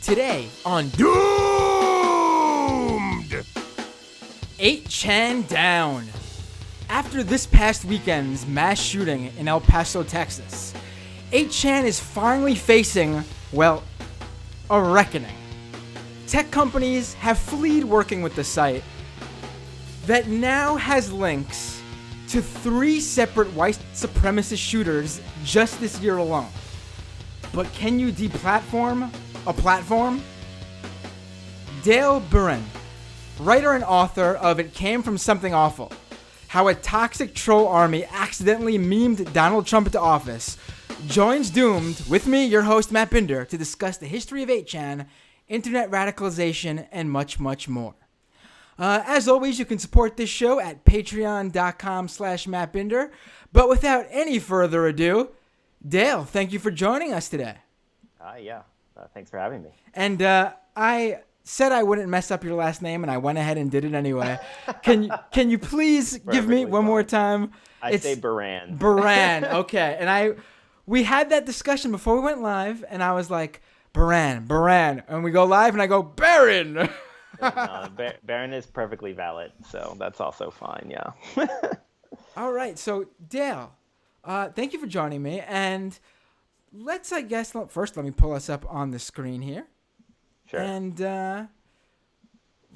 Today on Doomed! 8chan down. After this past weekend's mass shooting in El Paso, Texas, 8chan is finally facing, well, a reckoning. Tech companies have fled working with the site that now has links to 3 separate white supremacist shooters just this year alone. But can you deplatform a platform? Dale Beran, writer and author of It Came From Something Awful, How a Toxic Troll Army Accidentally Memed Donald Trump into Office, joins Doomed with me, your host Matt Binder, to discuss the history of 8chan, internet radicalization, and much, much more. As always, you can support this show at patreon.com/MattBinder. But without any further ado, Dale, thank you for joining us today. Thanks for having me. And I said I wouldn't mess up your last name, and I went ahead and did it anyway. Can you please give me one more time? I say Beran. Beran, okay. And we had that discussion before we went live, and I was like, Beran. And we go live, and I go, Beran. Beran is perfectly valid, so that's also fine, yeah. All right, so Dale, thank you for joining me, and first let me pull us up on the screen here. Sure. And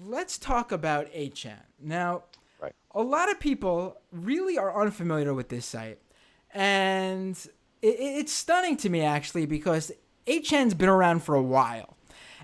let's talk about 8chan. Now, right. A lot of people really are unfamiliar with this site, and it's stunning to me, actually, because 8chan's been around for a while.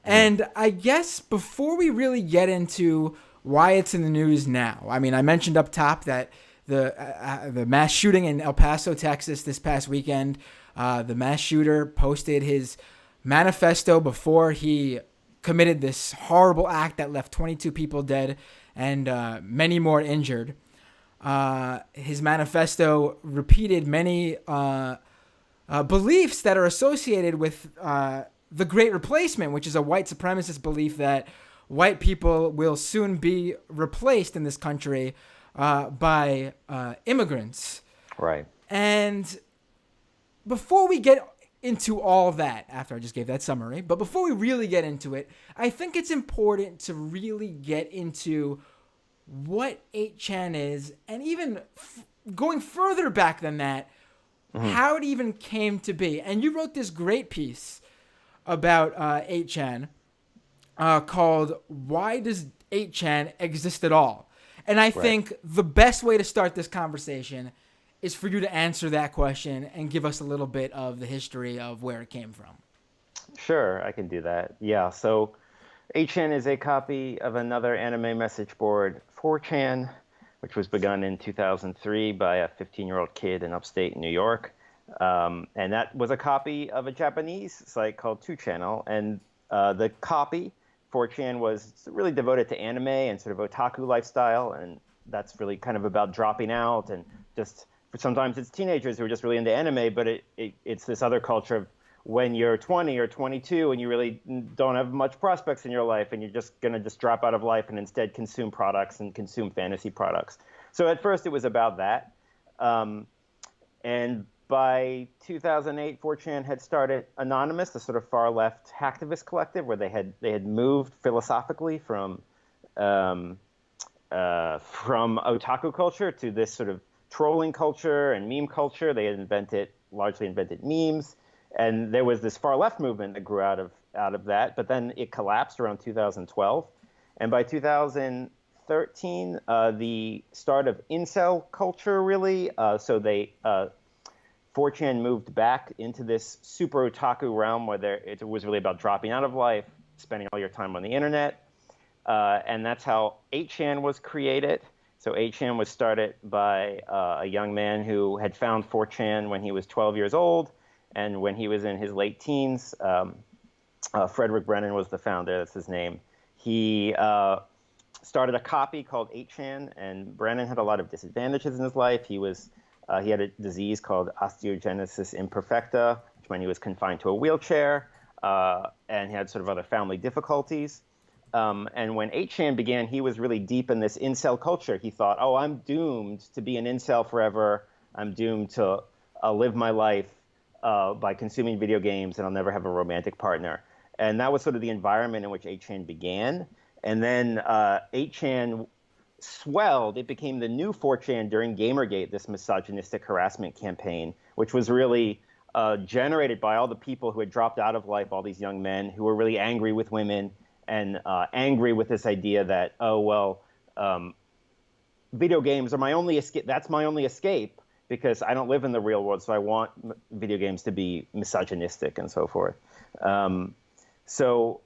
And I guess before we really get into why it's in the news now, I mean, I mentioned up top that the mass shooting in El Paso, Texas this past weekend, the mass shooter posted his manifesto before he committed this horrible act that left 22 people dead and many more injured. His manifesto repeated many beliefs that are associated with the Great Replacement, which is a white supremacist belief that white people will soon be replaced in this country by immigrants. Right. And before we get into all that, after I just gave that summary, but before we really get into it, I think it's important to really get into what 8chan is, and even going further back than that, how it even came to be. And you wrote this great piece about 8chan called Why Does 8chan Exist at All? And I think the best way to start this conversation is for you to answer that question and give us a little bit of the history of where it came from. Sure, I can do that. Yeah, so 8chan is a copy of another anime message board, 4chan, which was begun in 2003 by a 15-year-old kid in upstate New York. And that was a copy of a Japanese site called 2channel. And the copy, 4chan, was really devoted to anime and sort of otaku lifestyle. And that's really kind of about dropping out. And just sometimes it's teenagers who are just really into anime, but it's this other culture of when you're 20 or 22 and you really don't have much prospects in your life and you're just going to just drop out of life and instead consume products and consume fantasy products. So at first it was about that. And by 2008, 4chan had started Anonymous, the sort of far-left hacktivist collective, where they had moved philosophically from otaku culture to this sort of trolling culture and meme culture. They had largely invented memes, and there was this far-left movement that grew out of that. But then it collapsed around 2012, and by 2013, the start of incel culture really. So 4chan moved back into this super otaku realm where it was really about dropping out of life, spending all your time on the internet. And that's how 8chan was created. So 8chan was started by a young man who had found 4chan when he was 12 years old. And when he was in his late teens, Frederick Brennan was the founder, that's his name. He started a copy called 8chan, and Brennan had a lot of disadvantages in his life. He had a disease called osteogenesis imperfecta, which meant he was confined to a wheelchair, and he had sort of other family difficulties. And when 8chan began, he was really deep in this incel culture. He thought, I'm doomed to be an incel forever. I'm doomed to live my life by consuming video games, and I'll never have a romantic partner. And that was sort of the environment in which 8chan began. And then 8chan swelled. It became the new 4chan during Gamergate, this misogynistic harassment campaign, which was really generated by all the people who had dropped out of life, all these young men who were really angry with women and angry with this idea that, oh, well, video games are my only escape. That's my only escape because I don't live in the real world, so I want video games to be misogynistic and so forth. So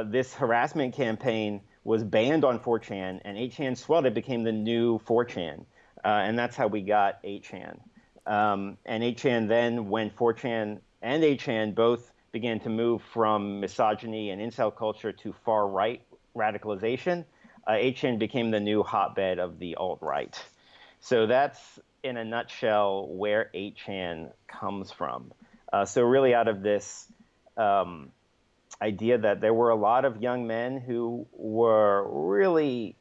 this harassment campaign was banned on 4chan, and 8chan swelled. It became the new 4chan, and that's how we got 8chan. And 8chan then, when 4chan and 8chan both began to move from misogyny and incel culture to far-right radicalization, 8chan became the new hotbed of the alt-right. So that's, in a nutshell, where 8chan comes from. So really out of this idea that there were a lot of young men who were really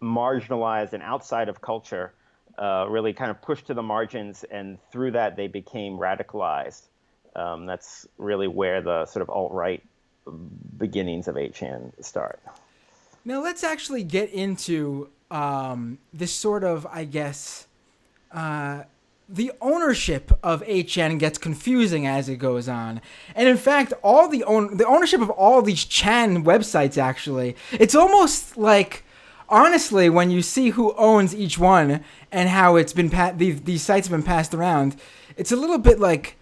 marginalized and outside of culture, really kind of pushed to the margins, and through that they became radicalized. That's really where the sort of alt-right beginnings of 8chan start. Now let's actually get into this sort of, I guess, the ownership of 8chan gets confusing as it goes on. And in fact, all the ownership of all these Chan websites, actually, it's almost like, honestly, when you see who owns each one and how it's been these sites have been passed around, it's a little bit like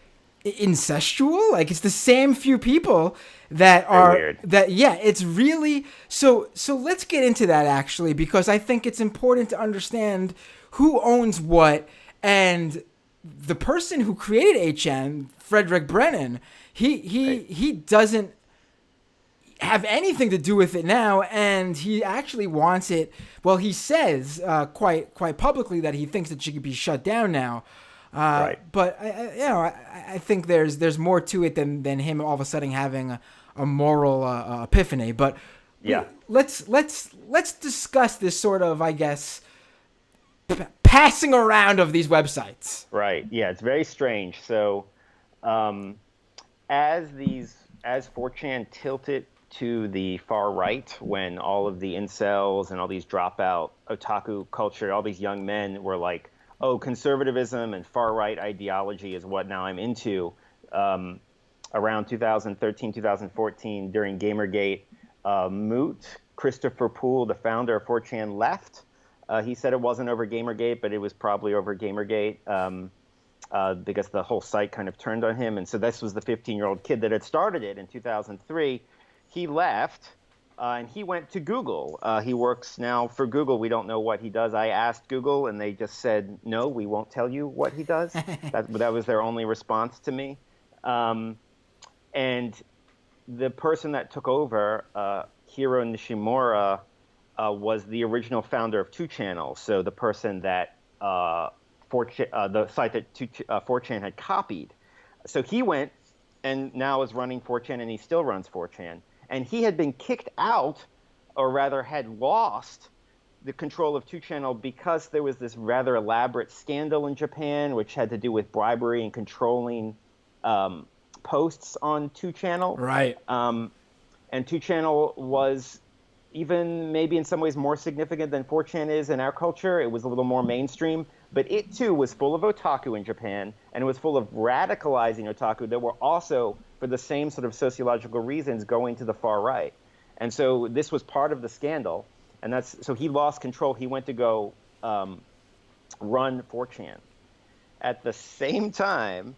incestual. Like, it's the same few people that are weird. It's really so let's get into that, actually, because I think it's important to understand who owns what. And the person who created 8chan, Frederick Brennan, he doesn't have anything to do with it now, and he actually wants it. Well, he says quite publicly that he thinks it should be shut down now. Right. But I think there's more to it than him all of a sudden having a moral epiphany. But yeah, let's discuss this sort of, I guess, passing around of these websites. Right. Yeah, it's very strange. So, as 4chan tilted to the far right, when all of the incels and all these dropout otaku culture, all these young men were like, "Oh, conservatism and far right ideology is what now I'm into." Around 2013, 2014, during Gamergate, Moot, Christopher Poole, the founder of 4chan, left. He said it wasn't over Gamergate, but it was probably over Gamergate because the whole site kind of turned on him. And so this was the 15-year-old kid that had started it in 2003. He left, and he went to Google. He works now for Google. We don't know what he does. I asked Google, and they just said, no, we won't tell you what he does. That was their only response to me. And the person that took over, Hiro Nishimura, was the original founder of 2channel, so the person that the site that 4chan had copied. So he went and now is running 4chan, and he still runs 4chan. And he had been kicked out, or rather had lost the control of 2channel because there was this rather elaborate scandal in Japan, which had to do with bribery and controlling posts on 2channel. Right. And 2channel was even maybe in some ways more significant than 4chan is in our culture. It was a little more mainstream, but it too was full of otaku in Japan, and it was full of radicalizing otaku that were also, for the same sort of sociological reasons, going to the far right. And so this was part of the scandal, and so he lost control. He went to go run 4chan. At the same time,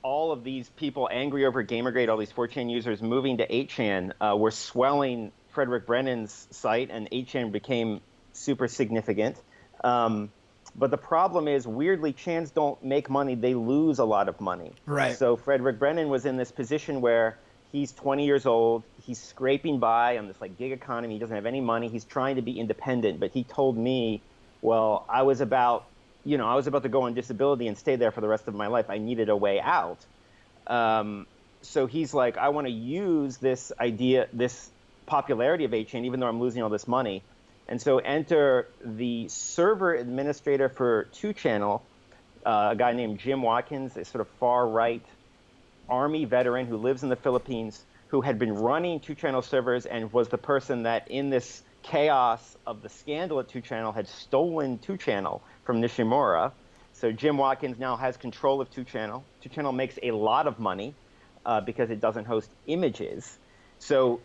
all of these people angry over Gamergate, all these 4chan users moving to 8chan, were swelling Frederick Brennan's site, and 8chan became super significant. But the problem is, weirdly, Chans don't make money. They lose a lot of money. Right. So Frederick Brennan was in this position where he's 20 years old. He's scraping by on this like gig economy. He doesn't have any money. He's trying to be independent. But he told me, well, I was about to go on disability and stay there for the rest of my life. I needed a way out. So he's like, I want to use this idea, this popularity of 8chan, even though I'm losing all this money. And so enter the server administrator for 2channel, a guy named Jim Watkins, a sort of far-right Army veteran who lives in the Philippines, who had been running 2-channel servers and was the person that, in this chaos of the scandal at 2-channel, had stolen 2-channel from Nishimura. So Jim Watkins now has control of 2-channel. 2-channel makes a lot of money because it doesn't host images. So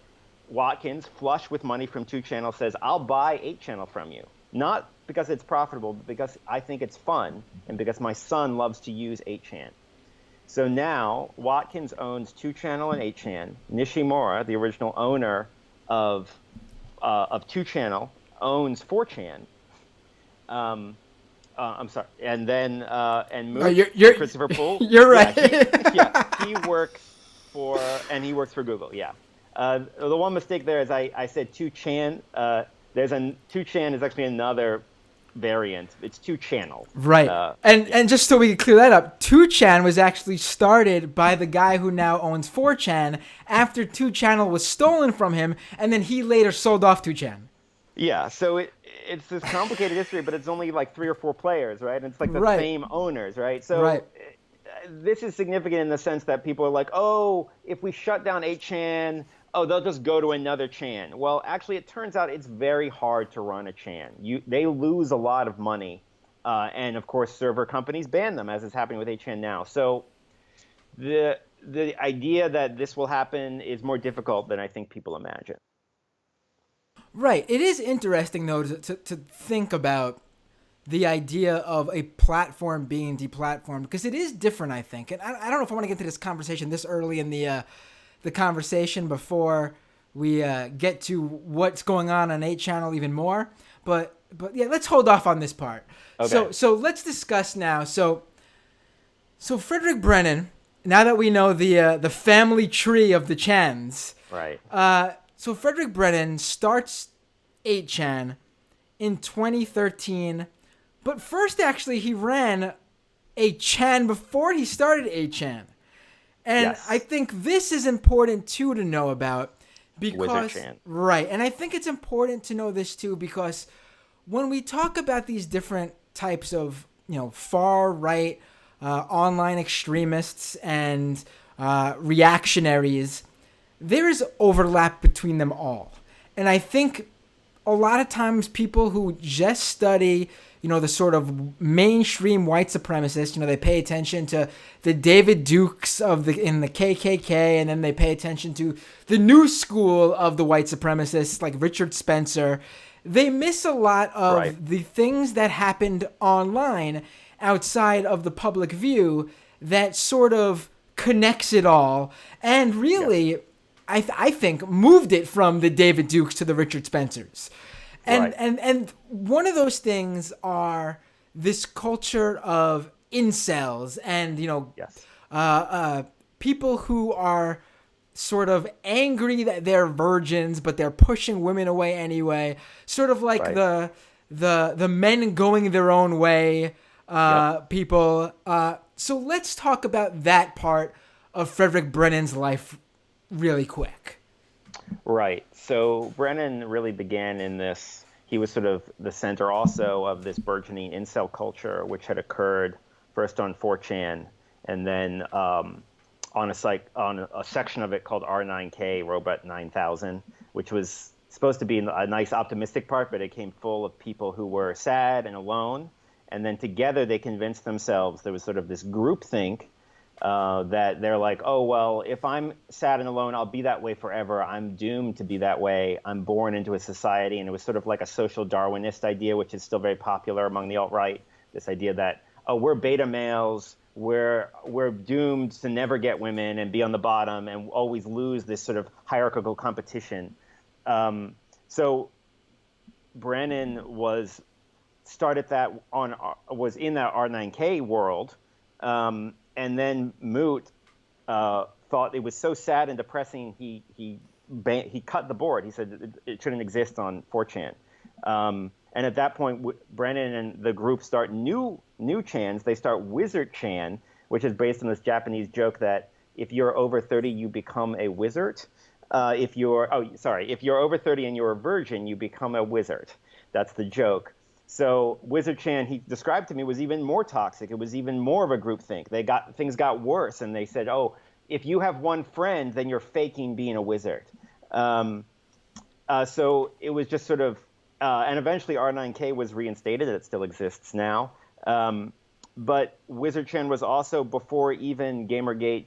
Watkins, flush with money from 2-channel, says, I'll buy 8-channel from you. Not because it's profitable, but because I think it's fun and because my son loves to use 8chan. So now Watkins owns 2-channel and 8chan. Nishimura, the original owner of 2-channel, owns 4chan. I'm sorry, and then and Moot, Christopher Poole. You're right. He works for Google. Yeah. The one mistake there is I said 2chan. There's 2chan is actually another variant. It's 2-channel. Right. And just so we can clear that up, 2chan was actually started by the guy who now owns 4chan after 2-channel was stolen from him, and then he later sold off 2chan. Yeah, so it's this complicated history, but it's only like 3 or 4 players, right? And it's like the same owners, right? So this is significant in the sense that people are like, oh, if we shut down 8chan, oh, they'll just go to another chan. Well, actually, it turns out it's very hard to run a chan. They lose a lot of money, and of course, server companies ban them, as is happening with 8chan now. So the idea that this will happen is more difficult than I think people imagine. Right. It is interesting, though, to think about the idea of a platform being deplatformed, because it is different, I think. And I don't know if I want to get into this conversation this early in the conversation before we get to what's going on 8channel even more. But yeah, let's hold off on this part. Okay. So let's discuss now. So Frederick Brennan, now that we know the family tree of the Chans. Right. So Frederick Brennan starts 8chan in 2013. But first, actually, he ran 8chan before he started 8chan. And yes. I think this is important, too, to know about. Because, right. And I think it's important to know this, too, because when we talk about these different types of, far-right online extremists and reactionaries, there is overlap between them all. And I think a lot of times people who just study the sort of mainstream white supremacists, they pay attention to the David Dukes in the KKK, and then they pay attention to the new school of the white supremacists like Richard Spencer. They miss a lot of the things that happened online outside of the public view that sort of connects it all and really, I think, moved it from the David Dukes to the Richard Spencers. And one of those things are this culture of incels and, people who are sort of angry that they're virgins, but they're pushing women away anyway. Sort of like the men going their own way people. So let's talk about that part of Frederick Brennan's life really quick. Right. So Brennan really began in this. He was sort of the center also of this burgeoning incel culture, which had occurred first on 4chan and then on a section of it called R9K, Robot 9000, which was supposed to be a nice optimistic part, but it came full of people who were sad and alone. And then together they convinced themselves, there was sort of this groupthink that they're like, oh, well, if I'm sad and alone, I'll be that way forever. I'm doomed to be that way. I'm born into a society. And it was sort of like a social Darwinist idea, which is still very popular among the alt-right, this idea that, oh, we're beta males. We're doomed to never get women and be on the bottom and always lose this sort of hierarchical competition. So Brennan was in that R9K world. And then Moot thought it was so sad and depressing, he cut the board. He said it shouldn't exist on 4chan. And at that point, Brennan and the group start new chans. They start Wizard Chan, which is based on this Japanese joke that if you're over 30, you become a wizard. If you're over 30 and you're a virgin, you become a wizard. That's the joke. So Wizard Chan, he described to me, was even more toxic. It was even more of a groupthink. Things got worse, and they said, oh, if you have one friend, then you're faking being a wizard. Um, so it was just sort of, and eventually R9K was reinstated. It still exists now. Um, but WizardChan was also, before even Gamergate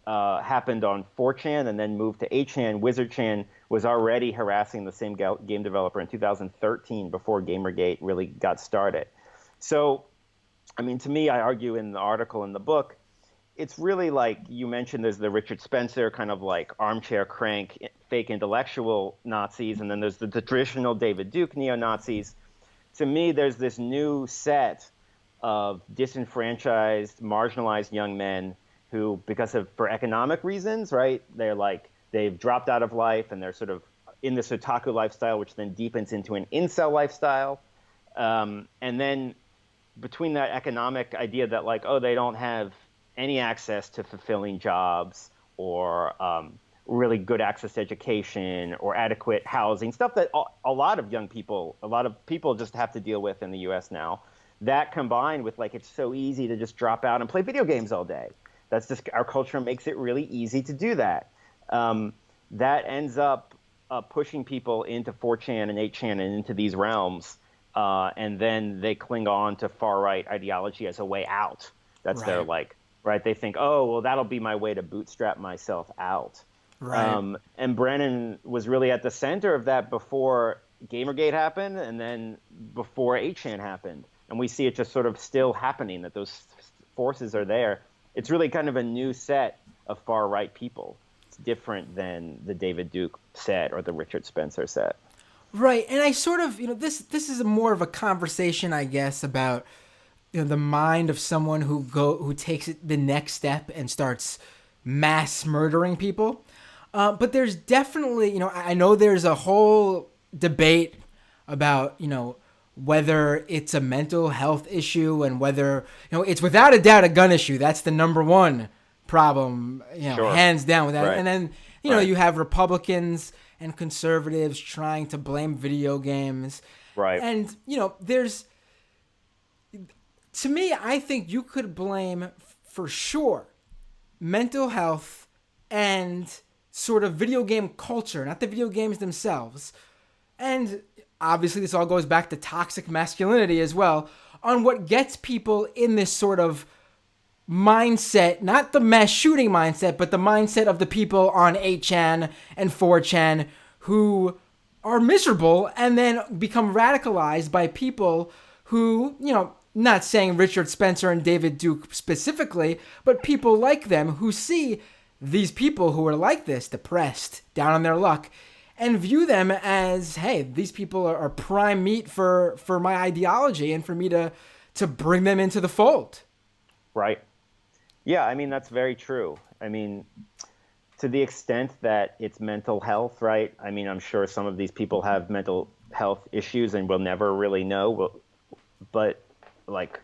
happened on 4chan and then moved to 8chan, WizardChan was already harassing the same game developer in 2013 before Gamergate really got started. So, I mean, to me, I argue in the article in the book, it's really like you mentioned, there's the Richard Spencer kind of like armchair crank, fake intellectual Nazis, and then there's the traditional David Duke neo-Nazis. To me, there's this new set of disenfranchised, marginalized young men who, because of, for economic reasons, right, they're like, they've dropped out of life and they're sort of in this otaku lifestyle, which then deepens into an incel lifestyle. And then between that economic idea that like, oh, they don't have any access to fulfilling jobs or really good access to education or adequate housing, stuff that a lot of young people, a lot of people just have to deal with in the US now. That combined with like, it's so easy to just drop out and play video games all day. That's just, our culture makes it really easy to do that. That ends up pushing people into 4chan and 8chan and into these realms. And then they cling on to far-right ideology as a way out. That's their Right. like, right? They think, oh, well, that'll be my way to bootstrap myself out. Right. And Brennan was really at the center of that before Gamergate happened and then before 8chan happened. And we see it just sort of still happening, that those forces are there. It's really kind of a new set of far-right people. It's different than the David Duke set or the Richard Spencer set. Right. And I sort of, this is more of a conversation, I guess, about the mind of someone who takes it the next step and starts mass murdering people. But there's definitely, I know there's a whole debate about, whether it's a mental health issue and whether, it's without a doubt a gun issue. That's the number one problem, Sure. hands down with that. Right. And then, Right. you have Republicans and conservatives trying to blame video games. Right. And, there's, to me, I think you could blame for sure mental health and sort of video game culture, not the video games themselves. And obviously, this all goes back to toxic masculinity as well, on what gets people in this sort of mindset, not the mass shooting mindset, but the mindset of the people on 8chan and 4chan who are miserable and then become radicalized by people who, not saying Richard Spencer and David Duke specifically, but people like them who see these people who are like this, depressed, down on their luck, and view them as, hey, these people are prime meat for my ideology and for me to bring them into the fold. Right. Yeah, I mean, that's very true. I mean, to the extent that it's mental health, right? I mean, I'm sure some of these people have mental health issues and we'll never really know. But like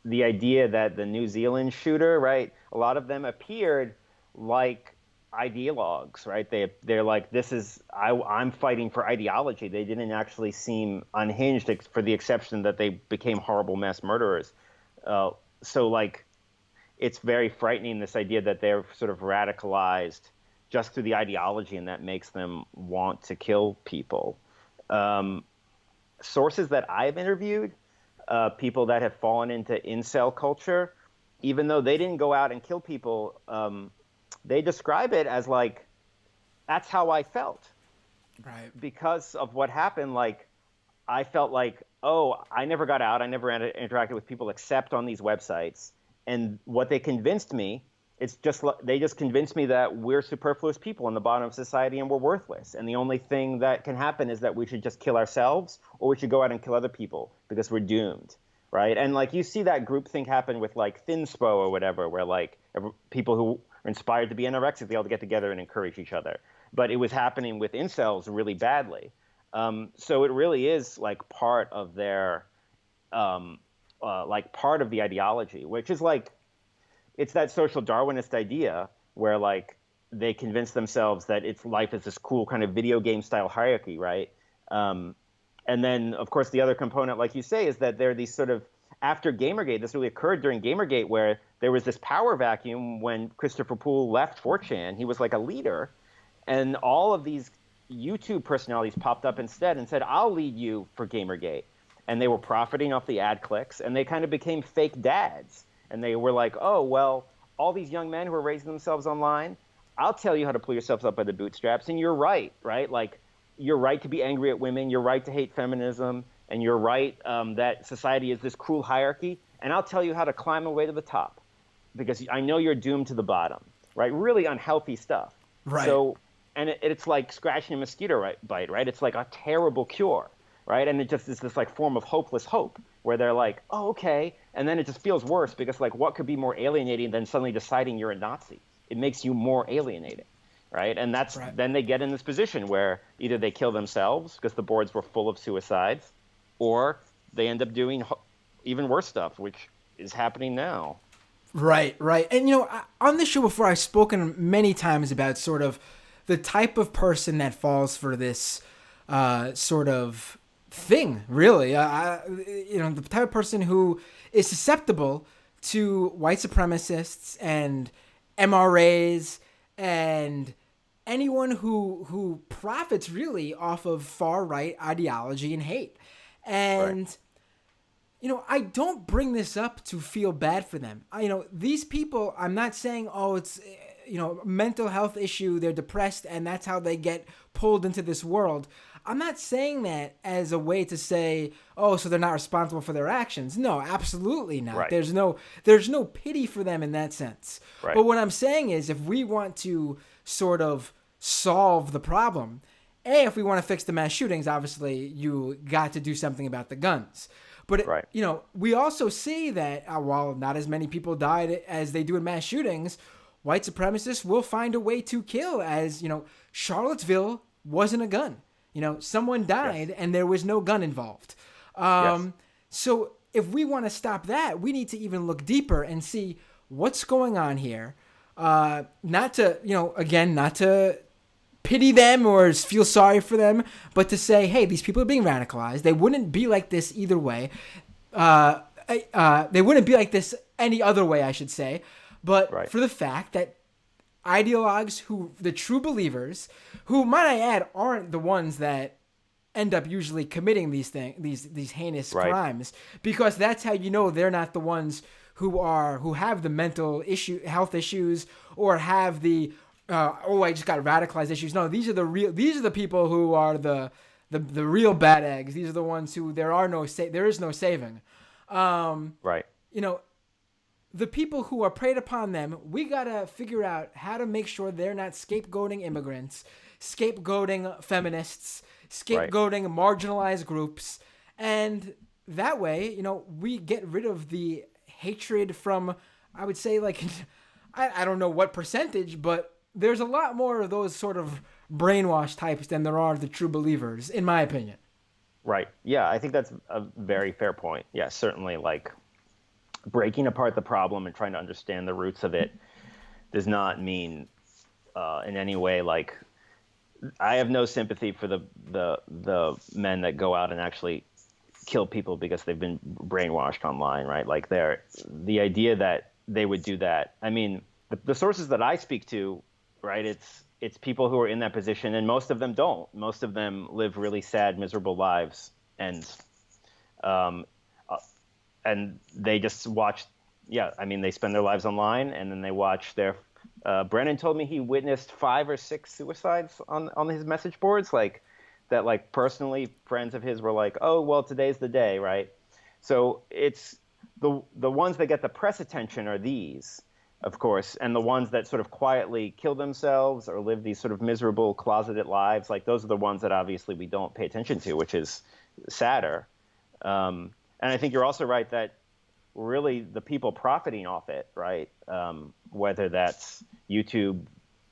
the idea that the New Zealand shooter, right? A lot of them appeared like ideologues, right? They're like, I'm fighting for ideology. They didn't actually seem unhinged, for the exception that they became horrible mass murderers. So like, it's very frightening, this idea that they're sort of radicalized just through the ideology, and that makes them want to kill people. Sources that I've interviewed, people that have fallen into incel culture, even though they didn't go out and kill people, they describe it as like, that's how I felt. Right. Because of what happened, like, I felt like, oh, I never got out. I never interacted with people except on these websites. And what they convinced me, they just convinced me that we're superfluous people in the bottom of society and we're worthless. And the only thing that can happen is that we should just kill ourselves, or we should go out and kill other people because we're doomed, right? And like, you see that groupthink happen with like Thinspo or whatever, where like people who are inspired to be anorexic, they all get together and encourage each other. But it was happening with incels really badly. So it really is like part of their like part of the ideology, which is like, it's that social Darwinist idea where like they convince themselves that life is this cool kind of video game style hierarchy, right? And then of course the other component, like you say, is that there are these sort of, after Gamergate, this really occurred during Gamergate, where there was this power vacuum when Christopher Poole left 4chan. He was like a leader, and all of these YouTube personalities popped up instead and said, I'll lead you for Gamergate. And they were profiting off the ad clicks, and they kind of became fake dads. And they were like, oh, well, all these young men who are raising themselves online, I'll tell you how to pull yourselves up by the bootstraps. And you're right? Like, you're right to be angry at women. You're right to hate feminism. And you're right that society is this cruel hierarchy. And I'll tell you how to climb the way to the top, because I know you're doomed to the bottom, right? Really unhealthy stuff. Right. So, and it's like scratching a mosquito bite, right? It's like a terrible cure, right? And it just is this like form of hopeless hope where they're like, oh, okay. And then it just feels worse because like what could be more alienating than suddenly deciding you're a Nazi? It makes you more alienated, right? And that's Right. Then they get in this position where either they kill themselves because the boards were full of suicides, or they end up doing even worse stuff, which is happening now. Right, right. And, on this show before, I've spoken many times about sort of the type of person that falls for this sort of thing, really. The type of person who is susceptible to white supremacists and MRAs and anyone who profits really off of far-right ideology and hate. And... Right. I don't bring this up to feel bad for them. These people, I'm not saying, oh, it's, mental health issue, they're depressed, and that's how they get pulled into this world. I'm not saying that as a way to say, oh, so they're not responsible for their actions. No, absolutely not. Right. There's no pity for them in that sense. Right. But what I'm saying is, if we want to sort of solve the problem, if we want to fix the mass shootings, obviously you got to do something about the guns. But, Right. We also see that while not as many people died as they do in mass shootings, white supremacists will find a way to kill, as, Charlottesville wasn't a gun. Someone died, Yes. and there was no gun involved. Yes. So if we want to stop that, we need to even look deeper and see what's going on here. Not to pity them or feel sorry for them, but to say, hey, these people are being radicalized. They wouldn't be like this either way. They wouldn't be like this any other way, I should say. But Right. for the fact that ideologues, the true believers, who, might I add, aren't the ones that end up usually committing these heinous Right. crimes, because that's how they're not the ones who have the health issues, or have the I just got radicalized issues. No, these are the people who are the real bad eggs. These are the ones who there is no saving. Right. The people who are preyed upon them, we gotta figure out how to make sure they're not scapegoating immigrants, scapegoating feminists, scapegoating marginalized groups, and that way, we get rid of the hatred from, I would say, like, I don't know what percentage, but there's a lot more of those sort of brainwashed types than there are the true believers, in my opinion. Right. Yeah, I think that's a very fair point. Yeah, certainly, like, breaking apart the problem and trying to understand the roots of it does not mean in any way, like, I have no sympathy for the men that go out and actually kill people because they've been brainwashed online, right? Like, the idea that they would do that. I mean, the sources that I speak to, right, it's people who are in that position, and most of them don't. Most of them live really sad, miserable lives, and they just watch. Yeah, I mean, they spend their lives online, and then they watch their. Brennan told me he witnessed 5 or 6 suicides on his message boards, like that. Like, personally, friends of his were like, "Oh, well, today's the day," right? So it's the ones that get the press attention are these, of course, and the ones that sort of quietly kill themselves or live these sort of miserable, closeted lives, like those are the ones that obviously we don't pay attention to, which is sadder. And I think you're also right that really the people profiting off it, right, whether that's YouTube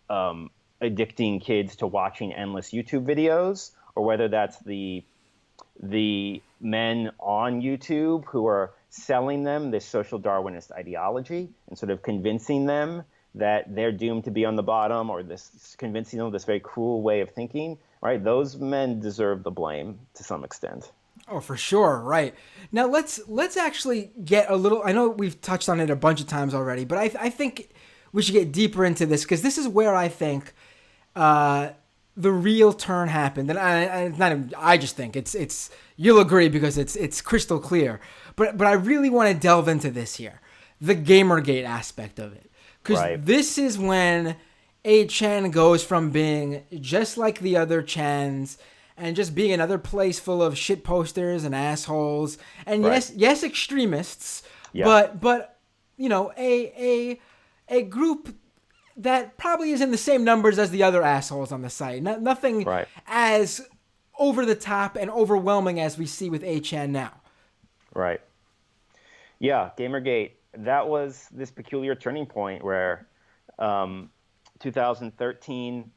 addicting kids to watching endless YouTube videos, or whether that's the men on YouTube who are selling them this social Darwinist ideology and sort of convincing them that they're doomed to be on the bottom, or convincing them of this very cruel way of thinking, right? Those men deserve the blame to some extent. Oh, for sure, right. Now let's actually get a little. I know we've touched on it a bunch of times already, but I think we should get deeper into this because this is where I think the real turn happened. And not even, I just think it's you'll agree because it's crystal clear. But I really want to delve into this here, the Gamergate aspect of it, because Right. this is when 8chan goes from being just like the other chans and just being another place full of shit posters and assholes and Right. yes extremists, Yeah. but a group that probably is in the same numbers as the other assholes on the site. Nothing Right. as over the top and overwhelming as we see with 8chan now. Right. Yeah, Gamergate, that was this peculiar turning point where um, 2013,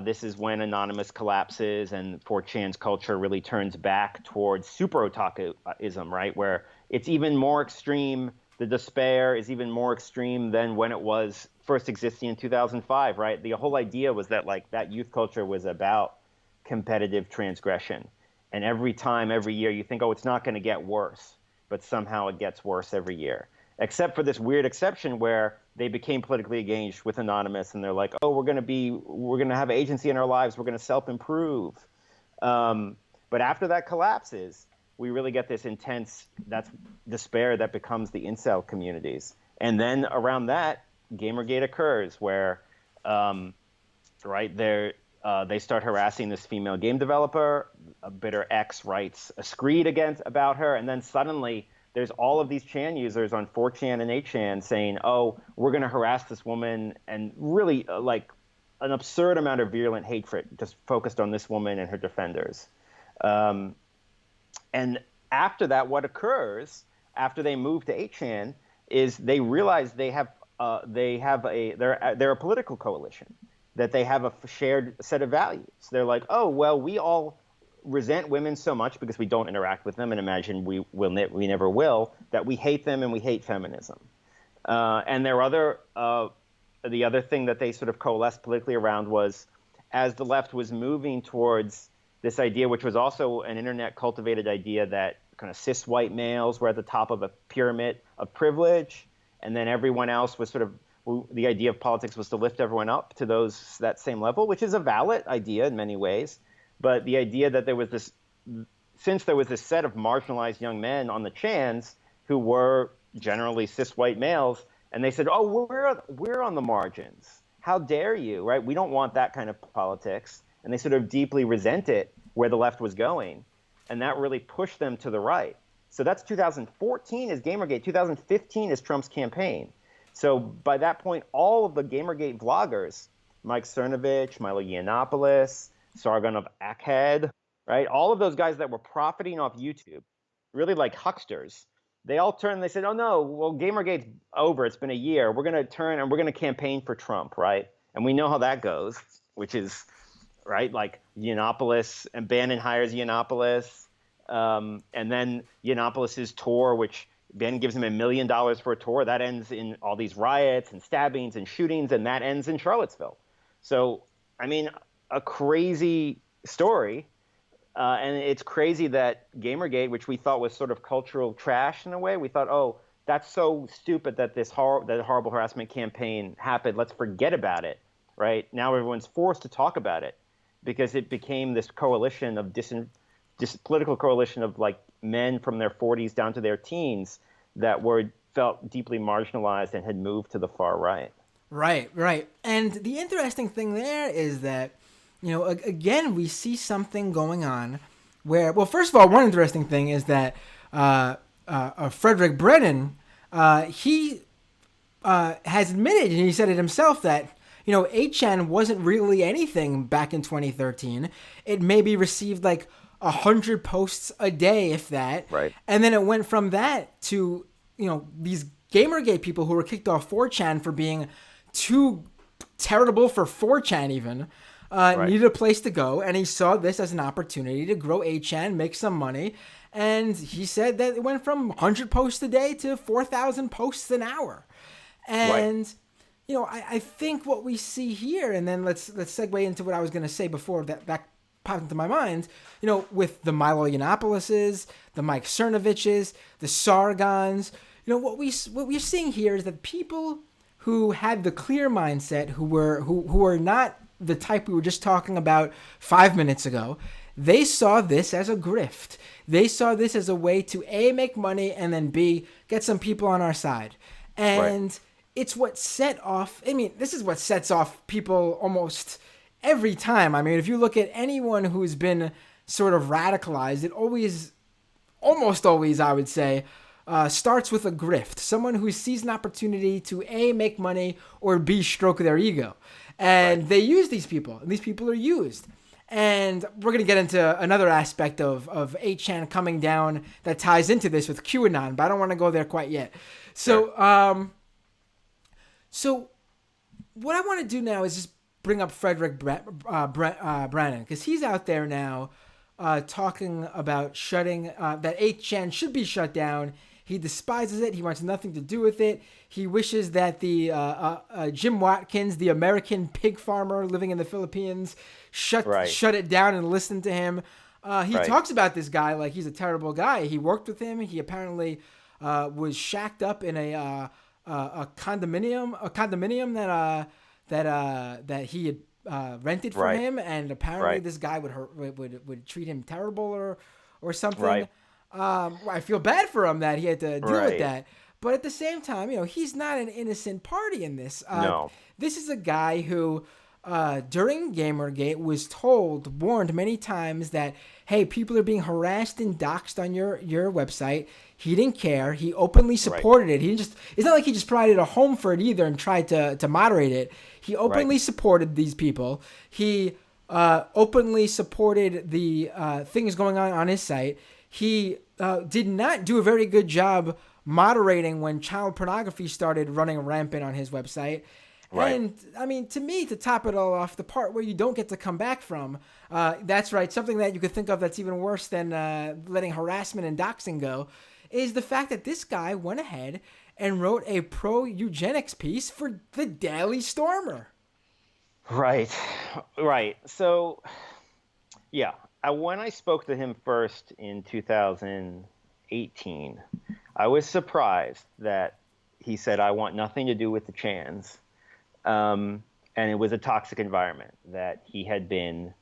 this is when Anonymous collapses and 4chan's culture really turns back towards super otakuism, right? Where it's even more extreme. The despair is even more extreme than when it was first existing in 2005, right? The whole idea was that like that youth culture was about competitive transgression. And every time, every year, you think, oh, it's not going to get worse, but somehow it gets worse every year. Except for this weird exception where they became politically engaged with Anonymous, and they're like, oh, we're going to have agency in our lives, we're going to self-improve. But after that collapses, we really get this intense that's despair that becomes the incel communities, and then around that, Gamergate occurs, where right there they start harassing this female game developer. A bitter ex writes a screed against about her, and then suddenly there's all of these Chan users on 4chan and 8chan saying, "Oh, we're going to harass this woman," and really like an absurd amount of virulent hatred just focused on this woman and her defenders. Um, and after that, what occurs after they move to 8chan is they realize they're a political coalition, that they have a shared set of values. They're like, oh well, we all resent women so much because we don't interact with them and imagine we never will, that we hate them and we hate feminism. And the other thing that they sort of coalesced politically around was, as the left was moving towards this idea, which was also an internet cultivated idea, that kind of cis white males were at the top of a pyramid of privilege, and then everyone else was sort of, the idea of politics was to lift everyone up to that same level, which is a valid idea in many ways. But the idea that since there was this set of marginalized young men on the Chans who were generally cis white males, and they said, oh, we're on the margins. How dare you, right? We don't want that kind of politics. And they sort of deeply resent it where the left was going. And that really pushed them to the right. So that's 2014 is Gamergate. 2015 is Trump's campaign. So by that point, all of the Gamergate vloggers, Mike Cernovich, Milo Yiannopoulos, Sargon of Akkad, right? All of those guys that were profiting off YouTube, really like hucksters, they all turned and they said, oh no, well, Gamergate's over. It's been a year. We're going to turn and we're going to campaign for Trump, right? And we know how that goes, which is, right, like Yiannopoulos, and Bannon hires Yiannopoulos. And then Yiannopoulos' tour, which Ben gives him $1 million for a tour, that ends in all these riots and stabbings and shootings, and that ends in Charlottesville. So, I mean, a crazy story. And it's crazy that Gamergate, which we thought was sort of cultural trash in a way, we thought, oh, that's so stupid that that horrible harassment campaign happened. Let's forget about it, right? Now everyone's forced to talk about it because it became this coalition of political coalition of like men from their 40s down to their teens that felt deeply marginalized and had moved to the far right. Right. And the interesting thing there is that, again, we see something going on where, well, first of all, one interesting thing is that Frederick Brennan, he has admitted, and he said it himself, that 8chan wasn't really anything back in 2013. It maybe received like 100 posts a day, if that. Right. And then it went from that to, these Gamergate people who were kicked off 4chan for being too terrible for 4chan even, needed a place to go. And he saw this as an opportunity to grow 8chan, make some money. And he said that it went from 100 posts a day to 4,000 posts an hour. And, I think what we see here, and then let's segue into what I was going to say before that popped into my mind, with the Milo Yiannopoulos, the Mike Cernoviches, the Sargons. What we're seeing here is that people who had the clear mindset, who were not the type we were just talking about 5 minutes ago, they saw this as a grift. They saw this as a way to A, make money, and then B, get some people on our side. And it's what set off, this is what sets off people almost every time. If you look at anyone who's been sort of radicalized, it almost always, I would say, starts with a grift. Someone who sees an opportunity to A, make money, or B, stroke their ego. And they use these people, and these people are used. And we're going to get into another aspect of 8chan coming down that ties into this with QAnon, but I don't want to go there quite yet. So, so what I want to do now is just bring up Frederick Brannon, because he's out there now talking about that 8chan should be shut down. He despises it. He wants nothing to do with it. He wishes that the Jim Watkins, the American pig farmer living in the Philippines, shut it down and listen to him. He talks about this guy like he's a terrible guy. He worked with him. He apparently was shacked up in a condominium that he had rented for him, and apparently this guy would treat him terrible or something. I feel bad for him that he had to deal with that. But at the same time, he's not an innocent party in this. No. This is a guy who, during Gamergate, was warned many times that, hey, people are being harassed and doxxed on your website. He didn't care. He openly supported it. It's not like he just provided a home for it either and tried to moderate it. He openly supported these people. He openly supported the things going on his site. He did not do a very good job moderating when child pornography started running rampant on his website. And, to me, to top it all off, the part where you don't get to come back from, that's right, something that you could think of that's even worse than letting harassment and doxing go, is the fact that this guy went ahead and wrote a pro-eugenics piece for the Daily Stormer. Right. So, yeah. When I spoke to him first in 2018, I was surprised that he said, I want nothing to do with the Chans. And it was a toxic environment, that he had been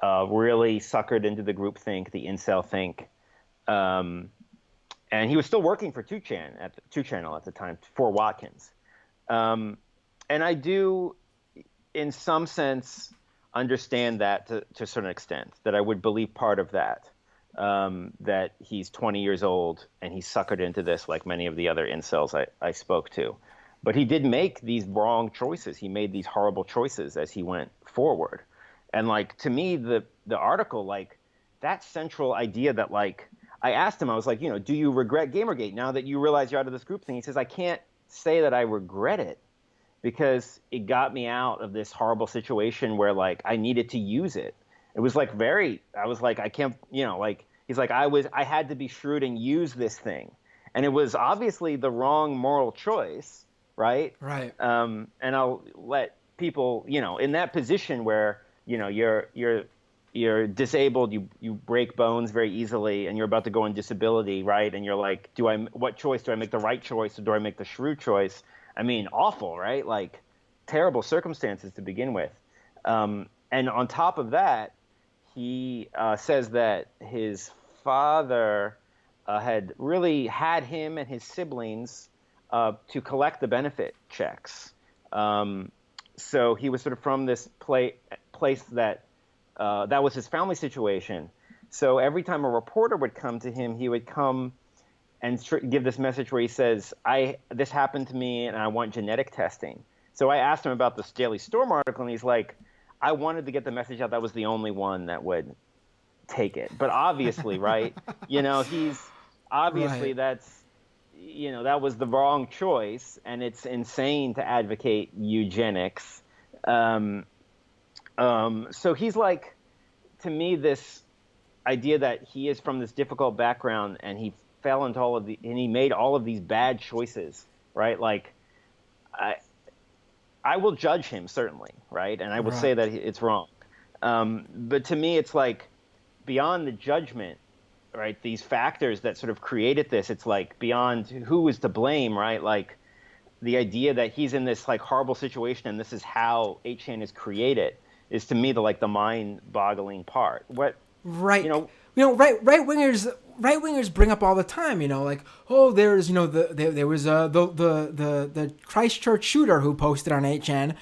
really suckered into the groupthink, the incel think. And he was still working for 2chan at the time, for Watkins. And I do, in some sense, understand that to a certain extent, that I would believe part of that, that he's 20 years old and he's suckered into this like many of the other incels I spoke to. But he did make these wrong choices. He made these horrible choices as he went forward. And to me, the article, that central idea that I asked him, I was like, do you regret Gamergate now that you realize you're out of this group thing? He says, I can't say that I regret it, because it got me out of this horrible situation where I needed to use it. It was I was like, I can't, he's like, I had to be shrewd and use this thing. And it was obviously the wrong moral choice, right? Right. And I'll let people, in that position where, you're disabled, you break bones very easily, and you're about to go on disability, right? And you're like, what choice? Do I make the right choice, or do I make the shrewd choice? Awful, right? Terrible circumstances to begin with. And on top of that, he says that his father had really had him and his siblings to collect the benefit checks. So he was sort of from this place that was his family situation. So every time a reporter would come to him, he would come and give this message where he says, this happened to me and I want genetic testing. So I asked him about this Daily Storm article, and he's like, I wanted to get the message out that was the only one that would take it. But obviously, right, he's obviously that's, that was the wrong choice, and it's insane to advocate eugenics. So he's to me, this idea that he is from this difficult background and he fell into and he made all of these bad choices, right? I will judge him, certainly, right? And I will say that it's wrong. But to me, it's like beyond the judgment, right? These factors that sort of created this, it's like beyond who is to blame, right? Like the idea that he's in this like horrible situation and this is how 8chan is created is to me the mind-boggling part. What, you Right. know, Right wingers bring up all the time, like, oh, there's, there was the Christchurch shooter who posted on 8chan,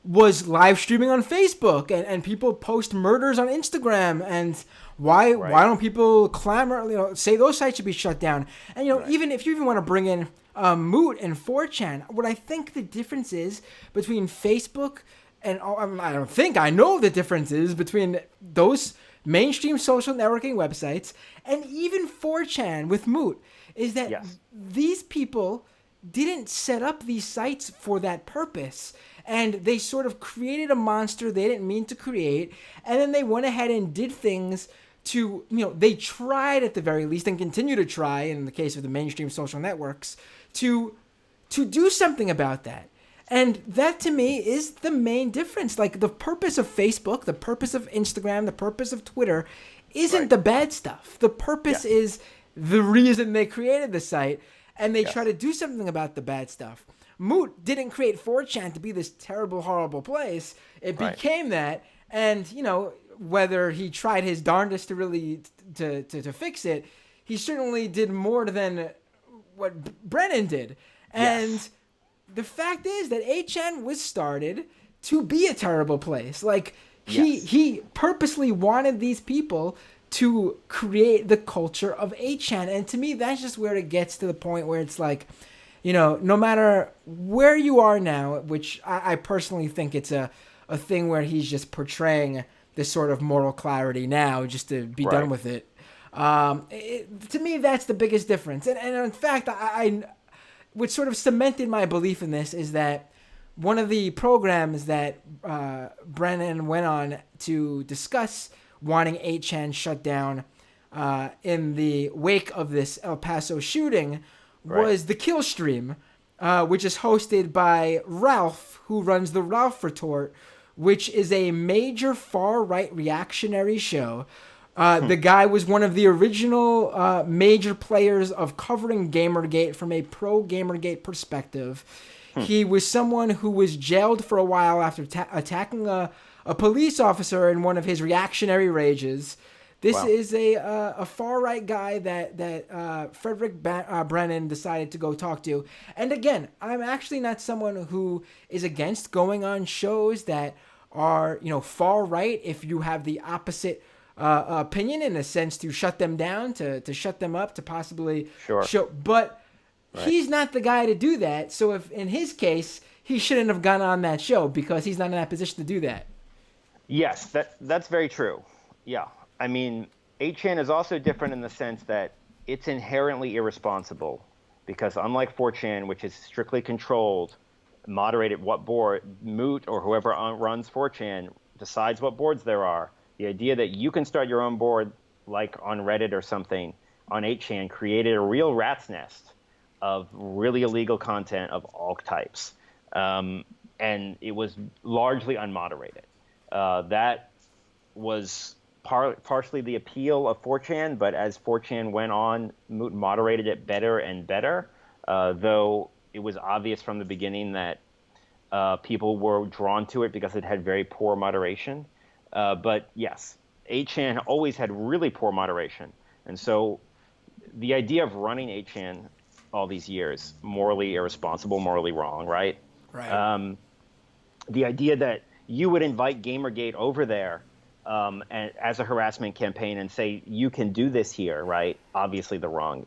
was live streaming on Facebook, and people post murders on Instagram, and why right, don't people clamor, say those sites should be shut down, and right, even if you even want to bring in Moot and 4chan, what I think the difference is between Facebook and I don't think I know the differences between those mainstream social networking websites and even 4chan with Moot is that yes, these people didn't set up these sites for that purpose, and they sort of created a monster they didn't mean to create, and then they went ahead and did things to, they tried at the very least and continue to try in the case of the mainstream social networks to do something about that. And that to me is the main difference. Like the purpose of Facebook, the purpose of Instagram, the purpose of Twitter isn't right, the bad stuff. The purpose yes, is the reason they created the site, and they try yes, to do something about the bad stuff. Moot didn't create 4chan to be this terrible, horrible place. It right, became that, and whether he tried his darndest to really to fix it, he certainly did more than what Brennan did. And yes, the fact is that 8chan was started to be a terrible place. Like yes, he purposely wanted these people to create the culture of 8chan, and to me that's just where it gets to the point where it's like, no matter where you are now, which I personally think it's a thing where he's just portraying this sort of moral clarity now just to be done right, with it. To me, that's the biggest difference. And in fact, what sort of cemented my belief in this is that one of the programs that Brennan went on to discuss wanting 8chan shut down in the wake of this El Paso shooting right, was the Kill Stream, which is hosted by Ralph, who runs the Ralph Retort, which is a major far-right reactionary show. The guy was one of the original major players of covering Gamergate from a pro-Gamergate perspective. He was someone who was jailed for a while after attacking a police officer in one of his reactionary rages. This wow, is a far-right guy that Frederick Brennan decided to go talk to. And again, I'm actually not someone who is against going on shows that are, far-right if you have the opposite opinion, in a sense, to shut them down, to shut them up, to possibly sure, show. But right. he's not the guy to do that. So if in his case, he shouldn't have gone on that show because he's not in that position to do that. Yes, that's very true. Yeah. I mean, 8chan is also different in the sense that it's inherently irresponsible because unlike 4chan, which is strictly controlled, moderated what board, Moot or whoever runs 4chan decides what boards there are. The idea that you can start your own board, like on Reddit or something, on 8chan created a real rat's nest of really illegal content of all types. And it was largely unmoderated. That was partially the appeal of 4chan, but as 4chan went on, Moot moderated it better and better, though it was obvious from the beginning that people were drawn to it because it had very poor moderation. But yes, 8chan always had really poor moderation. And so the idea of running 8chan all these years, morally irresponsible, morally wrong, right? Right. The idea that you would invite Gamergate over there and as a harassment campaign and say you can do this here, right? Obviously the wrong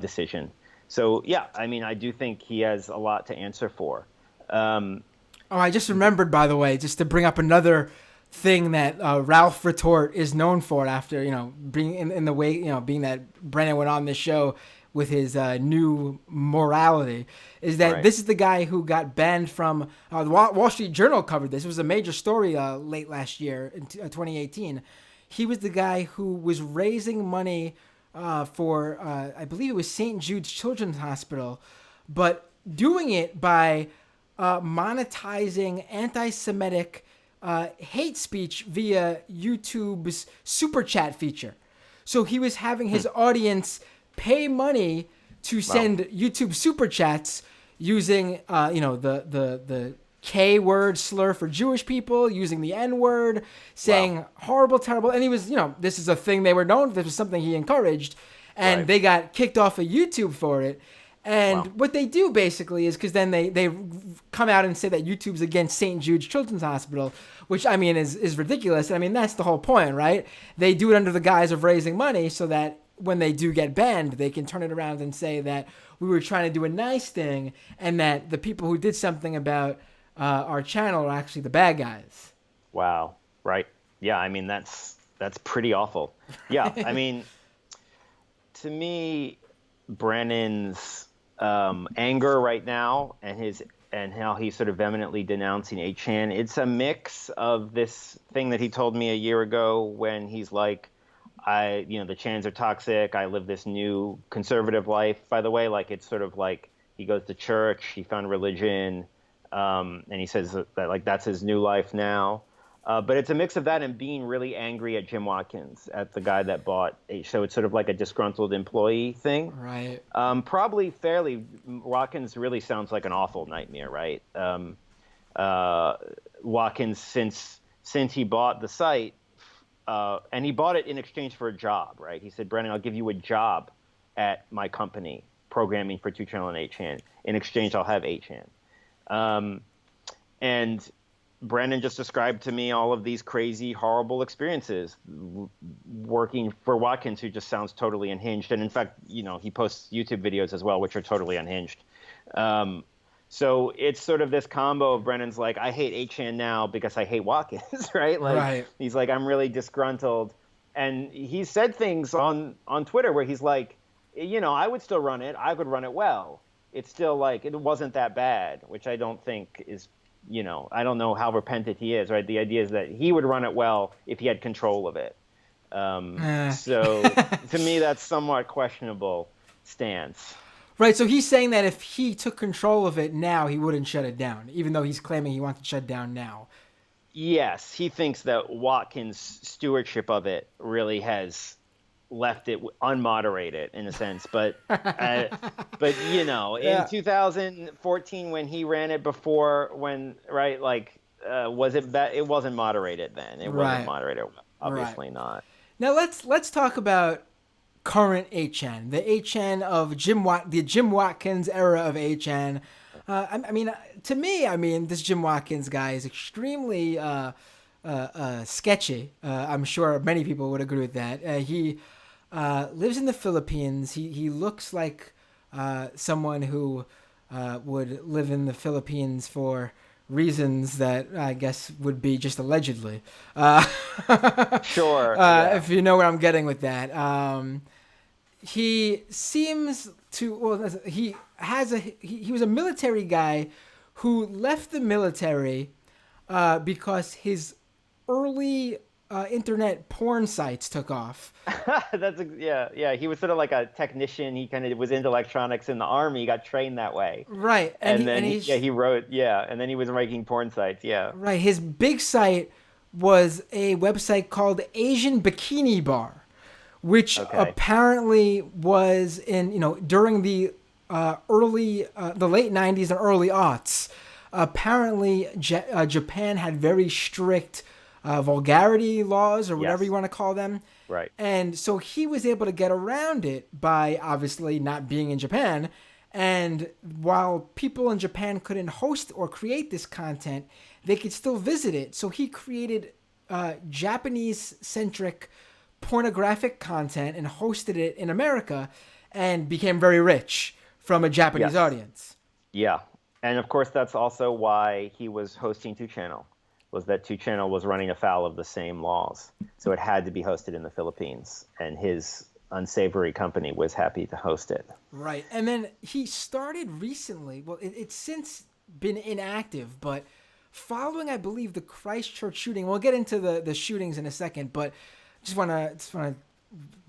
decision. So yeah, I mean, I do think he has a lot to answer for. Oh, I just remembered, by the way, just to bring up another thing that Ralph Retort is known for after, being in the way, being that Brennan went on this show with his new morality, is that Right. this is the guy who got banned from the Wall Street Journal covered this. It was a major story late last year in 2018. He was the guy who was raising money for, I believe it was St. Jude's Children's Hospital, but doing it by monetizing anti-Semitic hate speech via YouTube's super chat feature. So he was having his audience pay money to send YouTube super chats using, the K word slur for Jewish people, using the N word, saying horrible, terrible. And he was, this is a thing they were known. This was something he encouraged. And they got kicked off of YouTube for it. And what they do basically is, because then they come out and say that YouTube's against St. Jude's Children's Hospital, which I mean is ridiculous. I mean, that's the whole point, right? They do it under the guise of raising money so that when they do get banned, they can turn it around and say that we were trying to do a nice thing and that the people who did something about our channel are actually the bad guys. Wow. Right. Yeah. I mean, that's pretty awful. Yeah. I mean, to me, Brennan's anger right now and how he's sort of vehemently denouncing 8chan, it's a mix of this thing that he told me a year ago when he's like, the Chans are toxic. I live this new conservative life, by the way. Like, it's sort of like he goes to church, he found religion, and he says that like that's his new life now. But it's a mix of that and being really angry at Jim Watkins, at the guy that bought. So it's sort of like a disgruntled employee thing. Right. Probably fairly. Watkins really sounds like an awful nightmare, right? Watkins, since he bought the site, and he bought it in exchange for a job, right? He said, Brennan, I'll give you a job at my company, programming for 2channel and 8chan. In exchange, I'll have 8chan. And Brandon just described to me all of these crazy, horrible experiences working for Watkins, who just sounds totally unhinged. And in fact, he posts YouTube videos as well, which are totally unhinged. So it's sort of this combo of Brennan's like, I hate 8chan now because I hate Watkins, right? Like, He's like, I'm really disgruntled. And he said things on Twitter where he's like, I would still run it. I could run it well. It's still like, it wasn't that bad, which I don't think is, I don't know how repentant he is, right? The idea is that he would run it well if he had control of it. So to me, that's somewhat questionable stance. Right, so he's saying that if he took control of it now, he wouldn't shut it down, even though he's claiming he wants to shut it down now. Yes, he thinks that Watkins' stewardship of it really has left it unmoderated in a sense, but in 2014 when he ran it before, was it it wasn't moderated then. It wasn't moderated, obviously not. Now let's talk about current 8chan, the 8chan of the Jim Watkins era of 8chan. To me, this Jim Watkins guy is extremely sketchy. I'm sure many people would agree with that. He lives in the Philippines. He looks like someone who would live in the Philippines for reasons that I guess would be just allegedly. Sure. If you know where I'm getting with that. He seems to. He was a military guy who left the military because his early internet porn sites took off. Yeah. He was sort of like a technician. He kind of was into electronics in the army. He got trained that way. Right. And then he wrote. Yeah. And then he was making porn sites. Yeah. Right. His big site was a website called Asian Bikini Bar, which apparently was during the the late 90s and early aughts. Apparently, Japan had very strict vulgarity laws, or whatever you want to call them. Right. And so he was able to get around it by obviously not being in Japan. And while people in Japan couldn't host or create this content, they could still visit it. So he created Japanese-centric pornographic content and hosted it in America and became very rich from a Japanese audience. Yeah. And of course, that's also why he was hosting 2channel, was that 2channel was running afoul of the same laws. So it had to be hosted in the Philippines, and his unsavory company was happy to host it. Right. And then he started recently, well, it's since been inactive, but following, I believe, the Christchurch shooting, we'll get into the shootings in a second, but just want to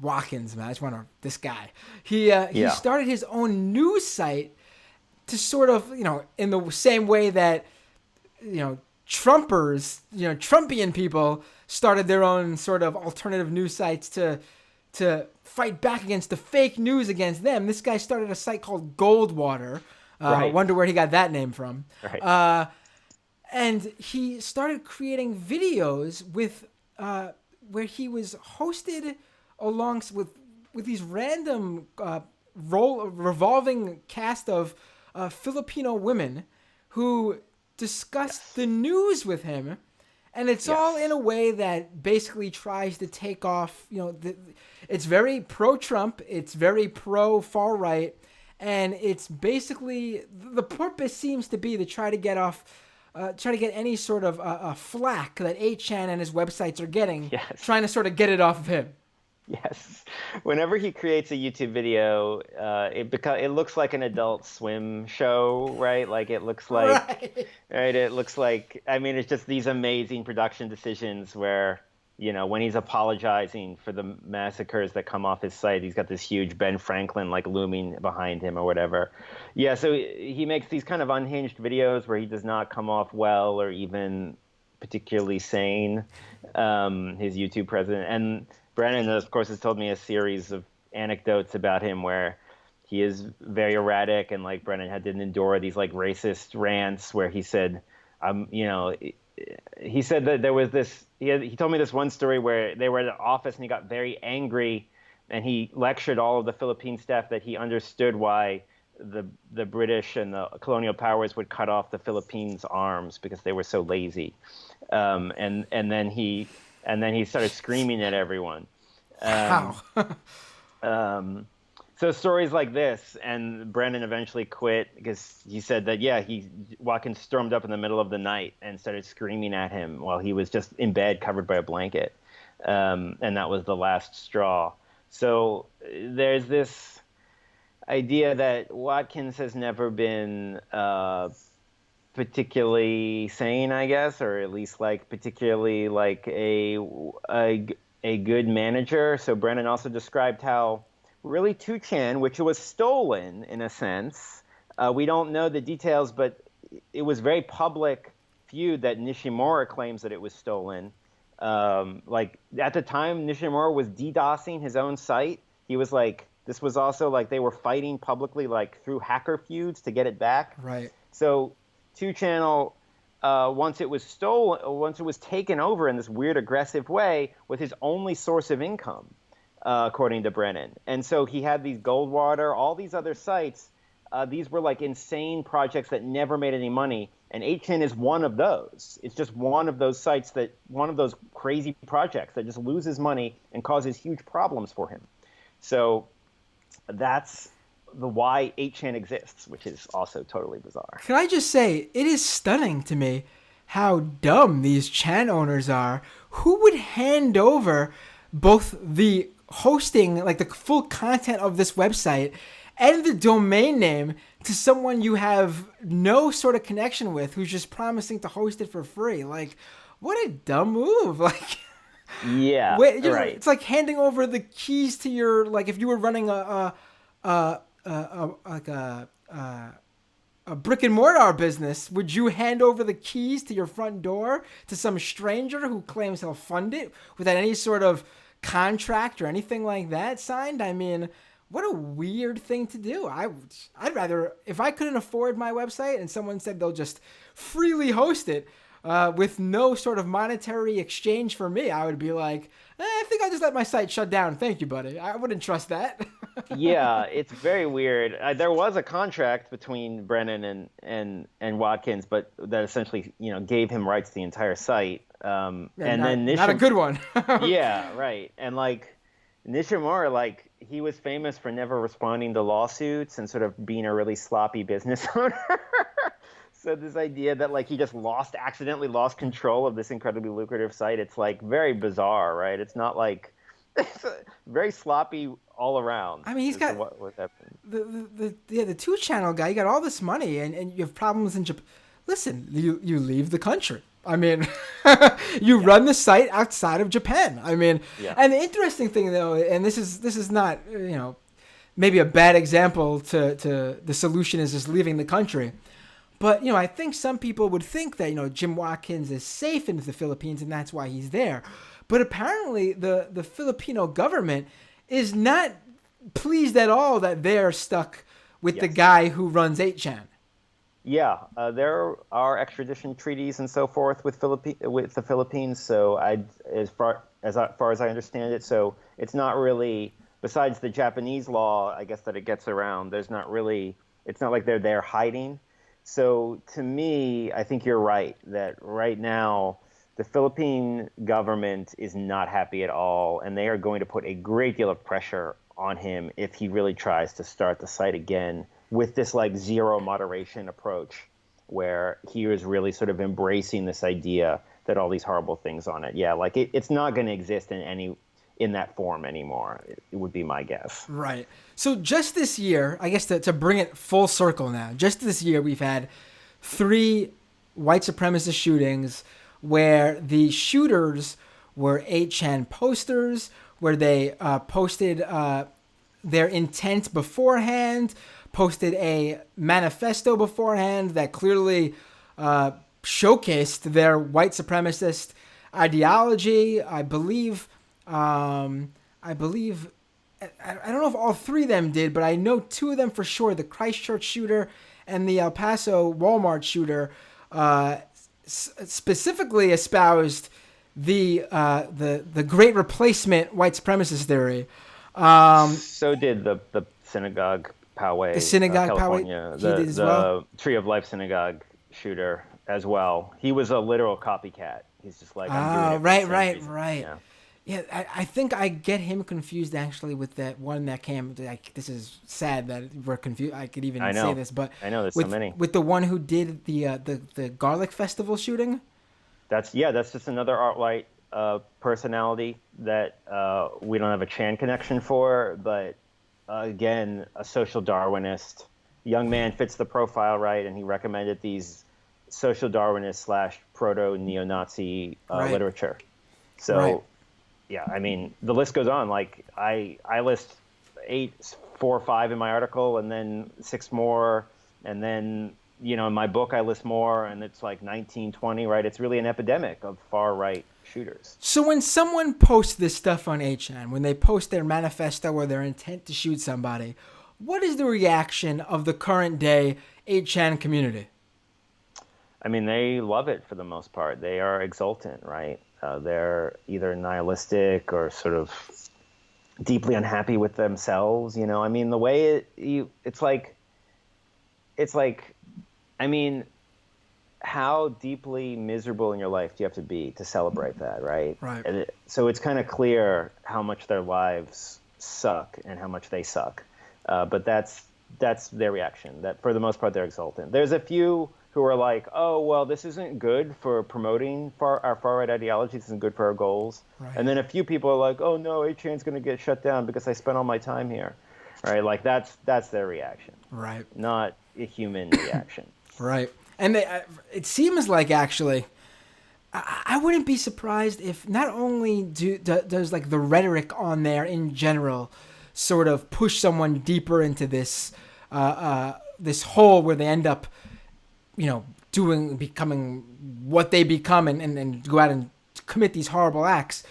Watkins, man. This guy. He started his own news site to sort of, in the same way that, Trumpers, Trumpian people started their own sort of alternative news sites to fight back against the fake news against them. This guy started a site called Goldwater. Right. Wonder where he got that name from. Right. And he started creating videos with where he was hosted along with these random revolving cast of Filipino women who discussed the news with him. And it's all in a way that basically tries to take off, it's very pro-Trump, it's very pro-far-right, and it's basically, the purpose seems to be to try to get any sort of flack that 8chan and his websites are getting, trying to sort of get it off of him. Yes. Whenever he creates a YouTube video, it looks like an Adult Swim show, right? Like it looks like, right? It looks like, I mean, it's just these amazing production decisions where, when he's apologizing for the massacres that come off his site, he's got this huge Ben Franklin like looming behind him or whatever. Yeah. So he makes these kind of unhinged videos where he does not come off well or even particularly sane, his YouTube president. And Brennan, of course, has told me a series of anecdotes about him where he is very erratic, and like Brennan had to endure these like racist rants where he said, he said that there was this. He told me this one story where they were at an office and he got very angry, and he lectured all of the Philippine staff that he understood why the British and the colonial powers would cut off the Philippines' arms because they were so lazy, and then he started screaming at everyone. Wow. So stories like this, and Brennan eventually quit because he said that, Watkins stormed up in the middle of the night and started screaming at him while he was just in bed covered by a blanket. And that was the last straw. So there's this idea that Watkins has never been particularly sane, I guess, or at least like particularly like a good manager. So Brennan also described how really 2chan, which was stolen in a sense, we don't know the details, but it was very public feud that Nishimura claims that it was stolen. Like at the time, Nishimura was DDoSing his own site. He was like, this was also like they were fighting publicly, like through hacker feuds to get it back. Right. So 2channel, once it was stolen, once it was taken over in this weird aggressive way, was his only source of income, according to Brennan. And so he had these Goldwater, all these other sites. These were like insane projects that never made any money. And 8chan is one of those. It's just one of those sites one of those crazy projects that just loses money and causes huge problems for him. So that's why 8chan exists, which is also totally bizarre. Can I just say, it is stunning to me how dumb these Chan owners are. Who would hand over both the hosting, like the full content of this website, and the domain name to someone you have no sort of connection with, who's just promising to host it for free? Like, what a dumb move! Like, yeah, right. It's like handing over the keys to your, like, if you were running a brick and mortar business, would you hand over the keys to your front door to some stranger who claims he'll fund it without any sort of contract or anything like that signed? I mean, what a weird thing to do. I'd rather, if I couldn't afford my website and someone said they'll just freely host it with no sort of monetary exchange for me, I would be like, I think I'll just let my site shut down. Thank you, buddy. I wouldn't trust that. Yeah, it's very weird. There was a contract between Brennan and Watkins, but that essentially, gave him rights to the entire site. And then not a good one. Yeah, right. And like Nishimura, like he was famous for never responding to lawsuits and sort of being a really sloppy business owner. So this idea that like he just accidentally lost control of this incredibly lucrative site, it's like very bizarre, right? It's not like it's very sloppy all around. I mean, he's got what happened. The 2channel guy. You got all this money, and you have problems in Japan. Listen, you leave the country. I mean, you run the site outside of Japan. I mean, and the interesting thing though, and this is not maybe a bad example to the solution is just leaving the country. But, I think some people would think that, Jim Watkins is safe in the Philippines and that's why he's there. But apparently the Filipino government is not pleased at all that they're stuck with the guy who runs 8chan. Yeah, there are extradition treaties and so forth with the Philippines. So as far as I understand it, so it's not really, besides the Japanese law, I guess, that it gets around. There's not really. It's not like they're there hiding. So to me, I think you're right that right now the Philippine government is not happy at all, and they are going to put a great deal of pressure on him if he really tries to start the site again with this like zero moderation approach, where he is really sort of embracing this idea that all these horrible things on it. Yeah, like it's not going to exist in that form anymore. It would be my guess. Right. So just this year, I guess to bring it full circle now, just this year we've had 3 white supremacist shootings where the shooters were 8chan posters, where they posted their intent beforehand, posted a manifesto beforehand that clearly showcased their white supremacist ideology. I believe I don't know if all 3 of them did, but I know 2 of them for sure. The Christchurch shooter and the El Paso Walmart shooter specifically espoused the Great Replacement white supremacist theory. So did the synagogue Poway, the synagogue California, Poway, he did as well. The Tree of Life synagogue shooter as well. He was a literal copycat. He's just like, I'm doing it right. Yeah, I think I get him confused actually with that one that came. Like, this is sad that we're confused. I could even say this, but I know there's so many. With the one who did the Garlic Festival shooting. That's just another alt-right personality that we don't have a Chan connection for, but again, a social Darwinist. Young man fits the profile right, and he recommended these social Darwinist / proto neo-Nazi literature. So. Right. Yeah, I mean, the list goes on. Like I list 4 or 5 in my article, and then 6 more, and then in my book I list more, and it's like 19, 20. Right? It's really an epidemic of far right shooters. So when someone posts this stuff on 8chan, when they post their manifesto or their intent to shoot somebody, what is the reaction of the current day 8chan community? I mean, they love it for the most part. They are exultant, right? They're either nihilistic or sort of deeply unhappy with themselves. I mean, the way it's like, I mean, how deeply miserable in your life do you have to be to celebrate that, right? Right. And so it's kind of clear how much their lives suck and how much they suck. But that's their reaction. That for the most part, they're exultant. There's a few who are like, oh, well, this isn't good for promoting our far-right ideology. This isn't good for our goals. Right. And then a few people are like, oh, no, 8chan's going to get shut down because I spent all my time here. Right? Like, that's their reaction. Right. Not a human reaction. Right. And it seems like, actually, I wouldn't be surprised if not only does like the rhetoric on there in general sort of push someone deeper into this this hole where they end up becoming what they become and go out and commit these horrible acts.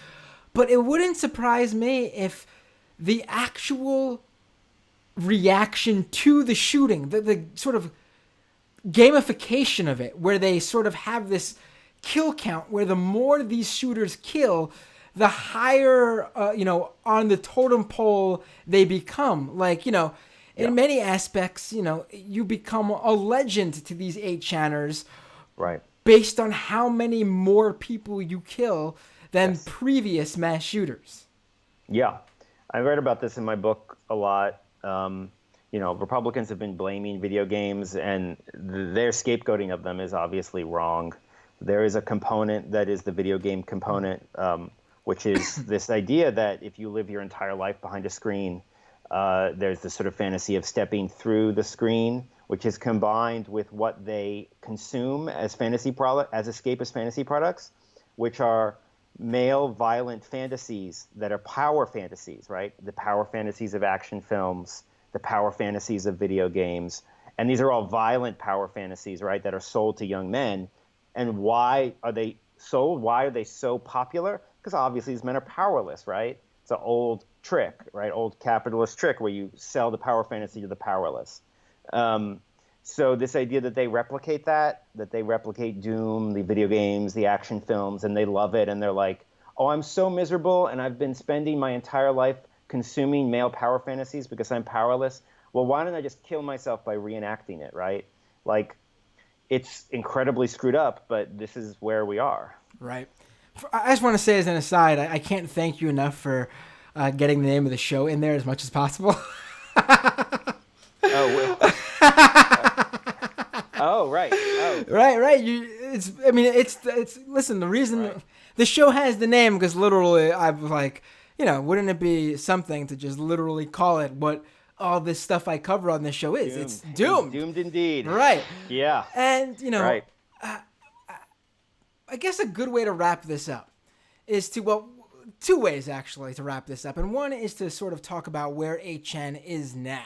But it wouldn't surprise me if the actual reaction to the shooting, the sort of gamification of it, where they sort of have this kill count, where the more these shooters kill, the higher, on the totem pole they become. Like, in many aspects, you become a legend to these 8chaners, right? Based on how many more people you kill than previous mass shooters. Yeah, I read about this in my book a lot. Republicans have been blaming video games, and their scapegoating of them is obviously wrong. There is a component that is the video game component, which is this idea that if you live your entire life behind a screen, there's this sort of fantasy of stepping through the screen, which is combined with what they consume as escapist fantasy products, which are male violent fantasies that are power fantasies, right? The power fantasies of action films, the power fantasies of video games, And these are all violent power fantasies, right, that are sold to young men. And why are they sold? Why are they so popular? Because obviously these men are powerless, right? It's an old trick, right? Old capitalist trick where you sell the power fantasy to the powerless. So this idea that they replicate that they replicate Doom, the video games, the action films, and they love it, and they're like, oh, I'm so miserable, and I've been spending my entire life consuming male power fantasies because I'm powerless. Well, why don't I just kill myself by reenacting it, right? Like, it's incredibly screwed up, but this is where we are. Right. I just want to say as an aside, I can't thank you enough for getting the name of the show in there as much as possible. Oh, right. Oh, right. Listen, the reason the show has the name because literally I was like, wouldn't it be something to just literally call it what all this stuff I cover on this show is? Doomed. It's doomed. Doomed indeed. Right. Yeah. And, right. I guess a good way to wrap this up is two ways actually to wrap this up. And one is to sort of talk about where 8chan is now.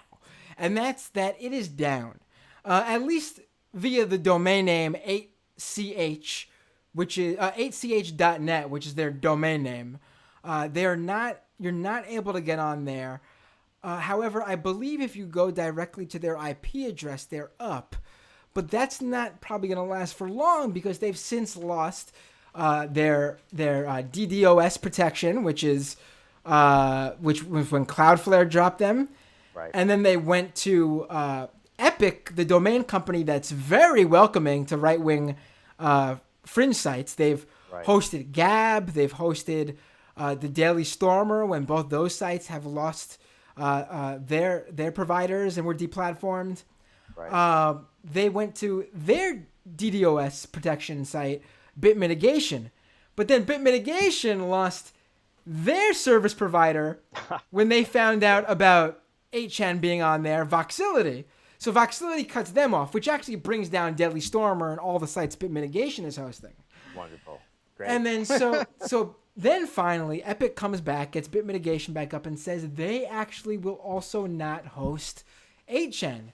And that's that it is down. At least via the domain name 8ch, which is 8ch.net, which is their domain name. You're not able to get on there. However, I believe if you go directly to their IP address, they're up. But that's not probably going to last for long because they've since lost their DDoS protection, which was when Cloudflare dropped them. Right. And then they went to Epic, the domain company that's very welcoming to right-wing fringe sites. They've hosted Gab. They've hosted the Daily Stormer when both those sites have lost their providers and were deplatformed. Right. They went to their DDoS protection site, Bit Mitigation. But then Bit Mitigation lost their service provider when they found out about 8chan being on there, Voxility. So Voxility cuts them off, which actually brings down Deadly Stormer and all the sites Bit Mitigation is hosting. Wonderful. Great. And then then finally, Epic comes back, gets Bit Mitigation back up, and says they actually will also not host 8chan.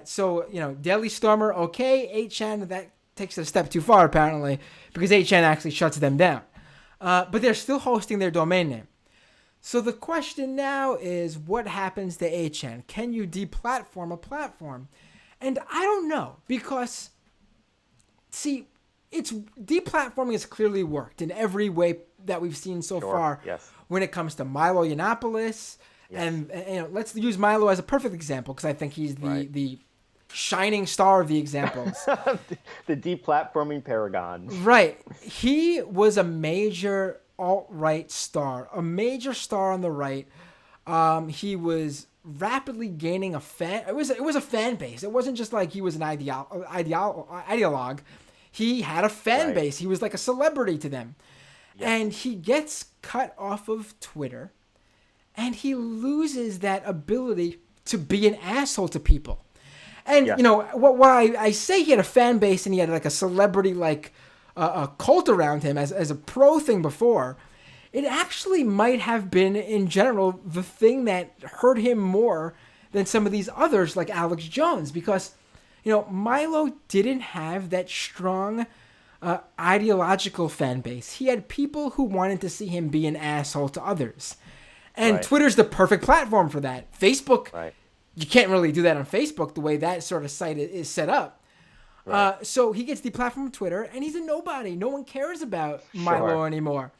So, Deadly Stormer, okay, 8chan, that takes it a step too far, apparently, because 8chan actually shuts them down. But they're still hosting their domain name. So the question now is, what happens to 8chan? Can you deplatform a platform? And I don't know, because, see, deplatforming has clearly worked in every way that we've seen so far. Yes. When it comes to Milo Yiannopoulos, and let's use Milo as a perfect example because I think he's the shining star of the examples. The deplatforming paragon. Right. He was a major alt-right star, a major star on the right. He was rapidly gaining a fan. It was a fan base. It wasn't just like he was an ideologue. He had a fan base. He was like a celebrity to them. Yes. And he gets cut off of Twitter, and he loses that ability to be an asshole to people. And, what I say he had a fan base and he had like a celebrity, like a cult around him as a pro thing before, it actually might have been, in general, the thing that hurt him more than some of these others like Alex Jones. Because, Milo didn't have that strong ideological fan base. He had people who wanted to see him be an asshole to others. And Twitter's the perfect platform for that. Facebook, you can't really do that on Facebook the way that sort of site is set up. Right. So he gets deplatformed from Twitter, and he's a nobody. No one cares about Milo anymore.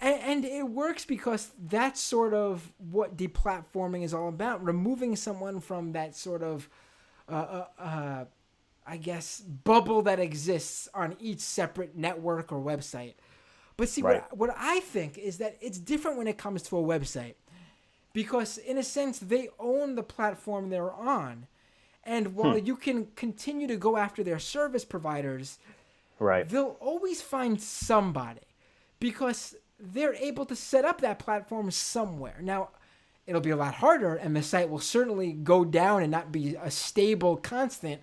And it works because that's sort of what deplatforming is all about, removing someone from that sort of, bubble that exists on each separate network or website. But see, what I think is that it's different when it comes to a website. Because, in a sense, they own the platform they're on. And while you can continue to go after their service providers, they'll always find somebody. Because they're able to set up that platform somewhere. Now, it'll be a lot harder, and the site will certainly go down and not be a stable constant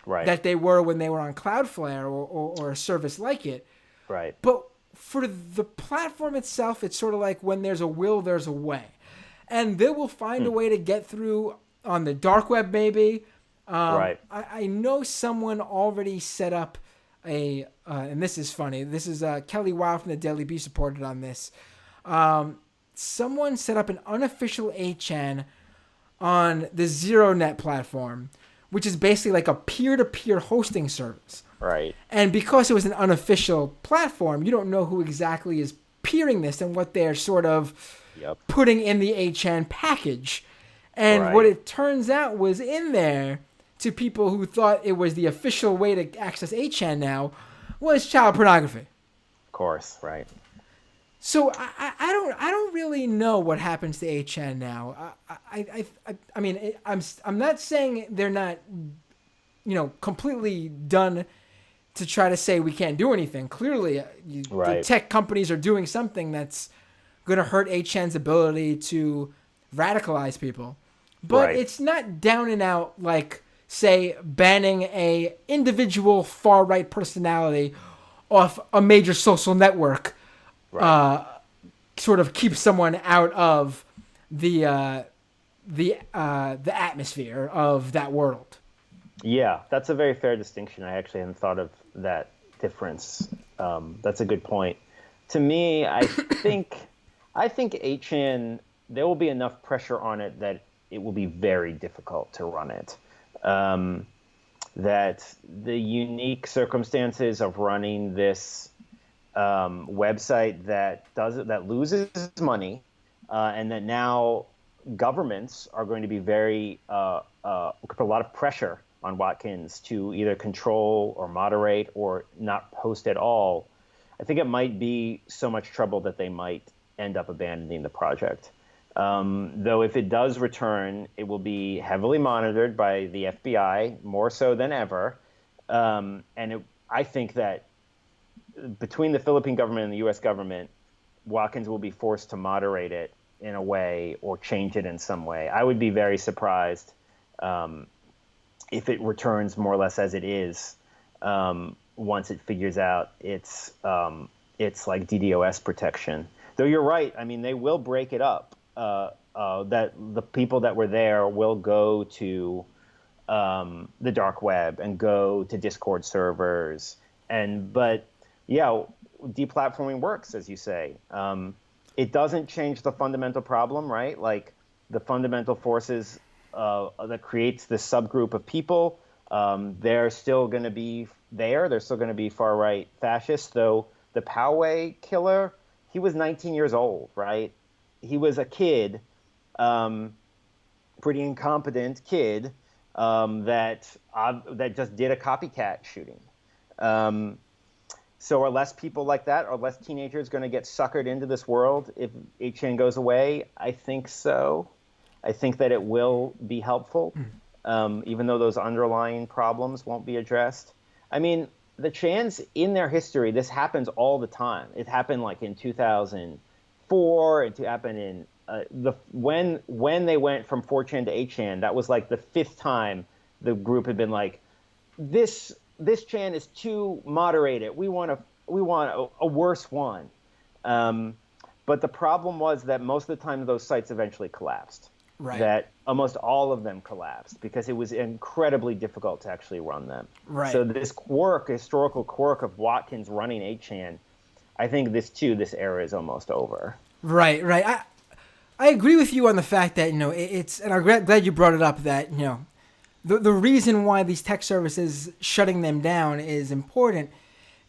that they were when they were on Cloudflare or a service like it. Right. But for the platform itself, it's sort of like when there's a will, there's a way. And they will find a way to get through on the dark web, maybe, Right. I know someone already set up and this is funny. This is Kelly Wilde from the Daily Beast reported on this. Someone set up an unofficial 8chan on the ZeroNet platform, which is basically like a peer-to-peer hosting service. Right. And because it was an unofficial platform, you don't know who exactly is peering this and what they're sort of Yep. putting in the 8chan package. And Right. what it turns out was in there to people who thought it was the official way to access 8chan now was child pornography. Of course. Right. So I don't really know what happens to 8chan now. I mean I'm not saying they're not completely done to try to say we can't do anything. Clearly, the tech companies are doing something that's going to hurt 8chan's ability to radicalize people. But it's not down and out like, say, banning a individual far-right personality off a major social network sort of keeps someone out of the atmosphere of that world. Yeah, that's a very fair distinction. I actually hadn't thought of that difference. That's a good point. To me, I think 8chan, there will be enough pressure on it that it will be very difficult to run it. That the unique circumstances of running this website that loses money, and that now governments are going to be very put a lot of pressure on Watkins to either control or moderate or not post at all. I think it might be so much trouble that they might end up abandoning the project. Though if it does return, it will be heavily monitored by the FBI, more so than ever. I think that between the Philippine government and the U.S. government, Watkins will be forced to moderate it in a way or change it in some way. I would be very surprised if it returns more or less as it is once it figures out its like DDoS protection. Though you're right, I mean, they will break it up. That the people that were there will go to the dark web and go to Discord servers. But yeah, deplatforming works, as you say. It doesn't change the fundamental problem, right? Like the fundamental forces that creates this subgroup of people, they're still going to be there. They're still going to be far-right fascists, though the Poway killer, he was 19 years old, right? He was a kid, pretty incompetent kid, that just did a copycat shooting. So are less people like that, are less teenagers going to get suckered into this world if 8chan goes away? I think so. I think that it will be helpful, even though those underlying problems won't be addressed. I mean, the Chans, in their history, this happens all the time. It happened like in 2004. It happened in when they went from 4chan to 8chan. That was like the fifth time the group had been like, this Chan is too moderated. We want a worse one. But the problem was that most of the time those sites eventually collapsed. Right. That almost all of them collapsed because it was incredibly difficult to actually run them. Right. So this historical quirk of Watkins running 8chan, I think this era is almost over. Right. I agree with you on the fact that, it's, and I'm glad you brought it up that, the reason why these tech services shutting them down is important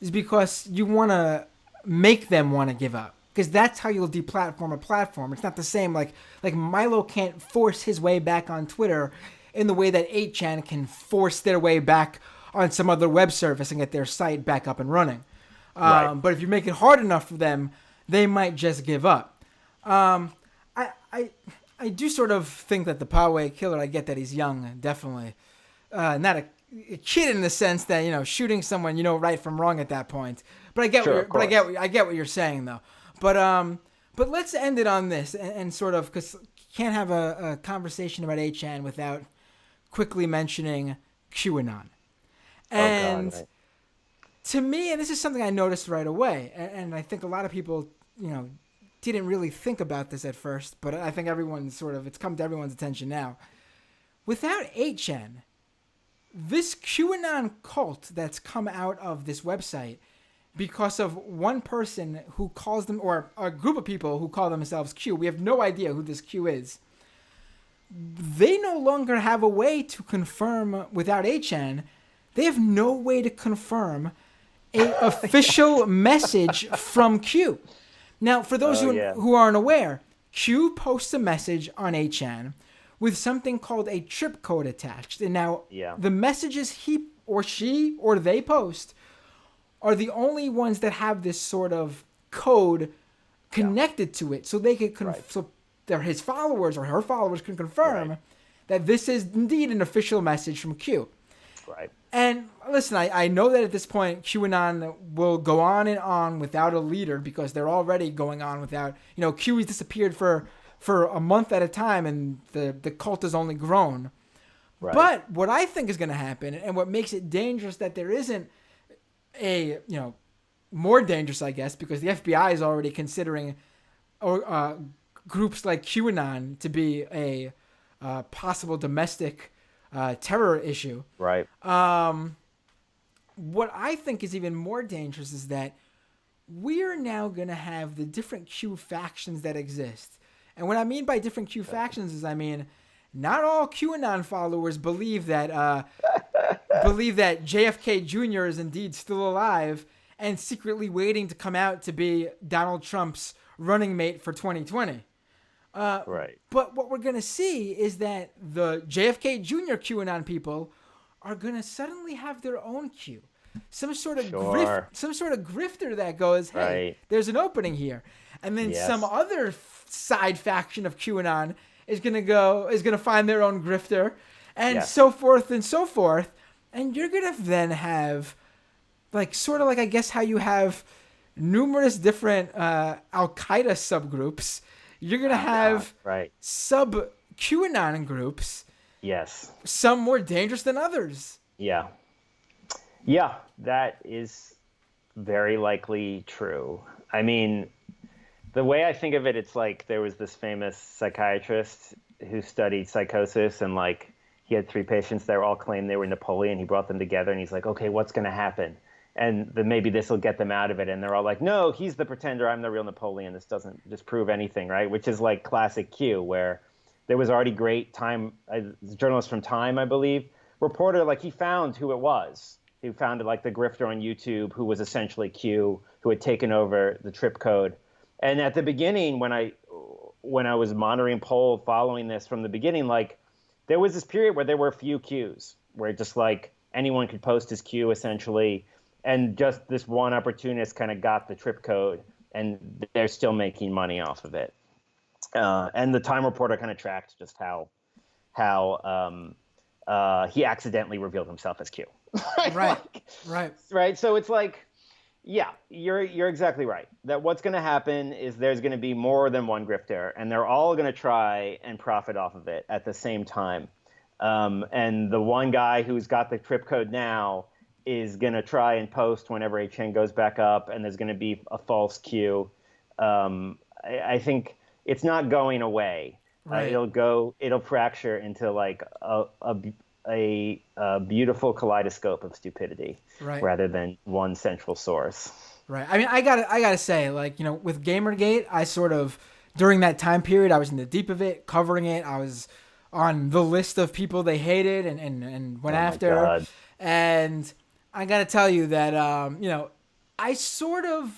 is because you want to make them want to give up. Because that's how you'll deplatform a platform. It's not the same. Like Milo can't force his way back on Twitter in the way that 8chan can force their way back on some other web service and get their site back up and running. Right. But if you make it hard enough for them, they might just give up. I do sort of think that the Poway killer, I get that he's young, definitely. Not a kid in the sense that, shooting someone, right from wrong at that point. But I get I get what you're saying though. But let's end it on this and sort of, because you can't have a conversation about 8chan without quickly mentioning QAnon. And to me, and this is something I noticed right away, and I think a lot of people, didn't really think about this at first, but I think it's come to everyone's attention now. Without 8chan, this QAnon cult that's come out of this website because of one person who calls them, or a group of people who call themselves Q. We have no idea who this Q is. They no longer have a way to confirm without HN. They have no way to confirm a official message from Q. Now, for those who aren't aware, Q posts a message on HN with something called a trip code attached. And now the messages he or she or they post are the only ones that have this sort of code connected to it. So they can so they're his followers or her followers can confirm that this is indeed an official message from Q. Right. And listen, I know that at this point QAnon will go on and on without a leader because they're already going on without, Q has disappeared for a month at a time and the cult has only grown. Right. But what I think is going to happen, and what makes it dangerous that there isn't a, more dangerous, I guess, because the FBI is already considering groups like QAnon to be a possible domestic terror issue. Right. What I think is even more dangerous is that we're now going to have the different Q factions that exist. And what I mean by different Q factions is, not all QAnon followers believe that JFK Jr. is indeed still alive and secretly waiting to come out to be Donald Trump's running mate for 2020. Right. But what we're going to see is that the JFK Jr. QAnon people are going to suddenly have their own Q. Some sort of grifter that goes, hey, there's an opening here. And then some other side faction of QAnon is going to find their own grifter, and so forth and so forth. And you're going to then have I guess how you have numerous different Al-Qaeda subgroups. You're going to have sub QAnon groups. Yes. Some more dangerous than others. Yeah. Yeah, that is very likely true. I mean, the way I think of it, it's like there was this famous psychiatrist who studied psychosis, and he had 3 patients that all claimed they were Napoleon. He brought them together and he's like, okay, what's going to happen? And then maybe this will get them out of it. And they're all like, no, he's the pretender. I'm the real Napoleon. This doesn't disprove anything, right? Which is like classic Q, where there was already great Time, a journalist from Time, I believe, reported he found who it was. He found the grifter on YouTube who was essentially Q, who had taken over the trip code. And at the beginning, when I was monitoring poll following this from the beginning, there was this period where there were a few Qs, where just anyone could post his Q essentially. And just this one opportunist kind of got the trip code, and they're still making money off of it. And the Time reporter kind of tracked just how he accidentally revealed himself as Q. Right. So it's you're exactly right. That what's going to happen is there's going to be more than one grifter, and they're all going to try and profit off of it at the same time. And the one guy who's got the trip code now is going to try and post whenever a chain goes back up, and there's going to be a false Q. I think it's not going away. Right. It'll fracture into a beautiful kaleidoscope of stupidity, rather than one central source. Right. I gotta say, with Gamergate, I sort of, during that time period, I was in the deep of it, covering it. I was on the list of people they hated and went after. God. And I got to tell you that, I sort of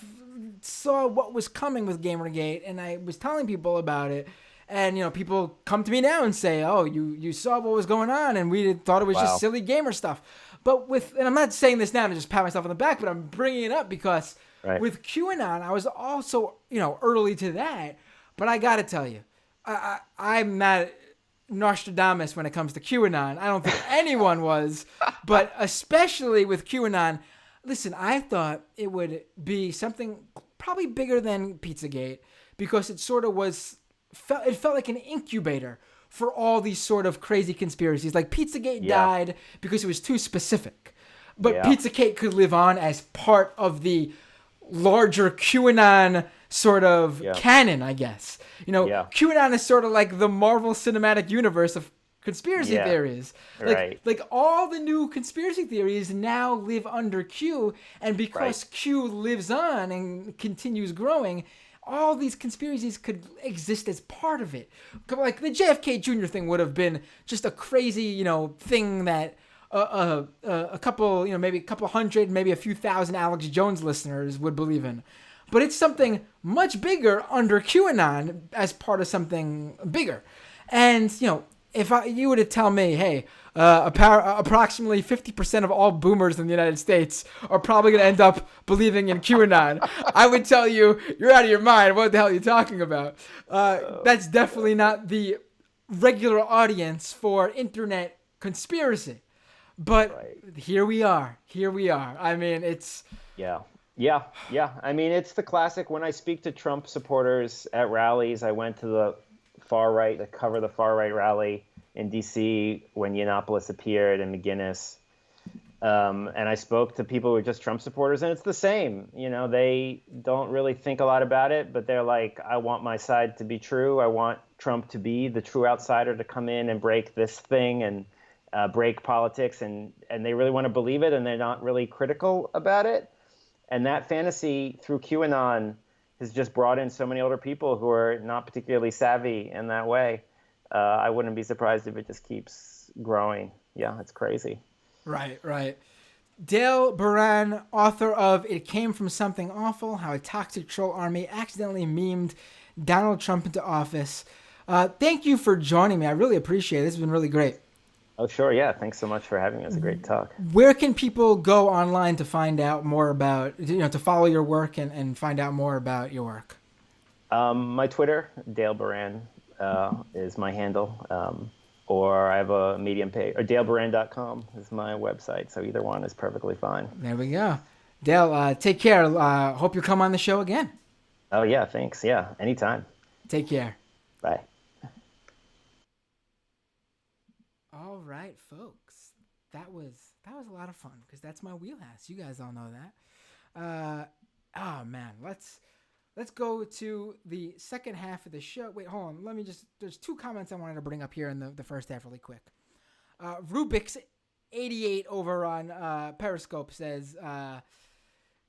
saw what was coming with Gamergate, and I was telling people about it. And, people come to me now and say, oh, you saw what was going on, and we thought it was just silly gamer stuff. But and I'm not saying this now to just pat myself on the back, but I'm bringing it up because with QAnon, I was also, early to that. But I got to tell you, I'm not Nostradamus when it comes to QAnon. I don't think anyone was, but especially with QAnon, listen, I thought it would be something probably bigger than Pizzagate, because it sort of it felt like an incubator for all these sort of crazy conspiracies. Like Pizzagate died because it was too specific, but Pizzagate could live on as part of the larger QAnon sort of canon, I guess. QAnon is sort of like the Marvel Cinematic Universe of conspiracy Yeah. theories. Right. Like all the new conspiracy theories now live under Q, and Right. because Q lives on and continues growing, all these conspiracies could exist as part of it. Like the JFK Jr. thing would have been just a crazy, thing that a couple, maybe a couple hundred, maybe a few thousand Alex Jones listeners would believe in. But it's something much bigger under QAnon as part of something bigger. And, if you were to tell me, hey, approximately 50% of all boomers in the United States are probably going to end up believing in QAnon, I would tell you, you're out of your mind. What the hell are you talking about? That's definitely not the regular audience for internet conspiracy. But Right. here we are. Here we are. I mean, it's... Yeah. Yeah. Yeah. I mean, it's the classic. When I speak to Trump supporters at rallies, I went to the far right, to cover the far right rally in D.C. when Yiannopoulos appeared and McGinnis. And I spoke to people who are just Trump supporters, and it's the same. They don't really think a lot about it, but they're like, I want my side to be true. I want Trump to be the true outsider to come in and break this thing and break politics. And they really want to believe it, and they're not really critical about it. And that fantasy through QAnon has just brought in so many older people who are not particularly savvy in that way. I wouldn't be surprised if it just keeps growing. Yeah, it's crazy. Right, right. Dale Beran, author of It Came From Something Awful, How a Toxic Troll Army Accidentally Memed Donald Trump into Office. Thank you for joining me. I really appreciate it. This has been really great. Oh, sure. Yeah. Thanks so much for having me. It was a great talk. Where can people go online to find out more about, to follow your work and find out more about your work? My Twitter, Dale Beran, is my handle. Or I have a Medium page, or daleberan.com is my website. So either one is perfectly fine. There we go. Dale, take care. Hope you come on the show again. Oh, yeah. Thanks. Yeah. Anytime. Take care. Bye. All right, folks. That was a lot of fun because that's my wheelhouse. You guys all know that. Oh man, let's go to the second half of the show. Wait, hold on. There's two comments I wanted to bring up here in the first half really quick. Rubix88 over on Periscope says,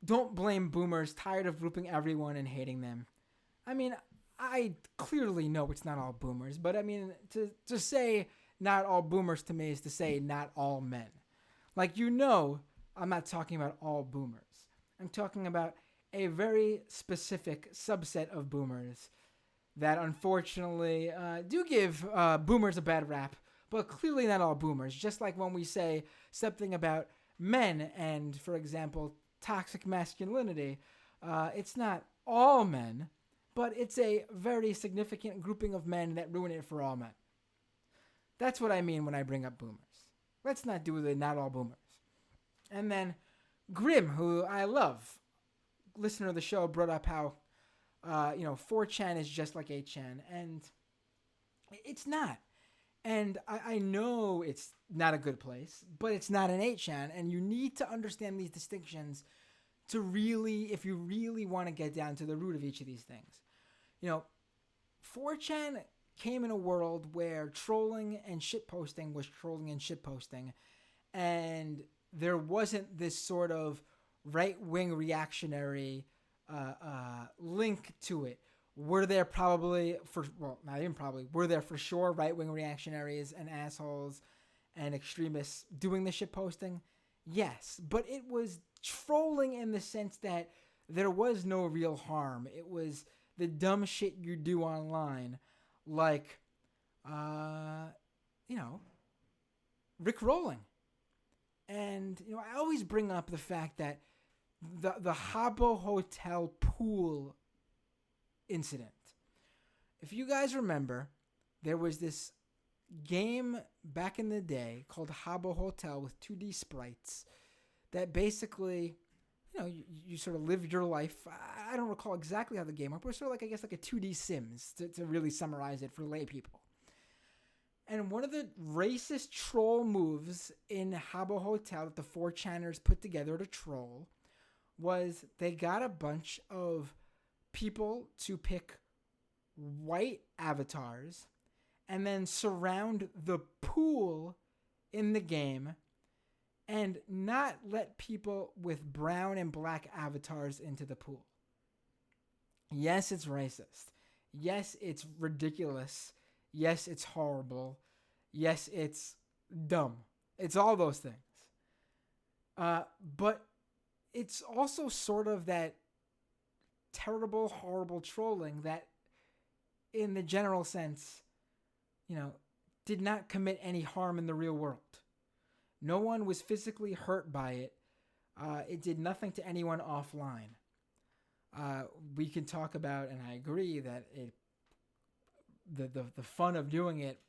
don't blame boomers, tired of grouping everyone and hating them. I mean, I clearly know it's not all boomers, but I mean, to say not all boomers to me is to say not all men. Like, I'm not talking about all boomers. I'm talking about a very specific subset of boomers that unfortunately do give boomers a bad rap, but clearly not all boomers. Just like when we say something about men and, for example, toxic masculinity, it's not all men, but it's a very significant grouping of men that ruin it for all men. That's what I mean when I bring up boomers. Let's not do the not all boomers. And then Grim, who I love, listener of the show, brought up how, 4chan is just like 8chan, and it's not. And I know it's not a good place, but it's not an 8chan, and you need to understand these distinctions to really, if you really want to get down to the root of each of these things. 4chan came in a world where trolling and shitposting was trolling and shitposting, and there wasn't this sort of right-wing reactionary link to it. Were there for sure right-wing reactionaries and assholes and extremists doing the shitposting? Yes, but it was trolling in the sense that there was no real harm. It was the dumb shit you do online, like, Rick rolling. And, I always bring up the fact that the Habbo Hotel pool incident. If you guys remember, there was this game back in the day called Habbo Hotel with 2D sprites that basically, you sort of live your life. I don't recall exactly how the game worked, but it was sort of like, I guess, like a 2D Sims to really summarize it for lay people. And one of the racist troll moves in Habbo Hotel that the 4chaners put together to troll was they got a bunch of people to pick white avatars and then surround the pool in the game and not let people with brown and black avatars into the pool. Yes, it's racist. Yes, it's ridiculous. Yes, it's horrible. Yes, it's dumb. It's all those things. But it's also sort of that terrible, horrible trolling that, in the general sense, did not commit any harm in the real world. No one was physically hurt by it. It did nothing to anyone offline. We can talk about, and I agree that the fun of doing it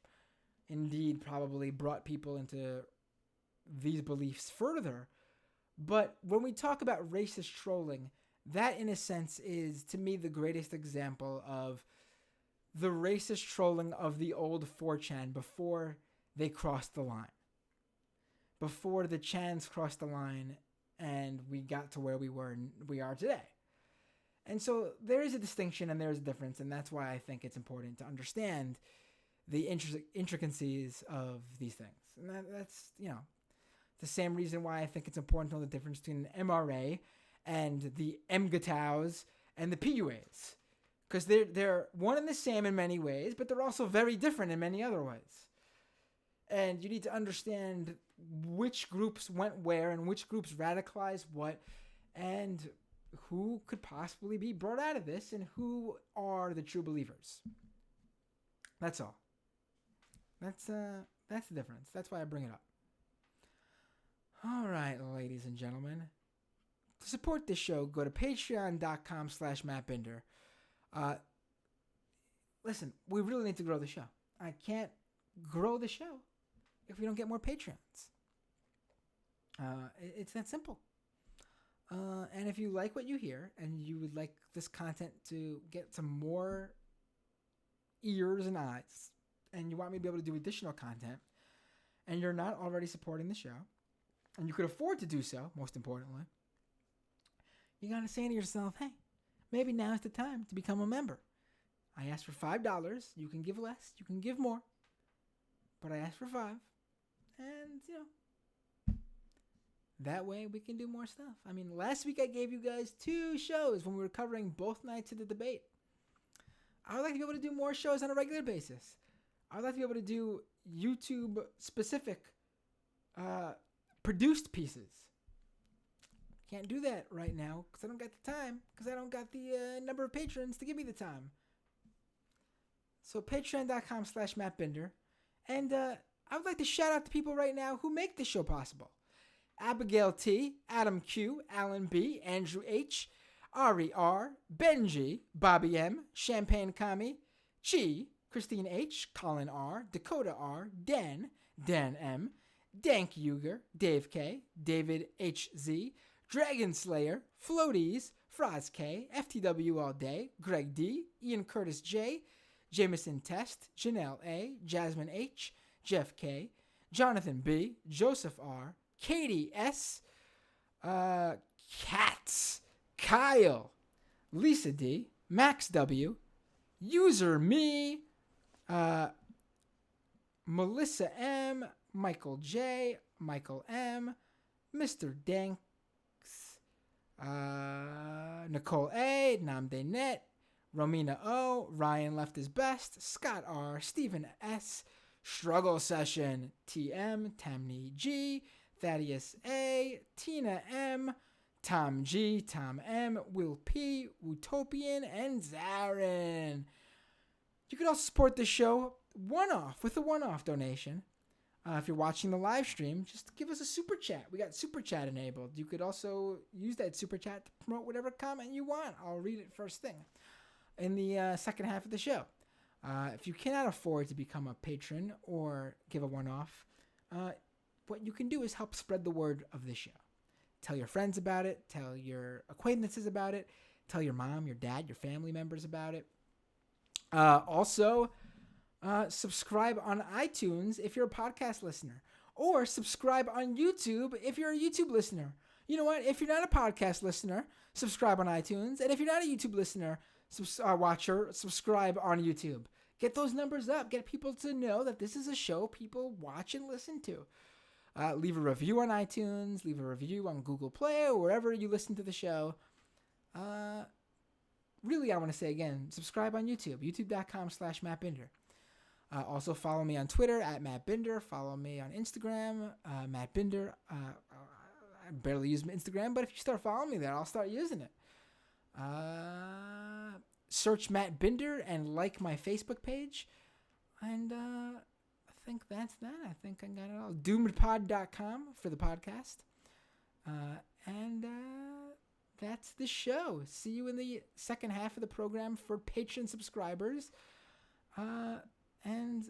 indeed probably brought people into these beliefs further. But when we talk about racist trolling, that in a sense is, to me, the greatest example of the racist trolling of the old 4chan before they crossed the line. Before the Chans crossed the line and we got to where we are today. And so there is a distinction and there's a difference, and that's why I think it's important to understand the intricacies of these things. And that's, the same reason why I think it's important to know the difference between an MRA and the MGTOWs and the PUAs. Because they're one and the same in many ways, but they're also very different in many other ways. And you need to understand which groups went where and which groups radicalized what, and who could possibly be brought out of this and who are the true believers. That's all. That's the difference. That's why I bring it up. All right, ladies and gentlemen. To support this show, go to patreon.com/MattBinder. Listen, we really need to grow the show. I can't grow the show if we don't get more Patreons. It's that simple. And if you like what you hear and you would like this content to get some more ears and eyes, and you want me to be able to do additional content, and you're not already supporting the show, and you could afford to do so, most importantly, you got to say to yourself, hey, maybe now's the time to become a member. I asked for $5. You can give less. You can give more. But I asked for $5. And, that way we can do more stuff. I mean, last week I gave you guys 2 shows when we were covering both nights of the debate. I would like to be able to do more shows on a regular basis. I would like to be able to do YouTube-specific produced pieces. Can't do that right now because I don't got the time, because I don't got the number of patrons to give me the time. So patreon.com/MattBinder. And I would like to shout out to people right now who make this show possible. Abigail T, Adam Q, Alan B, Andrew H, Ari R, Benji, Bobby M, Champagne Kami, Chi, Christine H, Colin R, Dakota R, Dan M, Dank Uger, Dave K, David HZ, Dragon Slayer, Floaties, Froz K, FTW All Day, Greg D, Ian Curtis J, Jameson Test, Janelle A, Jasmine H, Jeff K, Jonathan B, Joseph R, Katie S, Katz, Kyle, Lisa D, Max W, User Me, Melissa M, Michael J, Michael M, Mr. Danks, Nicole A, Namde Net, Romina O, Ryan Left His Best, Scott R, Stephen S, Struggle Session, TM, Tamni G, Thaddeus A, Tina M, Tom G, Tom M, Will P, Utopian, and Zarin. You could also support the show with a one-off donation. If you're watching the live stream, just give us a super chat. We got super chat enabled. You could also use that super chat to promote whatever comment you want. I'll read it first thing in the second half of the show. If you cannot afford to become a patron or give a one-off, what you can do is help spread the word of this show. Tell your friends about it. Tell your acquaintances about it. Tell your mom, your dad, your family members about it. Also, subscribe on iTunes if you're a podcast listener. Or subscribe on YouTube if you're a YouTube listener. You know what? If you're not a podcast listener, subscribe on iTunes. And if you're not a YouTube listener, watcher, subscribe on YouTube. Get those numbers up. Get people to know that this is a show people watch and listen to. Leave a review on iTunes. Leave a review on Google Play or wherever you listen to the show. Really, I want to say again, subscribe on YouTube. YouTube.com/MattBinder. Also follow me on Twitter at Matt Binder. Follow me on Instagram, Matt Binder. I barely use Instagram, but if you start following me there, I'll start using it. Search Matt Binder and like my Facebook page. And I think that's that. I think I got it all. Doomedpod.com for the podcast. And that's the show. See you in the second half of the program for Patreon subscribers. And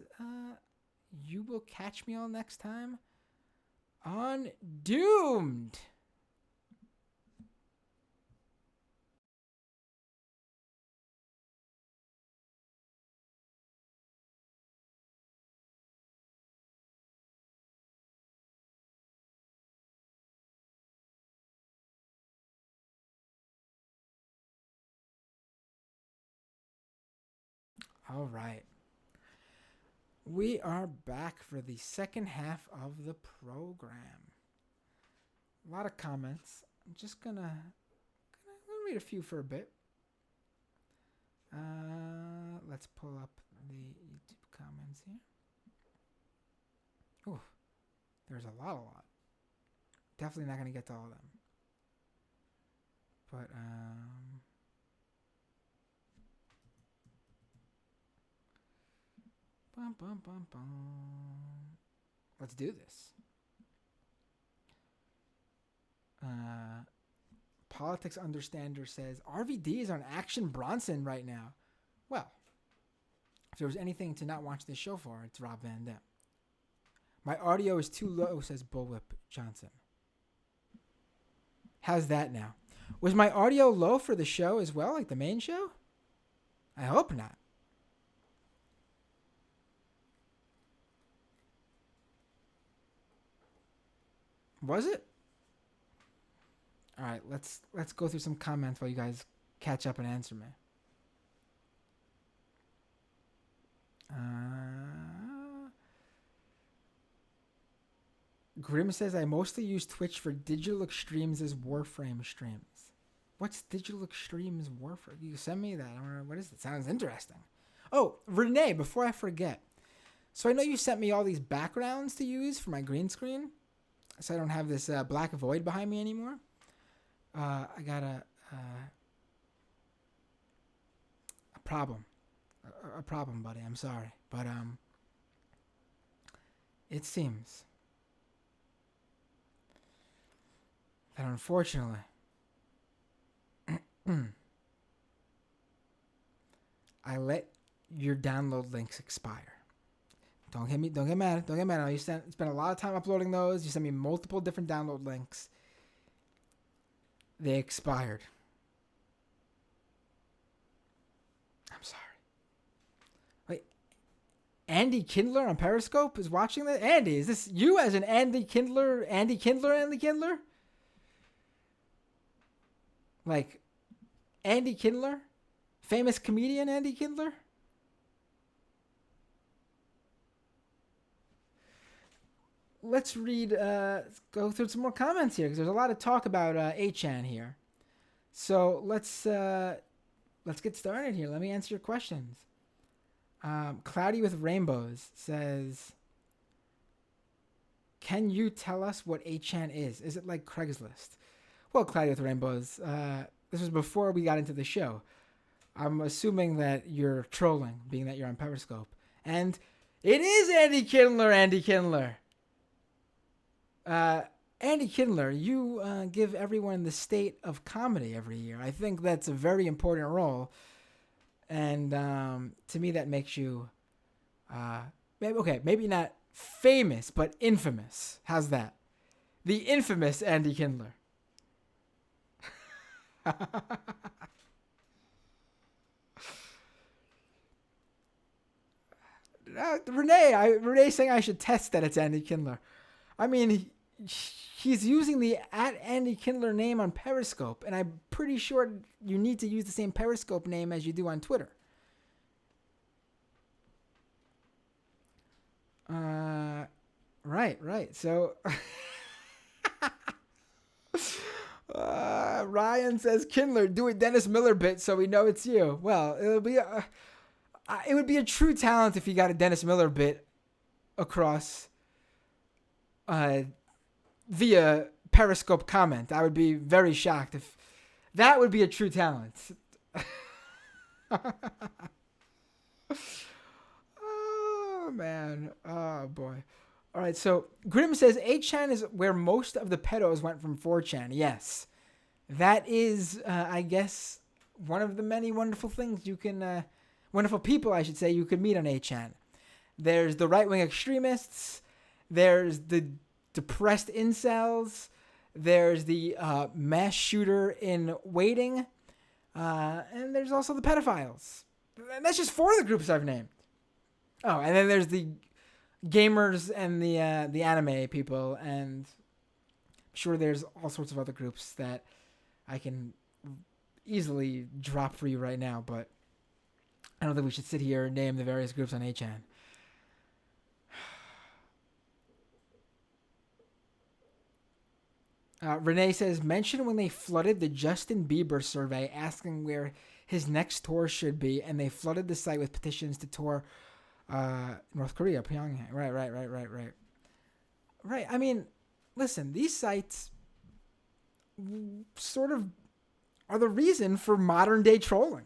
you will catch me all next time on Doomed. All right. We are back for the second half of the program. A lot of comments. I'm just gonna read a few for a bit. Let's pull up the YouTube comments here. Oh, there's a lot. Definitely not gonna get to all of them. But let's do this. Politics Understander says RVD is on Action Bronson right now. Well, if there was anything to not watch this show for, it's Rob Van Dam. My audio is too low, says Bullwhip Johnson. How's that now? Was my audio low for the show as well, like the main show? I hope not. Was it? All right, let's go through some comments while you guys catch up and answer me. Grim says I mostly use Twitch for digital extremes as Warframe streams. What's digital extremes Warframe? You send me that. I don't know what is it. Sounds interesting. Oh, Renee, before I forget. So I know you sent me all these backgrounds to use for my green screen, so I don't have this black void behind me anymore. I got a problem. A problem, buddy. I'm sorry. But it seems that unfortunately I let your download links expire. Don't get mad. Don't get mad. You spent a lot of time uploading those. You sent me multiple different download links. They expired. I'm sorry. Wait, Andy Kindler on Periscope is watching this? Andy, is this you as an Andy Kindler? Andy Kindler? Like, Andy Kindler? Famous comedian Andy Kindler? Let's read, go through some more comments here, because there's a lot of talk about Hatechan here. So let's get started here. Let me answer your questions. Cloudy with Rainbows says, can you tell us what Hatechan is? Is it like Craigslist? Well, Cloudy with Rainbows, this was before we got into the show. I'm assuming that you're trolling, being that you're on Periscope. And it is Andy Kindler. Andy Kindler, you give everyone the state of comedy every year. I think that's a very important role. And to me, that makes you, maybe not famous, but infamous. How's that? The infamous Andy Kindler. Renee's saying I should test that it's Andy Kindler. I mean, he's using the @AndyKindler name on Periscope, and I'm pretty sure you need to use the same Periscope name as you do on Twitter. Right. So, Ryan says, Kindler, do a Dennis Miller bit so we know it's you. Well, it would be a true talent if you got a Dennis Miller bit across via Periscope comment. I would be very shocked if that would be a true talent. Oh, man. Oh, boy. All right, so Grim says 8chan is where most of the pedos went from 4chan. Yes. That is, I guess, one of the many wonderful things you can, wonderful people, I should say, you could meet on 8chan. There's the right-wing extremists. There's the depressed incels. There's the mass shooter in waiting. And there's also the pedophiles. And that's just 4 of the groups I've named. Oh, and then there's the gamers and the anime people, and I'm sure there's all sorts of other groups that I can easily drop for you right now, but I don't think we should sit here and name the various groups on 8chan. Renee says, mention when they flooded the Justin Bieber survey asking where his next tour should be, and they flooded the site with petitions to tour North Korea, Pyongyang. Right. Right. I mean, listen, these sites sort of are the reason for modern day trolling.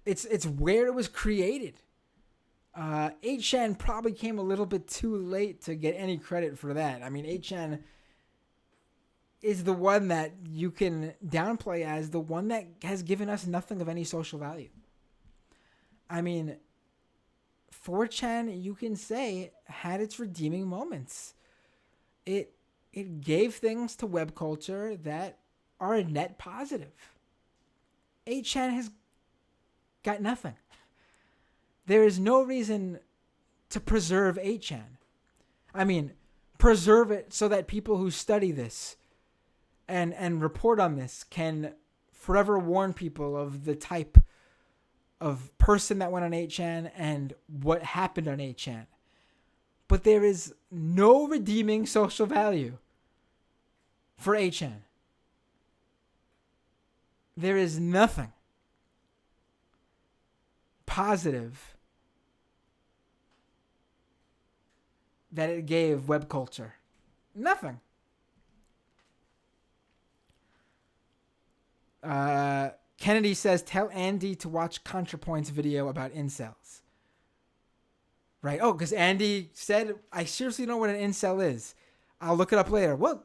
It's where it was created. 8chan probably came a little bit too late to get any credit for that. I mean, 8chan is the one that you can downplay as the one that has given us nothing of any social value. I mean, 4chan, you can say, had its redeeming moments. It gave things to web culture that are a net positive. 8chan has got nothing. There is no reason to preserve 8chan. I mean, preserve it so that people who study this and report on this can forever warn people of the type of person that went on 8chan and what happened on 8chan. But there is no redeeming social value for 8chan. There is nothing positive that it gave web culture. Nothing. Kennedy says, tell Andy to watch ContraPoint's video about incels. Right. Oh, because Andy said, I seriously don't know what an incel is. I'll look it up later. Well,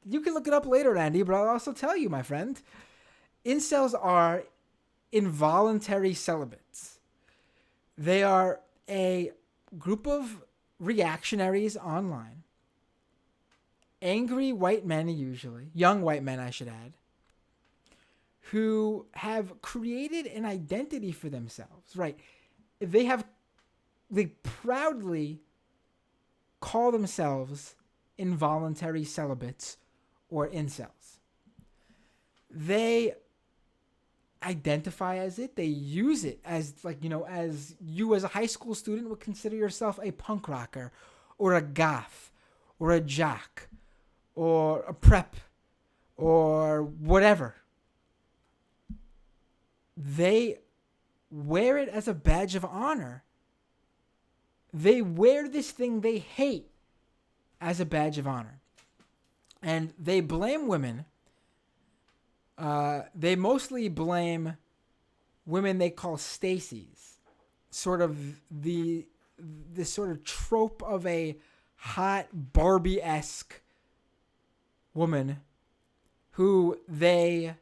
you can look it up later, Andy, but I'll also tell you, my friend. Incels are involuntary celibates. They are a group of reactionaries online. Angry white men, usually. Young white men, I should add. Who have created an identity for themselves, right? They proudly call themselves involuntary celibates or incels. They identify as it. They use it as, like, as you as a high school student would consider yourself a punk rocker or a goth or a jock or a prep or whatever. They wear it as a badge of honor. They wear this thing they hate as a badge of honor. And they blame women. They mostly blame women they call Stacy's. Sort of this sort of trope of a hot Barbie-esque woman who they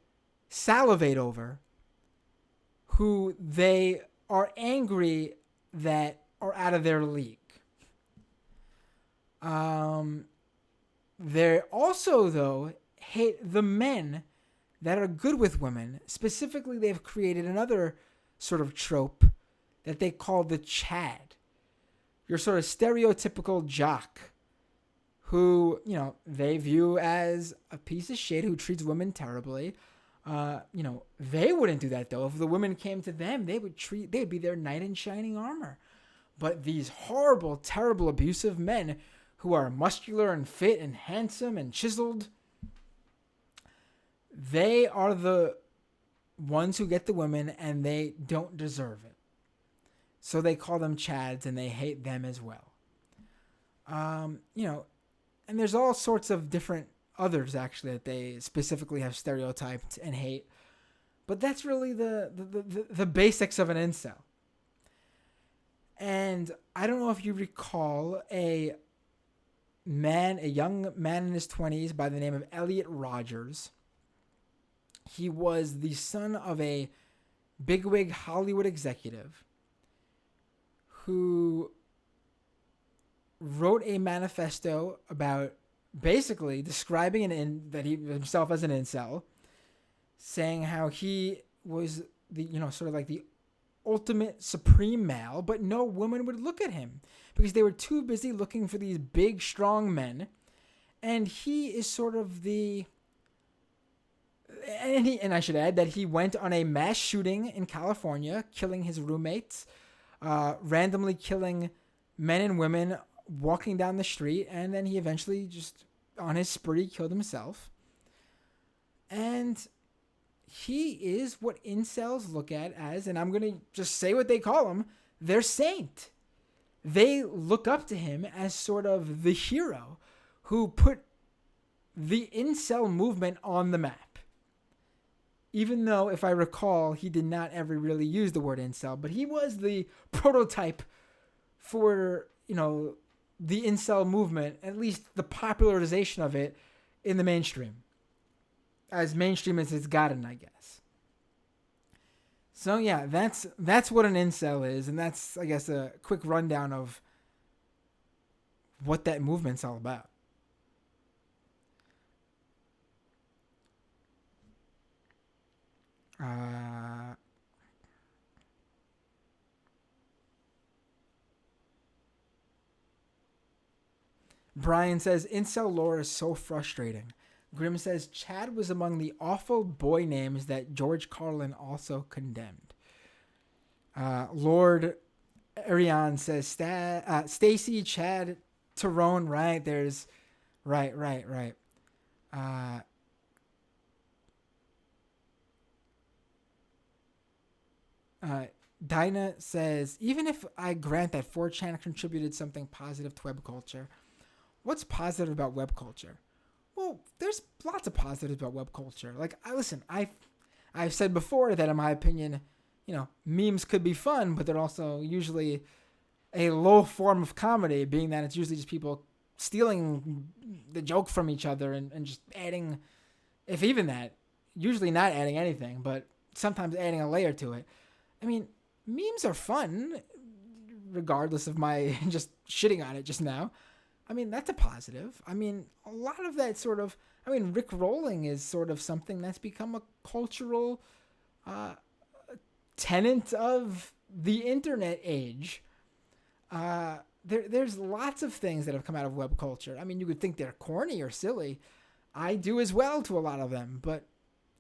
salivate over, who they are angry that are out of their league. They also, though, hate the men that are good with women. Specifically, they've created another sort of trope that they call the Chad. Your sort of stereotypical jock who, they view as a piece of shit who treats women terribly. They wouldn't do that, though. If the women came to them, they'd be their knight in shining armor. But these horrible, terrible, abusive men who are muscular and fit and handsome and chiseled, they are the ones who get the women, and they don't deserve it. So they call them Chads, and they hate them as well. And there's all sorts of different others, actually, that they specifically have stereotyped and hate. But that's really the basics of an incel. And I don't know if you recall a young man in his 20s by the name of Elliot Rogers. He was the son of a bigwig Hollywood executive who wrote a manifesto about basically describing that he himself as an incel, saying how he was sort of like the ultimate supreme male, but no woman would look at him because they were too busy looking for these big, strong men. And he is sort of and I should add that he went on a mass shooting in California, killing his roommates, randomly killing men and women walking down the street, and then he eventually just, on his spree, killed himself. And he is what incels look at as, and I'm going to just say what they call him, their saint. They look up to him as sort of the hero who put the incel movement on the map. Even though, if I recall, he did not ever really use the word incel, but he was the prototype for, the incel movement, at least the popularization of it in the mainstream. As mainstream as it's gotten, I guess. So yeah, that's what an incel is, and that's, I guess, a quick rundown of what that movement's all about. Brian says, incel lore is so frustrating. Grim says, Chad was among the awful boy names that George Carlin also condemned. Lord Ariane says, Stacy, Chad, Tyrone, right? There's, right. Dinah says, even if I grant that 4chan contributed something positive to web culture, what's positive about web culture? Well, there's lots of positives about web culture. Like, I've said before that, in my opinion, memes could be fun, but they're also usually a low form of comedy, being that it's usually just people stealing the joke from each other and just adding, if even that, usually not adding anything, but sometimes adding a layer to it. I mean, memes are fun, regardless of my just shitting on it just now. I mean, that's a positive. I mean, a lot of that sort of, Rick rolling is sort of something that's become a cultural tenet of the internet age. There's lots of things that have come out of web culture. I mean, you would think they're corny or silly. I do as well to a lot of them, but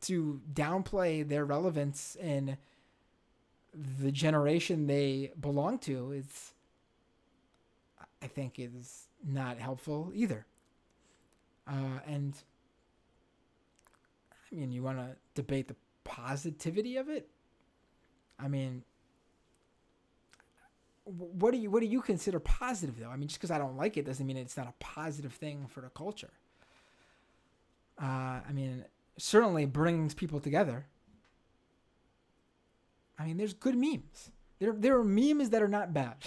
to downplay their relevance in the generation they belong to I think is not helpful either. And I mean, you want to debate the positivity of it? I mean, what do you consider positive though? I mean, just because I don't like it doesn't mean it's not a positive thing for the culture. I mean, certainly brings people together. I mean, there's good memes. There are memes that are not bad.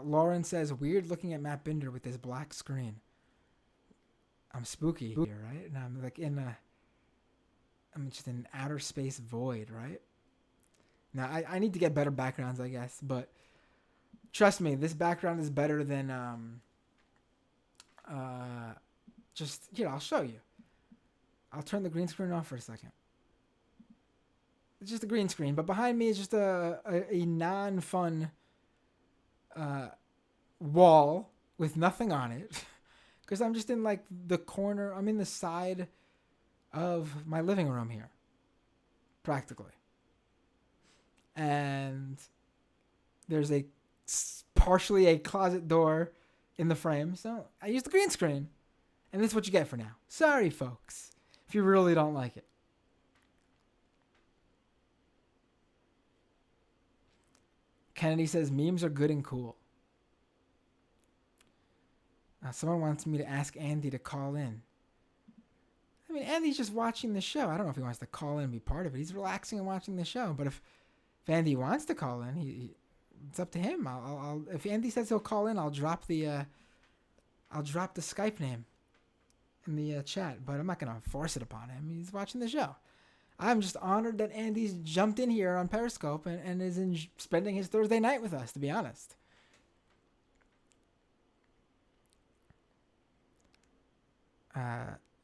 Lauren says, weird looking at Matt Binder with his black screen. I'm spooky here, right? And I'm like I'm just in outer space void, right? Now, I need to get better backgrounds, I guess, but trust me, this background is better than, just, I'll show you. I'll turn the green screen off for a second. It's just a green screen, but behind me is just a non-fun wall with nothing on it because I'm just in like the corner. I'm in the side of my living room here, practically. And there's partially a closet door in the frame. So I use the green screen. And this is what you get for now. Sorry, folks, if you really don't like it. Kennedy says memes are good and cool. Someone wants me to ask Andy to call in. I mean, Andy's just watching the show. I don't know if he wants to call in and be part of it. He's relaxing and watching the show. But if Andy wants to call in, it's up to him. I'll if Andy says he'll call in, I'll drop the Skype name in the chat. But I'm not gonna force it upon him. He's watching the show. I'm just honored that Andy's jumped in here on Periscope and is spending his Thursday night with us, to be honest.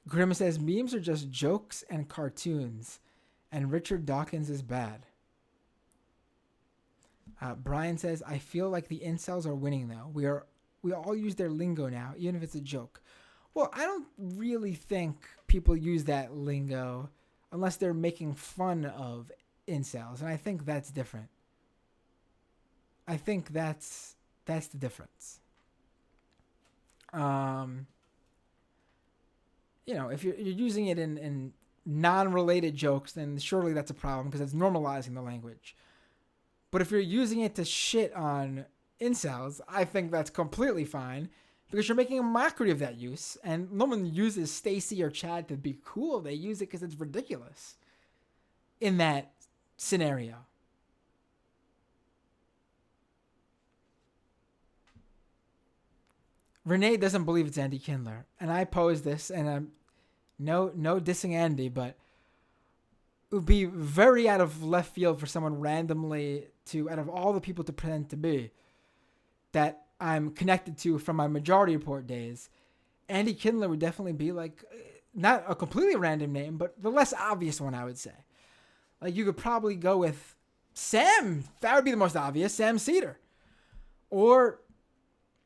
Grim says, memes are just jokes and cartoons, and Richard Dawkins is bad. Brian says, I feel like the incels are winning, though. We all use their lingo now, even if it's a joke. Well, I don't really think people use that lingo unless they're making fun of incels, and I think that's different. I think that's the difference. If you're using it in non-related jokes, then surely that's a problem because it's normalizing the language. But if you're using it to shit on incels, I think that's completely fine because you're making a mockery of that use, and no one uses Stacy or Chad to be cool. They use it because it's ridiculous in that scenario. Renee doesn't believe it's Andy Kindler, and I pose this, and I'm no dissing Andy, but it would be very out of left field for someone randomly to, out of all the people to pretend to be, that I'm connected to from my Majority Report days, Andy Kindler would definitely be like, not a completely random name, but the less obvious one, I would say. Like, you could probably go with Sam. That would be the most obvious, Sam Cedar. Or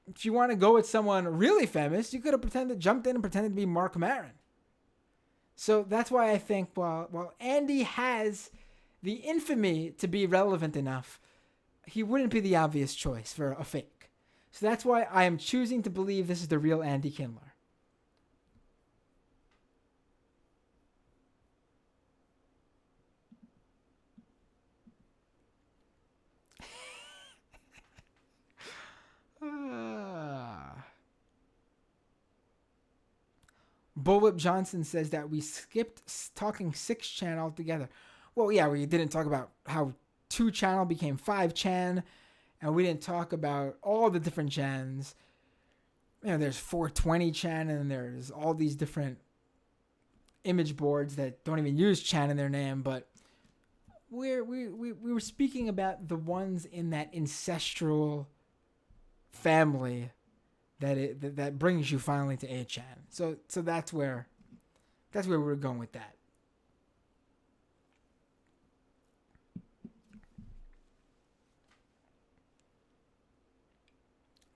if you want to go with someone really famous, you could have jumped in and pretended to be Mark Maron. So that's why I think while Andy has the infamy to be relevant enough, he wouldn't be the obvious choice for a fake. So that's why I am choosing to believe this is the real Andy Kindler. Bullwhip Johnson says that we skipped talking 6chan altogether. Well, yeah, we didn't talk about how 2channel became 5chan, and we didn't talk about all the different chans. There's 420chan, and there's all these different image boards that don't even use chan in their name, but we were speaking about the ones in that ancestral family that brings you finally to 8chan. So that's where we're going with that.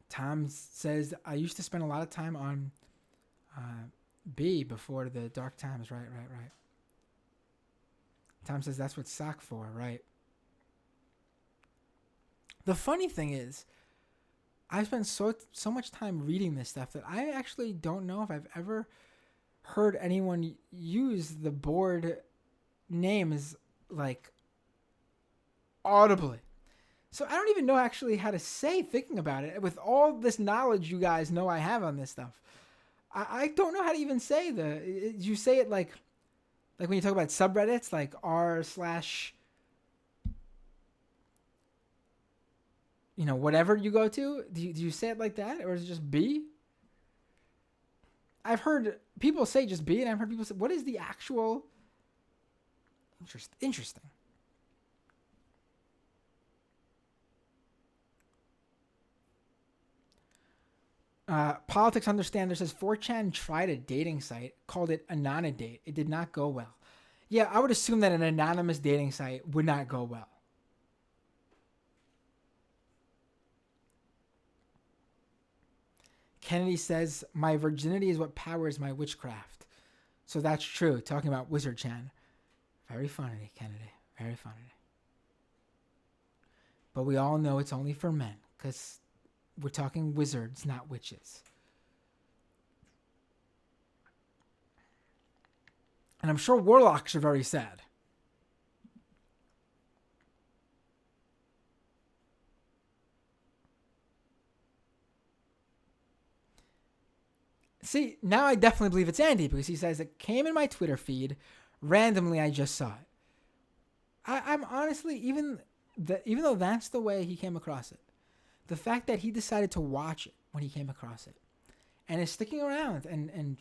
Tom says, I used to spend a lot of time on B before the dark times. Right. Tom says that's what sock for, right? The funny thing is, I spent so much time reading this stuff that I actually don't know if I've ever heard anyone use the board names like audibly. So I don't even know actually how to say, thinking about it, with all this knowledge you guys know I have on this stuff. I don't know how to even say you say it like when you talk about subreddits, like r/ whatever you go to, do you say it like that? Or is it just B? I've heard people say just B, and I've heard people say, what is the actual... Interesting. Politics Understander says 4chan tried a dating site, called it Anonidate. It did not go well. Yeah, I would assume that an anonymous dating site would not go well. Kennedy says, my virginity is what powers my witchcraft. So that's true. Talking about Wizard Chan. Very funny, Kennedy. Very funny. But we all know it's only for men, because we're talking wizards, not witches. And I'm sure warlocks are very sad. See, now I definitely believe it's Andy, because he says it came in my Twitter feed. Randomly, I just saw it. I'm honestly, even though that's the way he came across it, the fact that he decided to watch it when he came across it and is sticking around, and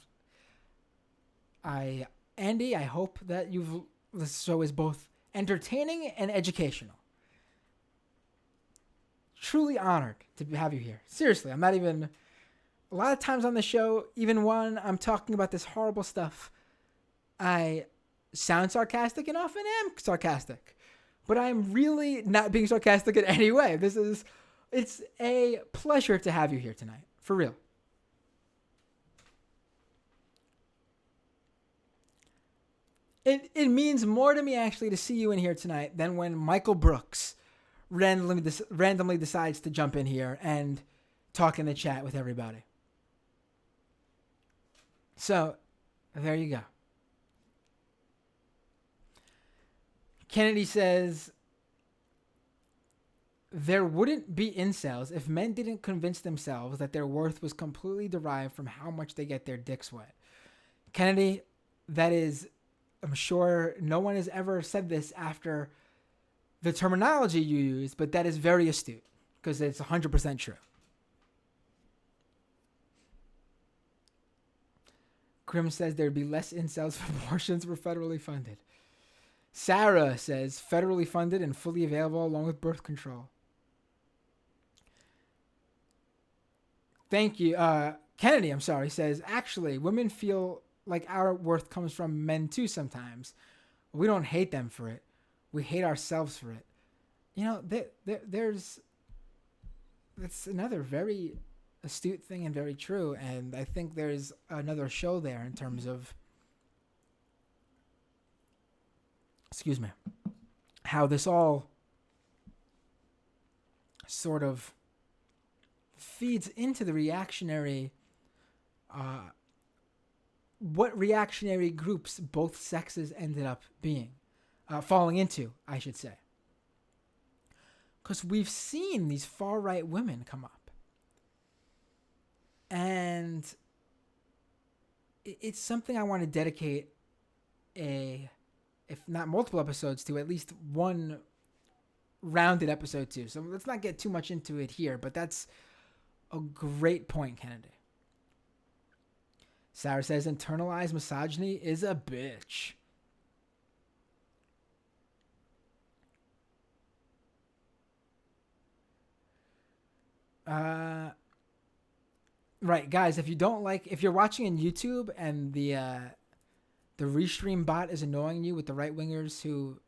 Andy, I hope that this show is both entertaining and educational. Truly honored to have you here. Seriously, I'm not even... A lot of times on the show, even when I'm talking about this horrible stuff, I sound sarcastic and often am sarcastic. But I'm really not being sarcastic in any way. It's a pleasure to have you here tonight. For real. It means more to me, actually, to see you in here tonight than when Michael Brooks randomly decides to jump in here and talk in the chat with everybody. So, there you go. Kennedy says, there wouldn't be incels if men didn't convince themselves that their worth was completely derived from how much they get their dicks wet. Kennedy, that is, I'm sure no one has ever said this after the terminology you use, but that is very astute, because it's 100% true. Grim says there'd be less incels if abortions were federally funded. Sarah says federally funded and fully available along with birth control. Thank you. Kennedy, I'm sorry, says, actually, women feel like our worth comes from men too sometimes. We don't hate them for it. We hate ourselves for it. You know, that's another very astute thing and very true. And I think there's another show there in terms of, excuse me, how this all sort of feeds into the reactionary, what reactionary groups both sexes ended up falling into, I should say. Because we've seen these far-right women come up. And it's something I want to dedicate if not multiple episodes to, at least one rounded episode to. So let's not get too much into it here, but that's a great point, Kennedy. Sarah says internalized misogyny is a bitch. Right, guys, if you're watching on YouTube and the restream bot is annoying you with the right-wingers who,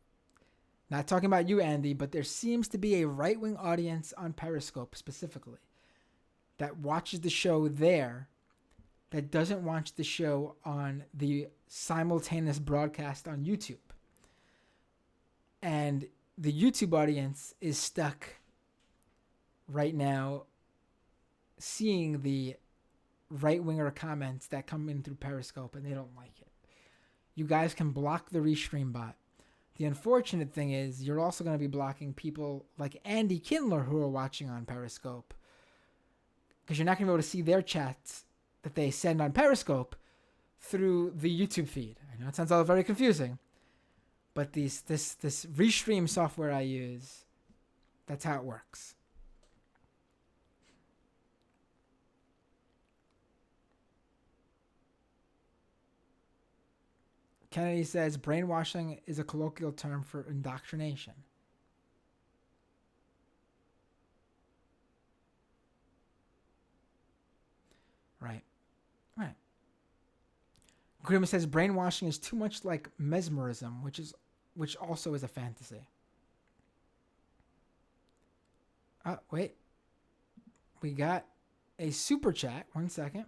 not talking about you, Andy, but there seems to be a right-wing audience on Periscope specifically that watches the show there that doesn't watch the show on the simultaneous broadcast on YouTube. And the YouTube audience is stuck right now seeing the right-winger comments that come in through Periscope, and they don't like it. You guys can block the restream bot. The unfortunate thing is you're also going to be blocking people like Andy Kindler who are watching on Periscope, because you're not going to be able to see their chats that they send on Periscope through the YouTube feed. I know it sounds all very confusing, but this restream software I use, that's how it works. Kennedy says brainwashing is a colloquial term for indoctrination. Right. Grimm says brainwashing is too much like mesmerism, which also is a fantasy. Wait. We got a super chat. 1 second.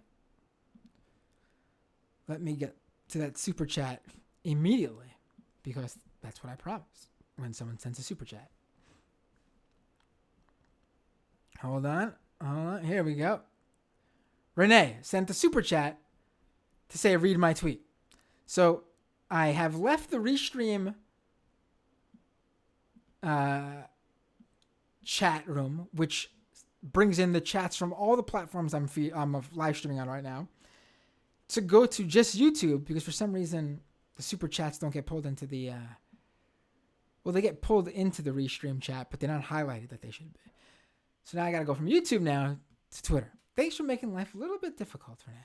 Let me get to that super chat immediately because that's what I promise when someone sends a super chat. Hold on. Here we go. Renee sent a super chat to say read my tweet. So I have left the Restream chat room, which brings in the chats from all the platforms I'm live streaming on right now, to go to just YouTube because for some reason the super chats don't get pulled into the they get pulled into the Restream chat, but they're not highlighted that they should be. So now I got to go from YouTube now to Twitter. Thanks for making life a little bit difficult, Renee.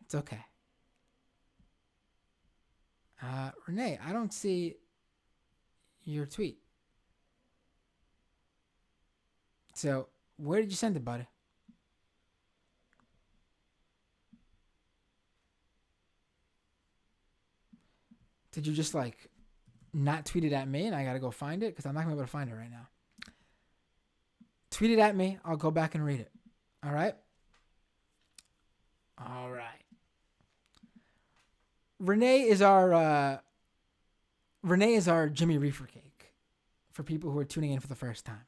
It's okay. Renee, I don't see your tweet. So where did you send it, buddy? Did you just not tweet it at me and I got to go find it? Because I'm not going to be able to find it right now. Tweet it at me. I'll go back and read it. All right? All right. Renee is our Jimmy Reefer cake for people who are tuning in for the first time.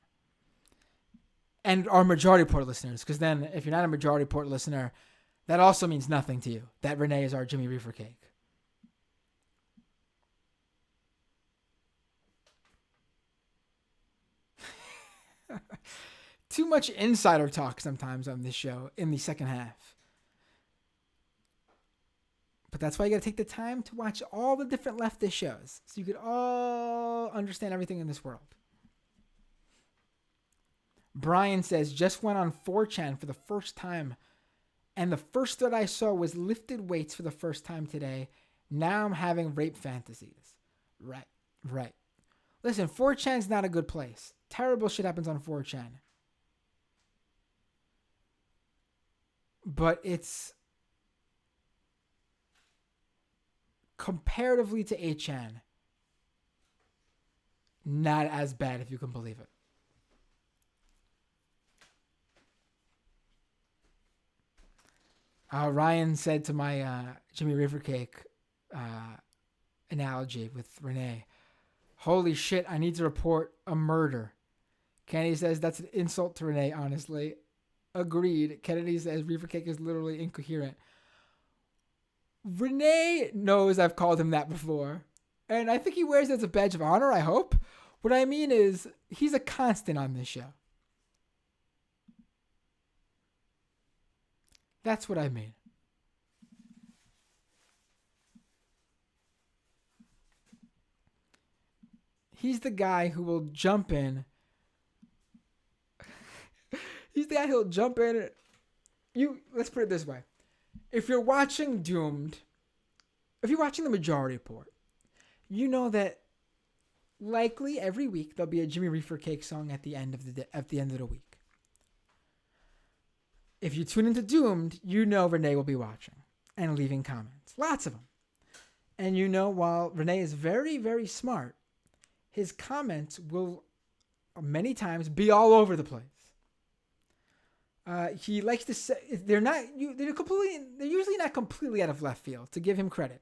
And our majority report listeners, because then if you're not a majority report listener, that also means nothing to you. That Renee is our Jimmy Reefer cake. Too much insider talk sometimes on this show in the second half. But that's why you got to take the time to watch all the different leftist shows so you could all understand everything in this world. Brian says, just went on 4chan for the first time, and the first thread I saw was lifted weights for the first time today. Now I'm having rape fantasies. Right. Listen, 4chan's not a good place. Terrible shit happens on 4chan. But it's comparatively to 8chan, not as bad if you can believe it. Ryan said to my Jimmy River Cake analogy with Renee, holy shit, I need to report a murder. Kennedy says that's an insult to Renee, honestly. Agreed. Kennedy says Reefer Cake is literally incoherent. Renee knows I've called him that before. And I think he wears it as a badge of honor, I hope. What I mean is, he's a constant on this show. That's what I mean. He's the guy who will jump in. He's the guy who'll jump in. Let's put it this way. If you're watching Doomed, if you're watching the Majority Report, you know that likely every week there'll be a Jimmy Reefer Cake song at the end of the week. If you tune into Doomed, you know Renee will be watching and leaving comments. Lots of them. And you know, while Renee is very, very smart, his comments will many times be all over the place. He likes to say they're usually not completely out of left field, to give him credit,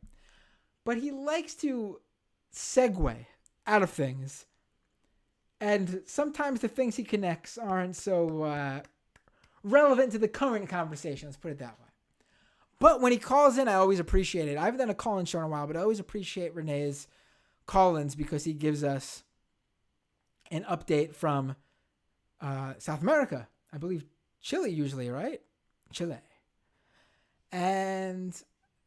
but he likes to segue out of things, and sometimes the things he connects aren't so relevant to the current conversation. Let's put it that way. But when he calls in, I always appreciate it. I haven't done a call-in show in a while, but I always appreciate Renee's call-ins because he gives us an update from South America. I believe Chile usually, right? Chile. And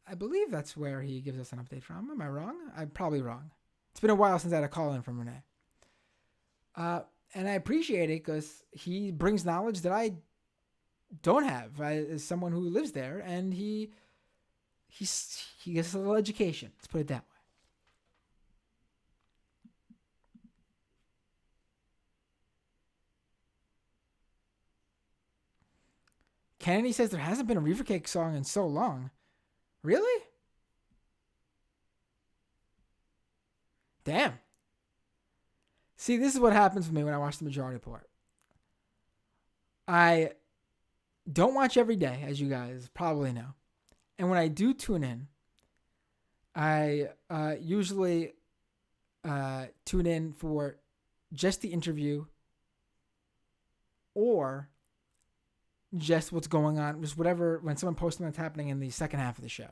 I believe that's where he gives us an update from. Am I wrong? I'm probably wrong. It's been a while since I had a call-in from Renee. And I appreciate it because he brings knowledge that I don't have as someone who lives there, and he gets us a little education. Let's put it that way. Kennedy says there hasn't been a Reefer Cake song in so long. Really? Damn. See, this is what happens for me when I watch the Majority Report. I don't watch every day, as you guys probably know. And when I do tune in, I usually tune in for just the interview or just what's going on, just whatever, when someone posts something that's happening in the second half of the show.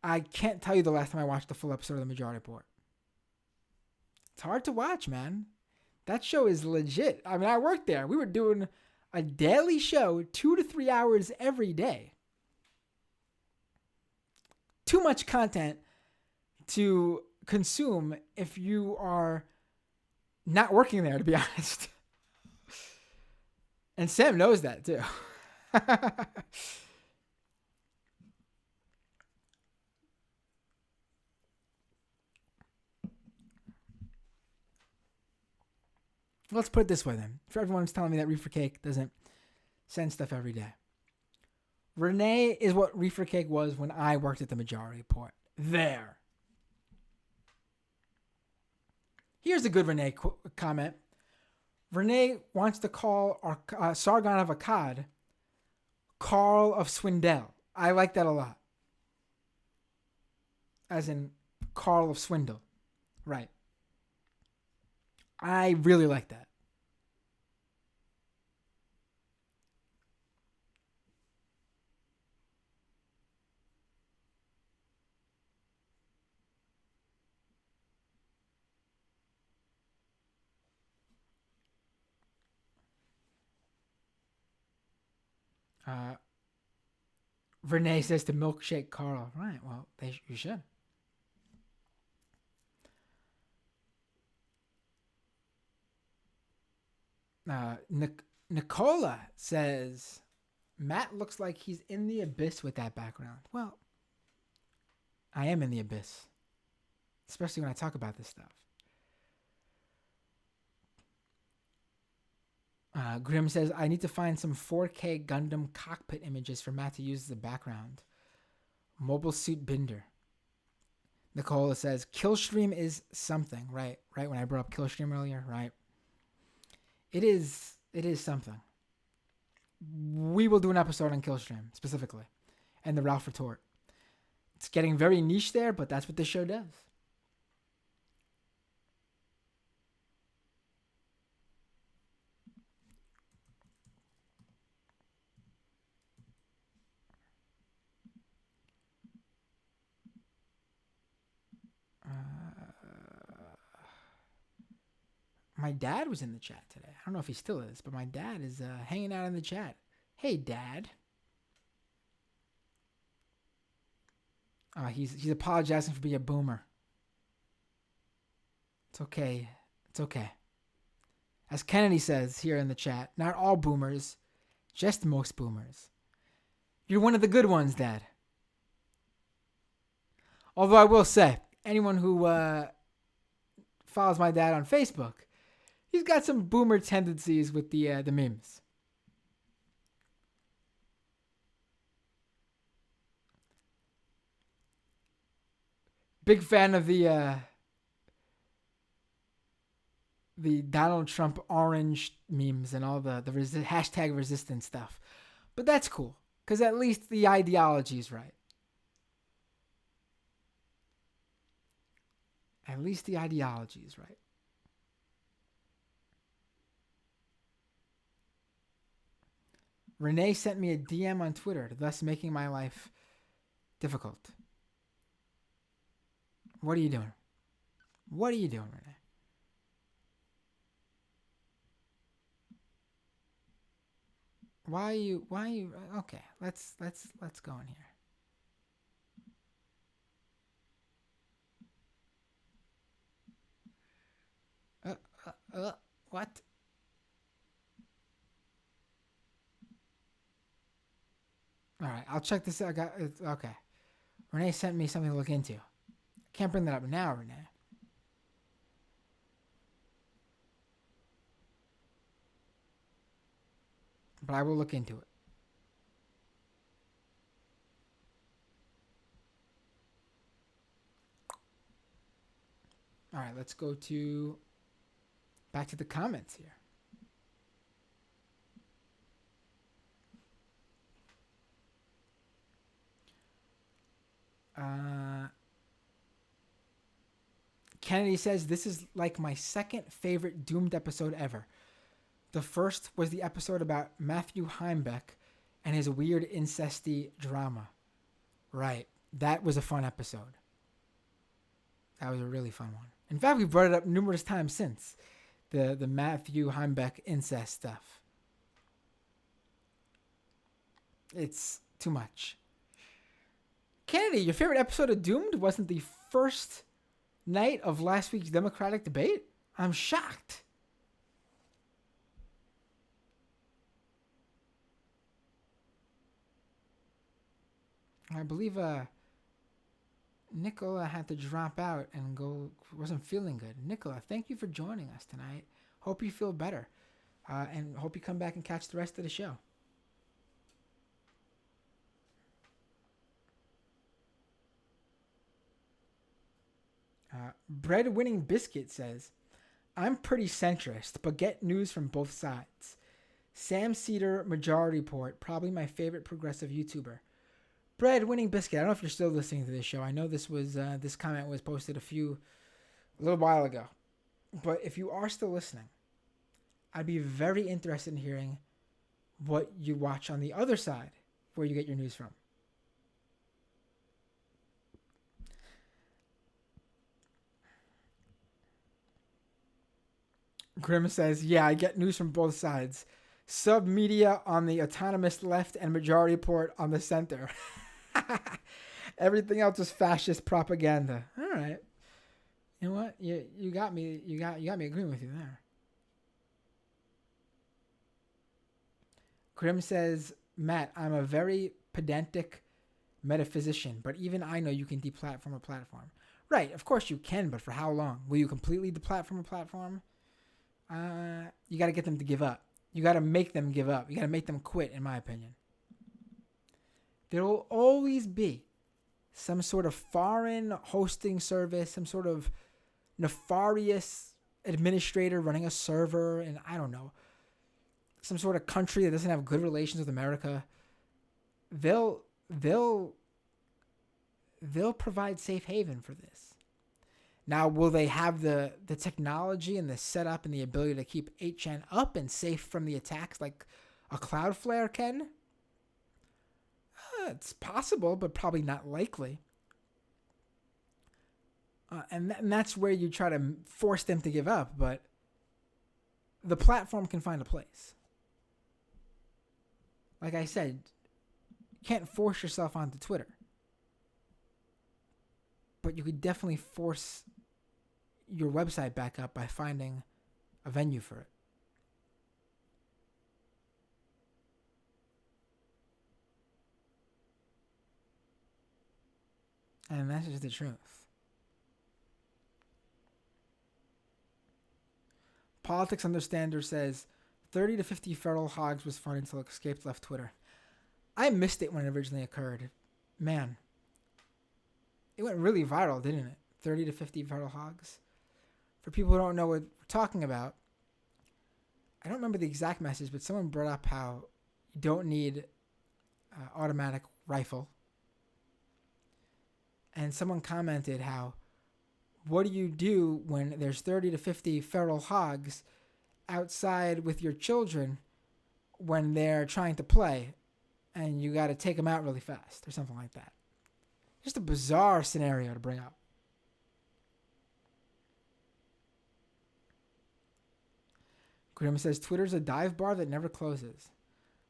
I can't tell you the last time I watched the full episode of The Majority Report. It's hard to watch, man. That show is legit. I mean, I worked there. We were doing a daily show, 2 to 3 hours every day. Too much content to consume if you are not working there, to be honest. And Sam knows that too. Let's put it this way then. For everyone who's telling me that Reefer Cake doesn't send stuff every day. Renee is what Reefer Cake was when I worked at the Majority Report. There. Here's a good Renee comment. Renee wants to call our Sargon of Akkad Carl of Swindell. I like that a lot. As in Carl of Swindle. Right. I really like that. Renee says to milkshake Carl. Right, well, you should. Nicola says, Matt looks like he's in the abyss with that background. Well, I am in the abyss. Especially when I talk about this stuff. Grim says, I need to find some 4K Gundam cockpit images for Matt to use as a background. Mobile Suit Binder. Nicola says, Killstream is something. Right, when I brought up Killstream earlier, right? It is something. We will do an episode on Killstream, specifically. And the Ralph retort. It's getting very niche there, but that's what this show does. My dad was in the chat today. I don't know if he still is, but my dad is hanging out in the chat. Hey, Dad. He's apologizing for being a boomer. It's okay. It's okay. As Kennedy says here in the chat, not all boomers, just most boomers. You're one of the good ones, Dad. Although I will say, anyone who follows my dad on Facebook, he's got some boomer tendencies with the memes. Big fan of the Donald Trump orange memes and all the hashtag resistance stuff. But that's cool, because at least the ideology is right. At least the ideology is right. Renee sent me a DM on Twitter, thus making my life difficult. What are you doing? What are you doing, Renee? Why are you okay, let's go in here. What? All right, I'll check this out. Okay. Renee sent me something to look into. Can't bring that up now, Renee. But I will look into it. All right, let's go back to the comments here. Uh, Kennedy says, this is like my second favorite Doomed episode ever. The first was the episode about Matthew Heimbeck and his weird incesty drama. Right. That was a fun episode. That was a really fun one. In fact, we've brought it up numerous times since. The Matthew Heimbeck incest stuff. It's too much. Kennedy, your favorite episode of Doomed wasn't the first night of last week's Democratic debate? I'm shocked. I believe Nicola had to drop out and wasn't feeling good. Nicola, thank you for joining us tonight. Hope you feel better. And hope you come back and catch the rest of the show. Bread-winning Biscuit says, I'm pretty centrist, but get news from both sides. Sam Cedar, Majority Report, probably my favorite progressive YouTuber. Bread-winning Biscuit, I don't know if you're still listening to this show. I know this comment was posted a little while ago. But if you are still listening, I'd be very interested in hearing what you watch on the other side, where you get your news from. Grim says, yeah, I get news from both sides. Sub-media on the autonomous left and Majority Report on the center. Everything else is fascist propaganda. All right. You know what? You got me. You got me agreeing with you there. Grim says, Matt, I'm a very pedantic metaphysician, but even I know you can deplatform a platform. Right, of course you can, but for how long? Will you completely deplatform a platform? You got to get them to give up. You got to make them give up. You got to make them quit, in my opinion. There will always be some sort of foreign hosting service, some sort of nefarious administrator running a server, and I don't know, some sort of country that doesn't have good relations with America. They'll provide safe haven for this. Now, will they have the technology and the setup and the ability to keep 8chan up and safe from the attacks like a Cloudflare can? It's possible, but probably not likely. And that's where you try to force them to give up, but the platform can find a place. Like I said, you can't force yourself onto Twitter. But you could definitely force your website back up by finding a venue for it. And that's just the truth. Politics Understander says 30 to 50 feral hogs was fun until Escaped left Twitter. I missed it when it originally occurred. Man. It went really viral, didn't it? 30 to 50 feral hogs. For people who don't know what we're talking about, I don't remember the exact message, but someone brought up how you don't need automatic rifle. And someone commented how, what do you do when there's 30 to 50 feral hogs outside with your children when they're trying to play and you got to take them out really fast or something like that? Just a bizarre scenario to bring up. Grim says, Twitter's a dive bar that never closes.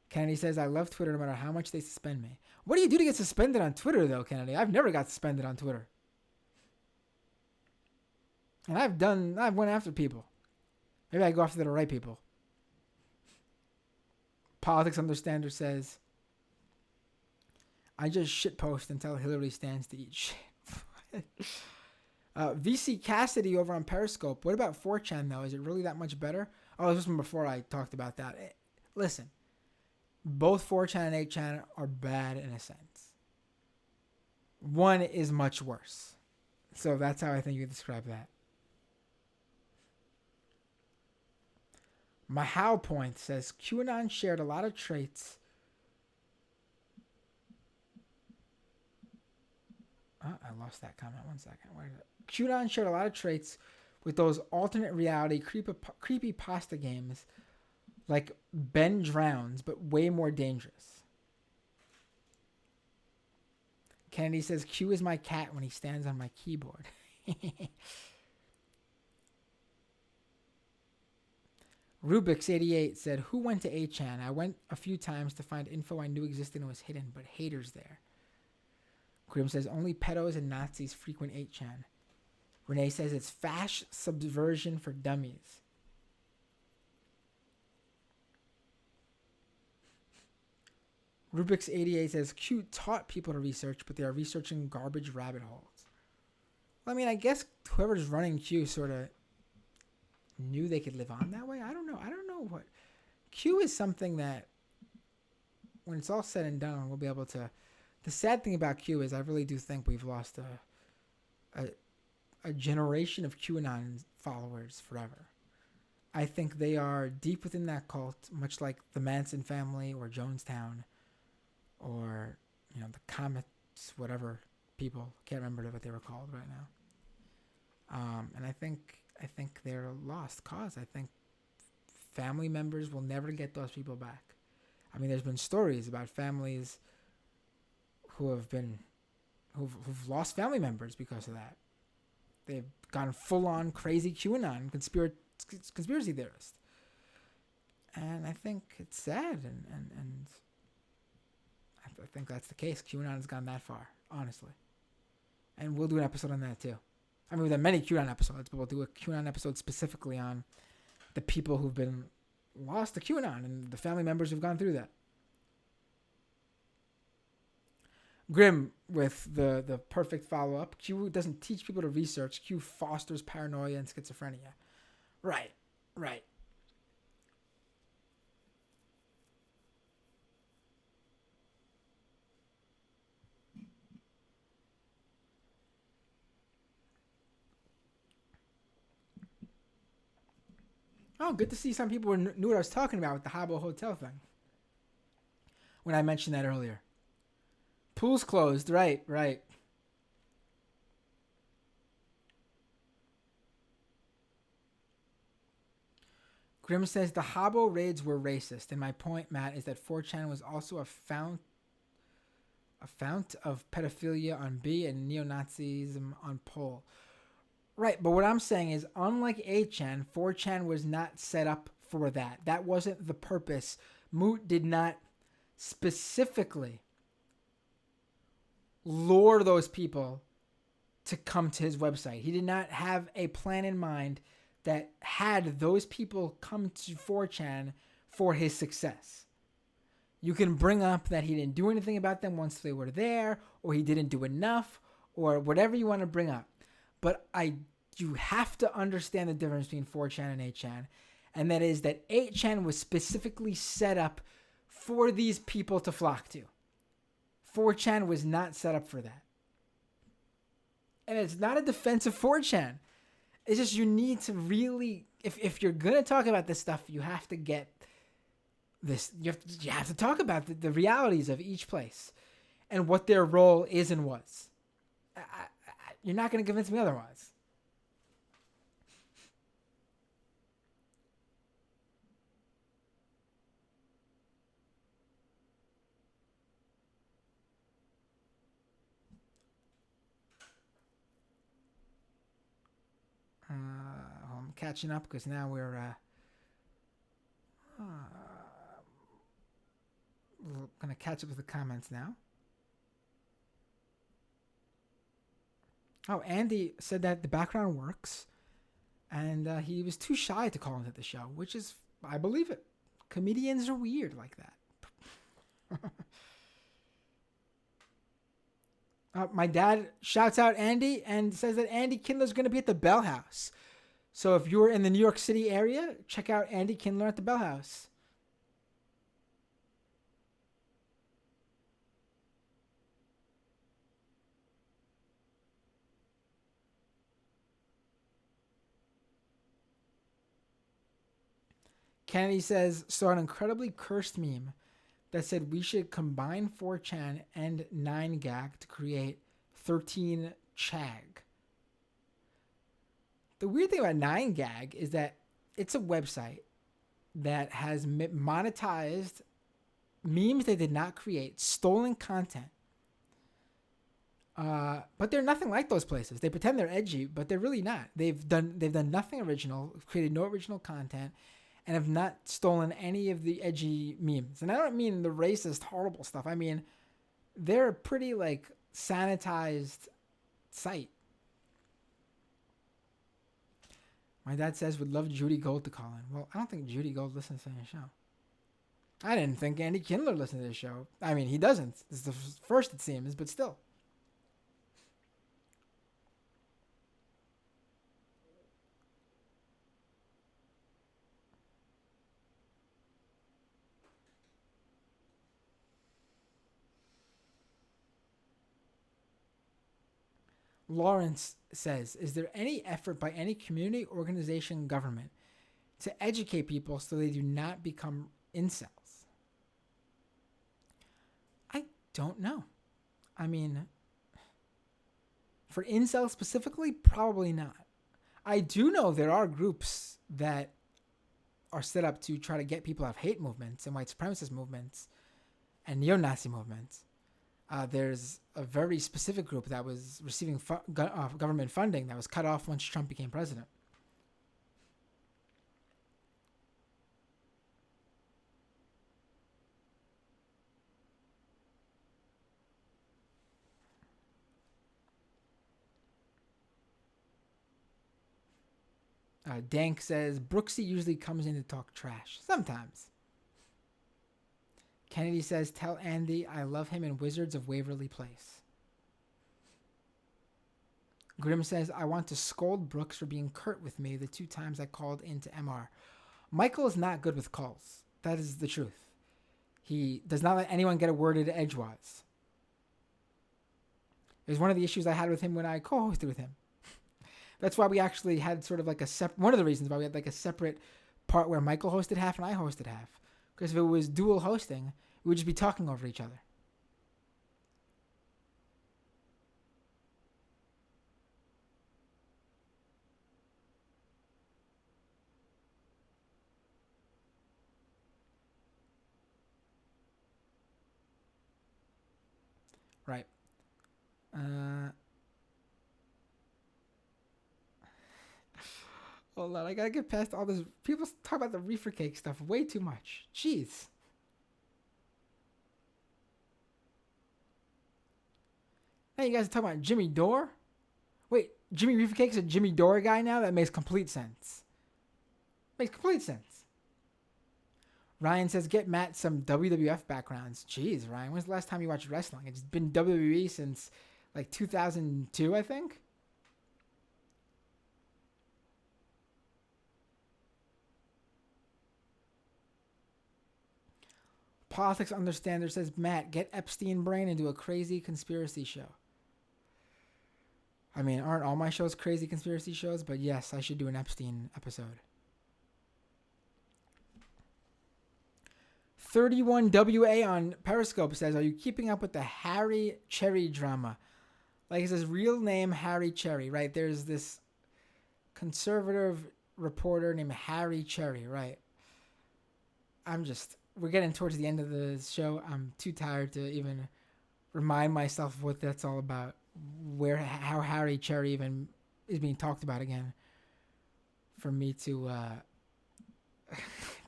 Kennedy says, I love Twitter no matter how much they suspend me. What do you do to get suspended on Twitter, though, Kennedy? I've never got suspended on Twitter. And I've went after people. Maybe I go after the right people. Politics Understander says, I just shitpost until Hillary stands to eat shit. VC Cassidy over on Periscope. What about 4chan, though? Is it really that much better? Oh, this was from before I talked about that. Listen, both 4chan and 8chan are bad in a sense. One is much worse. So that's how I think you describe that. My how point says QAnon shared a lot of traits. Oh, I lost that comment. 1 second. Where is it? QAnon shared a lot of traits with those alternate reality creepy pasta games like Ben Drowns, but way more dangerous. Kennedy says, Q is my cat when he stands on my keyboard. Rubix88 said, who went to 8chan? I went a few times to find info I knew existed and was hidden, but haters there. Grim says, only pedos and Nazis frequent 8chan. Renee says, it's fash subversion for dummies. Rubix88 says, Q taught people to research, but they are researching garbage rabbit holes. Well, I mean, I guess whoever's running Q sort of knew they could live on that way. I don't know what. Q is something that, when it's all said and done, we'll be able to. The sad thing about Q is I really do think we've lost a generation of QAnon followers forever. I think they are deep within that cult, much like the Manson family or Jonestown or, the Comets, whatever people. Can't remember what they were called right now. And I think they're a lost cause. I think family members will never get those people back. I mean, there's been stories about families who've lost family members because of that. They've gone full on crazy QAnon conspiracy theorist. And I think it's sad, and I think that's the case. QAnon has gone that far, honestly. And we'll do an episode on that too. I mean, we've done many QAnon episodes, but we'll do a QAnon episode specifically on the people who've been lost to QAnon and the family members who've gone through that. Grim with the perfect follow-up. Q doesn't teach people to research. Q fosters paranoia and schizophrenia. Right. Oh, good to see some people knew what I was talking about with the Habbo Hotel thing. When I mentioned that earlier. Pool's closed. Right. Grim says the Habbo raids were racist, and my point, Matt, is that 4chan was also a fount of pedophilia on B and neo-Nazism on Pol. Right, but what I'm saying is, unlike 8chan, 4chan was not set up for that. That wasn't the purpose. Moot did not specifically lure those people to come to his website. He did not have a plan in mind that had those people come to 4chan for his success. You can bring up that he didn't do anything about them once they were there, or he didn't do enough, or whatever you want to bring up. But you have to understand the difference between 4chan and 8chan, and that is that 8chan was specifically set up for these people to flock to. 4chan was not set up for that. And it's not a defense of 4chan. It's just you need to really, if you're going to talk about this stuff, you have to get this, you have to talk about the realities of each place and what their role is and was. You're not going to convince me otherwise. I'm catching up because now we're going to catch up with the comments now. Oh, Andy said that the background works, and he was too shy to call into the show, which is, I believe it. Comedians are weird like that. My dad shouts out Andy and says that Andy Kindler's going to be at the Bell House. So if you're in the New York City area, check out Andy Kindler at the Bell House. Kennedy says, saw an incredibly cursed meme that said we should combine 4chan and 9gag to create 13 Chag. The weird thing about 9gag is that it's a website that has monetized memes they did not create, stolen content. But they're nothing like those places. They pretend they're edgy, but they're really not. They've done nothing original, created no original content, and have not stolen any of the edgy memes. And I don't mean the racist, horrible stuff. I mean, they're a pretty like sanitized site. My dad says would love Judy Gold to call in. Well, I don't think Judy Gold listens to the show. I didn't think Andy Kindler listened to this show. I mean, he doesn't. This is the first it seems, but still. Lawrence says, is there any effort by any community, organization, government to educate people so they do not become incels? I don't know. I mean, for incels specifically, probably not. I do know there are groups that are set up to try to get people out of hate movements and white supremacist movements and neo-Nazi movements. There's a very specific group that was receiving government funding that was cut off once Trump became president. Dank says, Brooksy usually comes in to talk trash. Sometimes. Kennedy says, tell Andy I love him in Wizards of Waverly Place. Grimm says, I want to scold Brooks for being curt with me the 2 times I called into MR. Michael is not good with calls. That is the truth. He does not let anyone get a word in edgewise. It was one of the issues I had with him when I co-hosted with him. That's why we actually had sort of like one of the reasons why we had like a separate part where Michael hosted half and I hosted half. Because if it was dual hosting, we would just be talking over each other. Right. Hold on, I gotta get past all this. People talk about the reefer cake stuff way too much. Jeez. Now you guys are talking about Jimmy Dore? Wait, Jimmy Reefer Cake's a Jimmy Dore guy now? That makes complete sense. Makes complete sense. Ryan says, get Matt some WWF backgrounds. Jeez, Ryan, when's the last time you watched wrestling? It's been WWE since like 2002, I think. Politics Understander says, Matt, get Epstein brain and do a crazy conspiracy show. I mean, aren't all my shows crazy conspiracy shows? But yes, I should do an Epstein episode. 31WA on Periscope says, are you keeping up with the Harry Cherry drama? Like it says, real name Harry Cherry, right? There's this conservative reporter named Harry Cherry, right? We're getting towards the end of the show. I'm too tired to even remind myself of what that's all about. How Harry Cherry even is being talked about again. For me to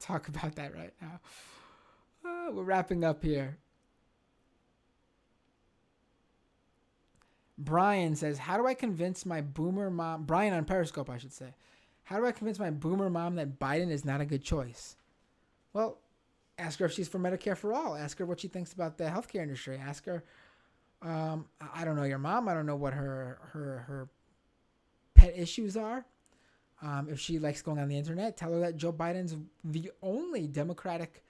talk about that right now. We're wrapping up here. Brian says, how do I convince my boomer mom, Brian on Periscope, I should say, how do I convince my boomer mom that Biden is not a good choice? Well, ask her if she's for Medicare for all. Ask her what she thinks about the healthcare industry. Ask her, I don't know your mom. I don't know what her pet issues are. If she likes going on the internet, tell her that Joe Biden's the only Democratic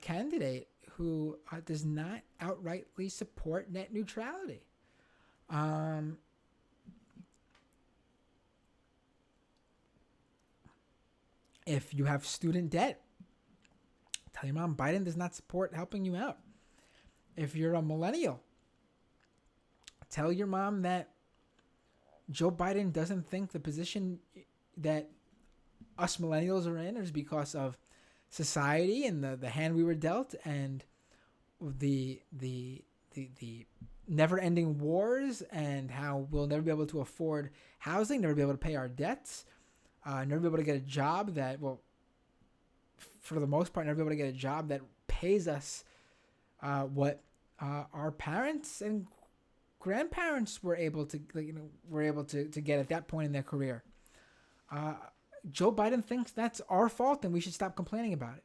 candidate who does not outrightly support net neutrality. If you have student debt, tell your mom Biden does not support helping you out. If you're a millennial, Tell your mom that Joe Biden doesn't think the position that us millennials are in is because of society and the hand we were dealt, and the never ending wars, and how we'll never be able to afford housing, never be able to pay our debts, never be able to get a job that, well, for the most part, never be able to get a job that pays us what our parents and grandparents were able to, to get at that point in their career. Joe Biden thinks that's our fault and we should stop complaining about it.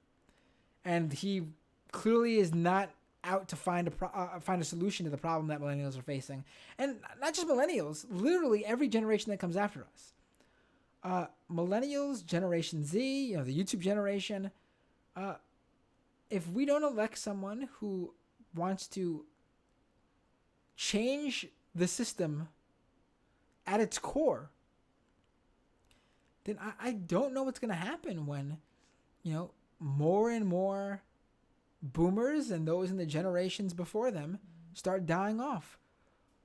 And he clearly is not out to find a solution to the problem that millennials are facing. And not just millennials, literally every generation that comes after us. Millennials, Generation Z, the YouTube generation, if we don't elect someone who wants to change the system at its core, then I don't know what's going to happen when, more and more boomers and those in the generations before them start dying off.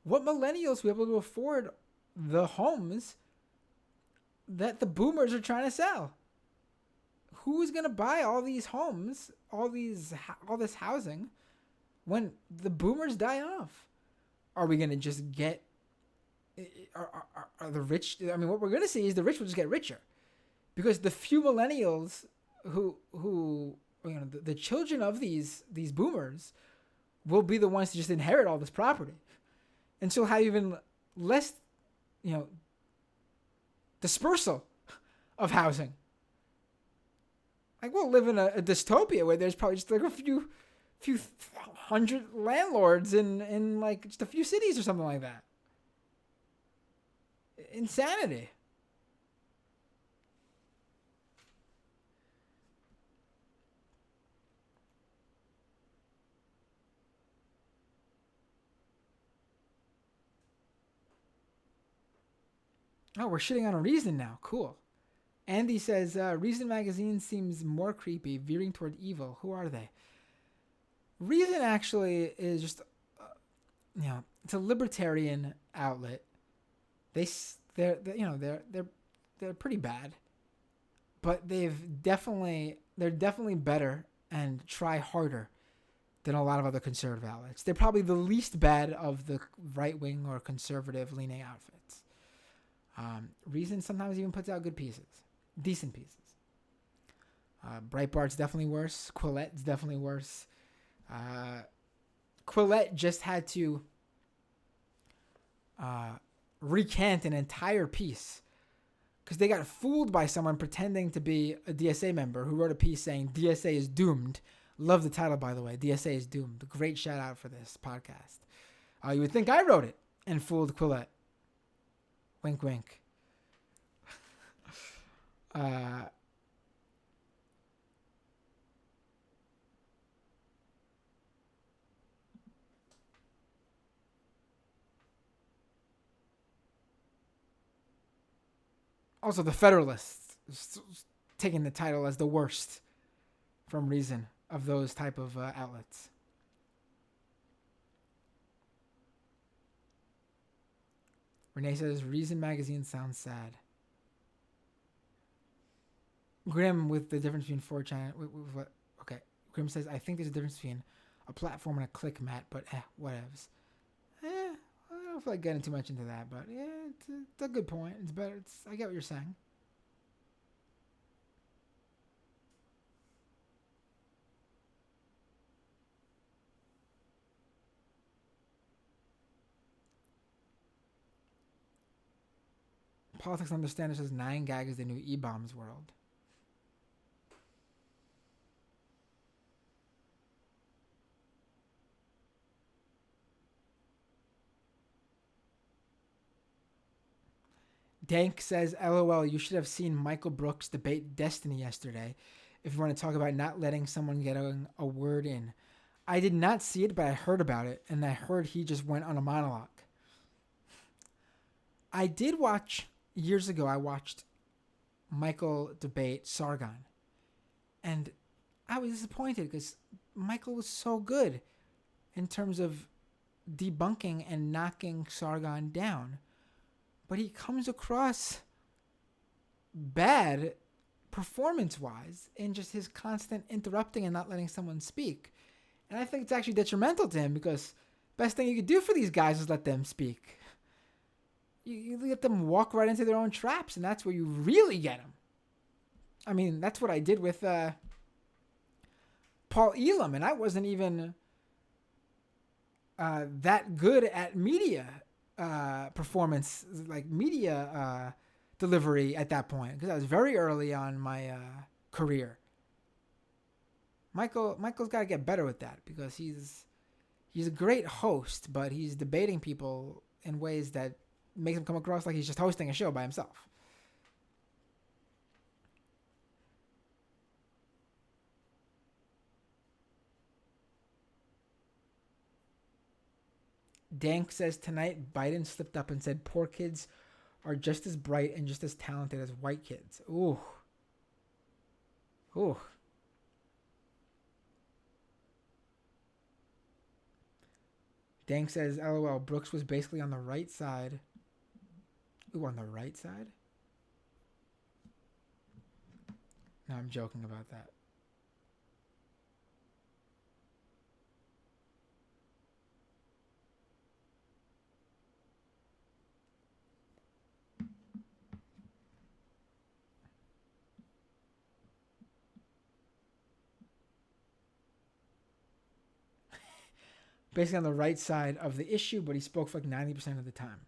What millennials will be able to afford the homes that the boomers are trying to sell? Who's going to buy all these homes, all this housing when the boomers die off? Are we going to just get, are the rich? I mean, what we're going to see is the rich will just get richer, because the few millennials who the children of these boomers will be the ones to just inherit all this property, and so have even less, dispersal of housing. Like, we'll live in a dystopia where there's probably just like a few hundred landlords in like just a few cities or something like that. Insanity. Oh, we're shitting on a Reason now. Cool. Andy says, Reason magazine seems more creepy, veering toward evil. Who are they? Reason actually is just, it's a libertarian outlet. They're pretty bad, but they're definitely better and try harder than a lot of other conservative outlets. They're probably the least bad of the right wing or conservative leaning outfits. Reason sometimes even puts out good pieces, decent pieces. Breitbart's definitely worse. Quillet's definitely worse. Quillette just had to recant an entire piece because they got fooled by someone pretending to be a DSA member who wrote a piece saying DSA is doomed. Love the title, by the way. DSA is doomed. Great shout out for this podcast. You would think I wrote it and fooled Quillette. Wink, wink. Also, the Federalists taking the title as the worst from Reason of those type of outlets. Renee says, Reason magazine sounds sad. Grim with the difference between 4chan. Okay. Grim says, I think there's a difference between a platform and a click, Matt, but whatevs. I don't feel like getting too much into that, but yeah, it's a good point. It's better. I get what you're saying. Politics Understander says 9gag is the new E-bombs world. Dank says, LOL, you should have seen Michael Brooks debate Destiny yesterday if you want to talk about not letting someone get a word in. I did not see it, but I heard about it, and I heard he just went on a monologue. I did watch, years ago, I watched Michael debate Sargon, and I was disappointed because Michael was so good in terms of debunking and knocking Sargon down, but he comes across bad performance-wise in just his constant interrupting and not letting someone speak. And I think it's actually detrimental to him because best thing you could do for these guys is let them speak. You let them walk right into their own traps, and that's where you really get them. I mean, that's what I did with Paul Elam, and I wasn't even that good at media performance, like media delivery at that point, because I was very early on my career. Michael's got to get better with that because he's a great host, but he's debating people in ways that make him come across like he's just hosting a show by himself. Dank says tonight Biden slipped up and said poor kids are just as bright and just as talented as white kids. Ooh. Ooh. Dank says, LOL, Brooks was basically on the right side. Ooh, on the right side? No, I'm joking about that. Basically on the right side of the issue, but he spoke for like 90% of the time.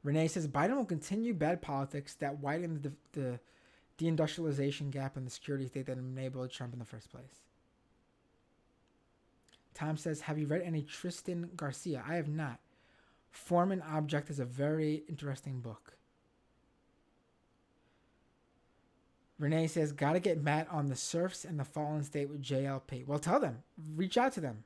Renee says Biden will continue bad politics that widen the deindustrialization gap in the security state that enabled Trump in the first place. Tom says, have you read any Tristan Garcia? I have not. Form and Object is a very interesting book. Renee says, gotta get Matt on the Serfs and the Fallen State with JLP. Well, tell them. Reach out to them.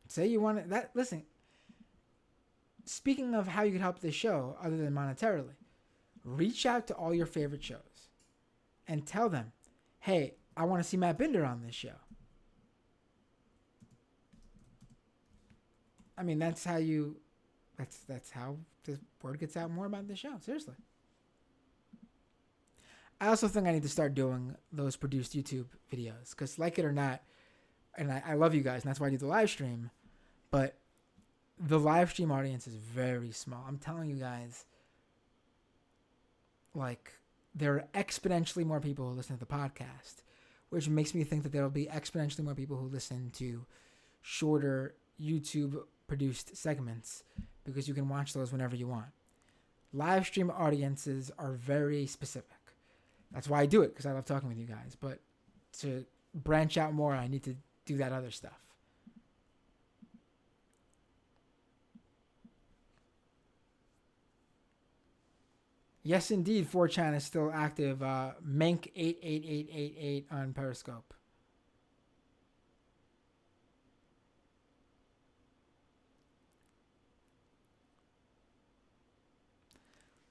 Say you want that. Listen, speaking of how you could help this show, other than monetarily, reach out to all your favorite shows and tell them, hey, I want to see Matt Binder on this show. I mean, that's how the word gets out more about the show. Seriously. I also think I need to start doing those produced YouTube videos because, like it or not, and I love you guys, and that's why I do the live stream, but the live stream audience is very small. I'm telling you guys, like, there are exponentially more people who listen to the podcast, which makes me think that there will be exponentially more people who listen to shorter YouTube produced segments because you can watch those whenever you want. Live stream audiences are very specific. That's why I do it, because I love talking with you guys. But to branch out more, I need to do that other stuff. Yes, indeed, 4chan is still active. Mank88888 on Periscope.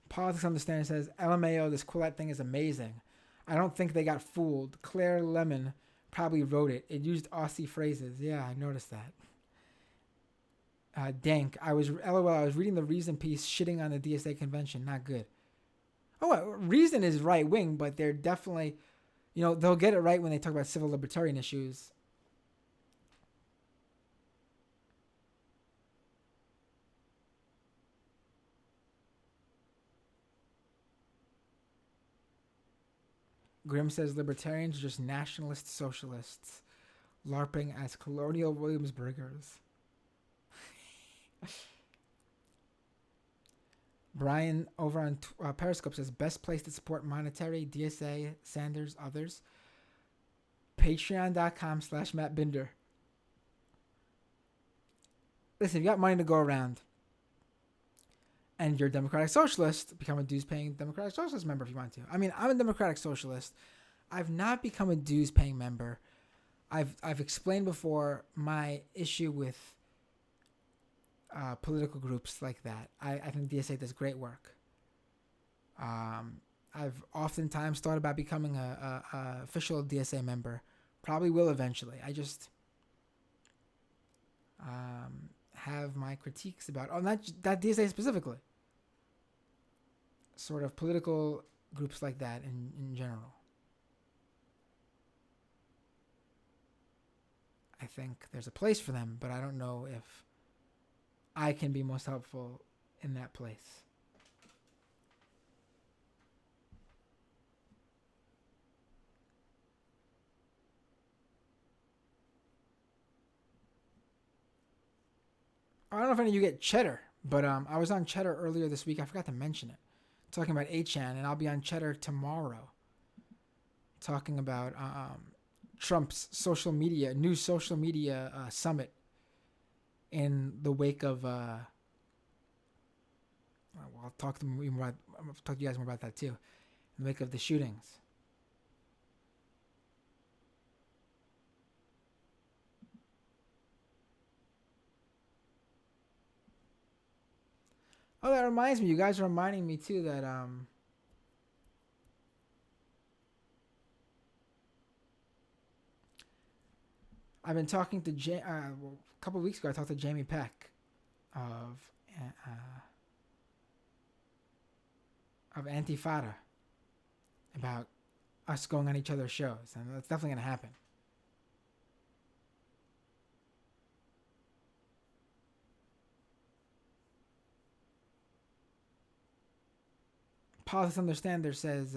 Politics Understanding says, LMAO, this Quillette thing is amazing. I don't think they got fooled. Claire Lemon probably wrote it. It used Aussie phrases. Yeah, I noticed that. Dank, I was reading the Reason piece shitting on the DSA convention. Not good. Oh, well, Reason is right wing, but they're definitely, they'll get it right when they talk about civil libertarian issues. Grimm says libertarians are just nationalist socialists, LARPing as colonial Williamsburgers. Brian over on Periscope says best place to support monetary, DSA, Sanders, others. Patreon.com/Matt Binder. Listen, if you got money to go around and you're a Democratic Socialist, become a dues-paying Democratic Socialist member if you want to. I mean, I'm a Democratic Socialist. I've not become a dues-paying member. I've explained before my issue with political groups like that. I think DSA does great work. I've oftentimes thought about becoming a official DSA member. Probably will eventually. I just have my critiques about not DSA specifically. Sort of political groups like that in general. I think there's a place for them, but I don't know if I can be most helpful in that place. I don't know if any of you get Cheddar, but I was on Cheddar earlier this week. I forgot to mention it. Talking about 8chan, and I'll be on Cheddar tomorrow. Talking about Trump's new social media summit in the wake of. I'll talk to you guys more about that too. In the wake of the shootings. Oh, that reminds me. You guys are reminding me too that I've been talking to a couple of weeks ago. I talked to Jamie Peck of Antifada about us going on each other's shows, and that's definitely gonna happen. Politics Understander says,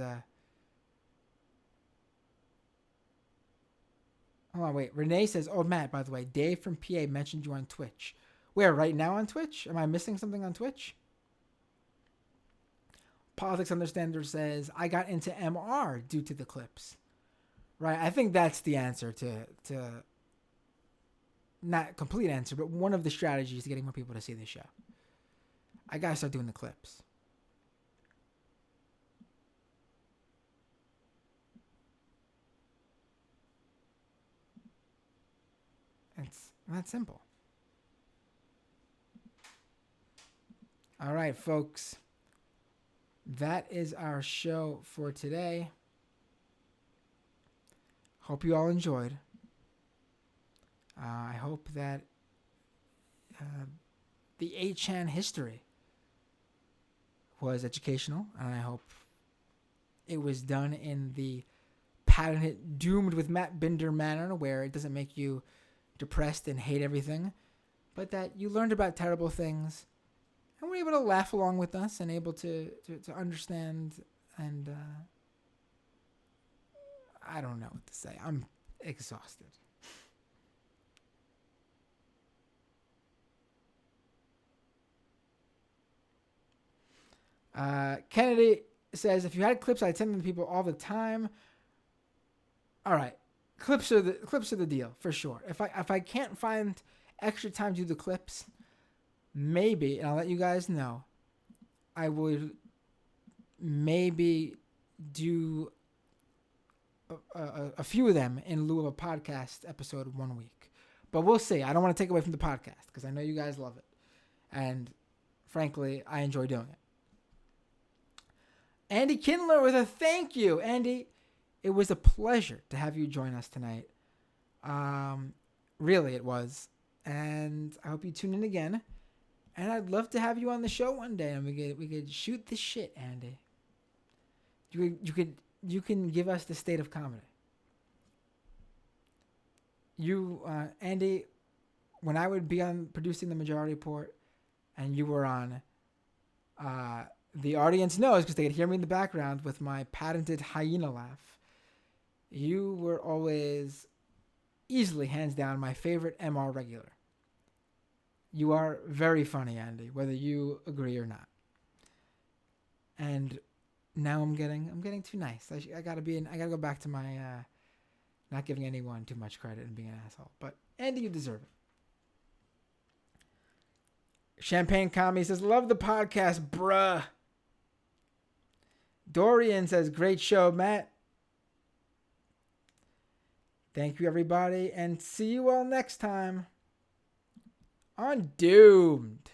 hold on, wait. Renee says, oh, Matt, by the way, Dave from PA mentioned you on Twitch. Where, right now on Twitch? Am I missing something on Twitch? Politics Understander says, I got into MR due to the clips. Right, I think that's the answer to not complete answer, but one of the strategies to getting more people to see the show. I gotta start doing the clips. It's that simple. All right, folks. That is our show for today. Hope you all enjoyed. I hope that the 8chan history was educational, and I hope it was done in the patented doomed with Matt Binder manner where it doesn't make you depressed and hate everything, but that you learned about terrible things and were able to laugh along with us and able to understand. And I don't know what to say. I'm exhausted. Kennedy says, if you had clips, I'd send them to people all the time. All right. Clips are the deal for sure. If I can't find extra time to do the clips, maybe, and I'll let you guys know, I would maybe do a few of them in lieu of a podcast episode 1 week. But we'll see. I don't want to take away from the podcast because I know you guys love it. And frankly, I enjoy doing it. Andy Kindler with a thank you. Andy, it was a pleasure to have you join us tonight. Really, it was. And I hope you tune in again. And I'd love to have you on the show one day, and we could shoot the shit, Andy. You can give us the state of comedy. Andy, when I would be on producing the Majority Report, and you were on, the audience knows because they could hear me in the background with my patented hyena laugh. You were always easily, hands down, my favorite MR regular. You are very funny, Andy, whether you agree or not. And now I'm getting too nice. I gotta go back to my not giving anyone too much credit and being an asshole. But Andy, you deserve it. Champagne Commie says, love the podcast, bruh. Dorian says, great show, Matt. Thank you, everybody, and see you all next time on Doomed.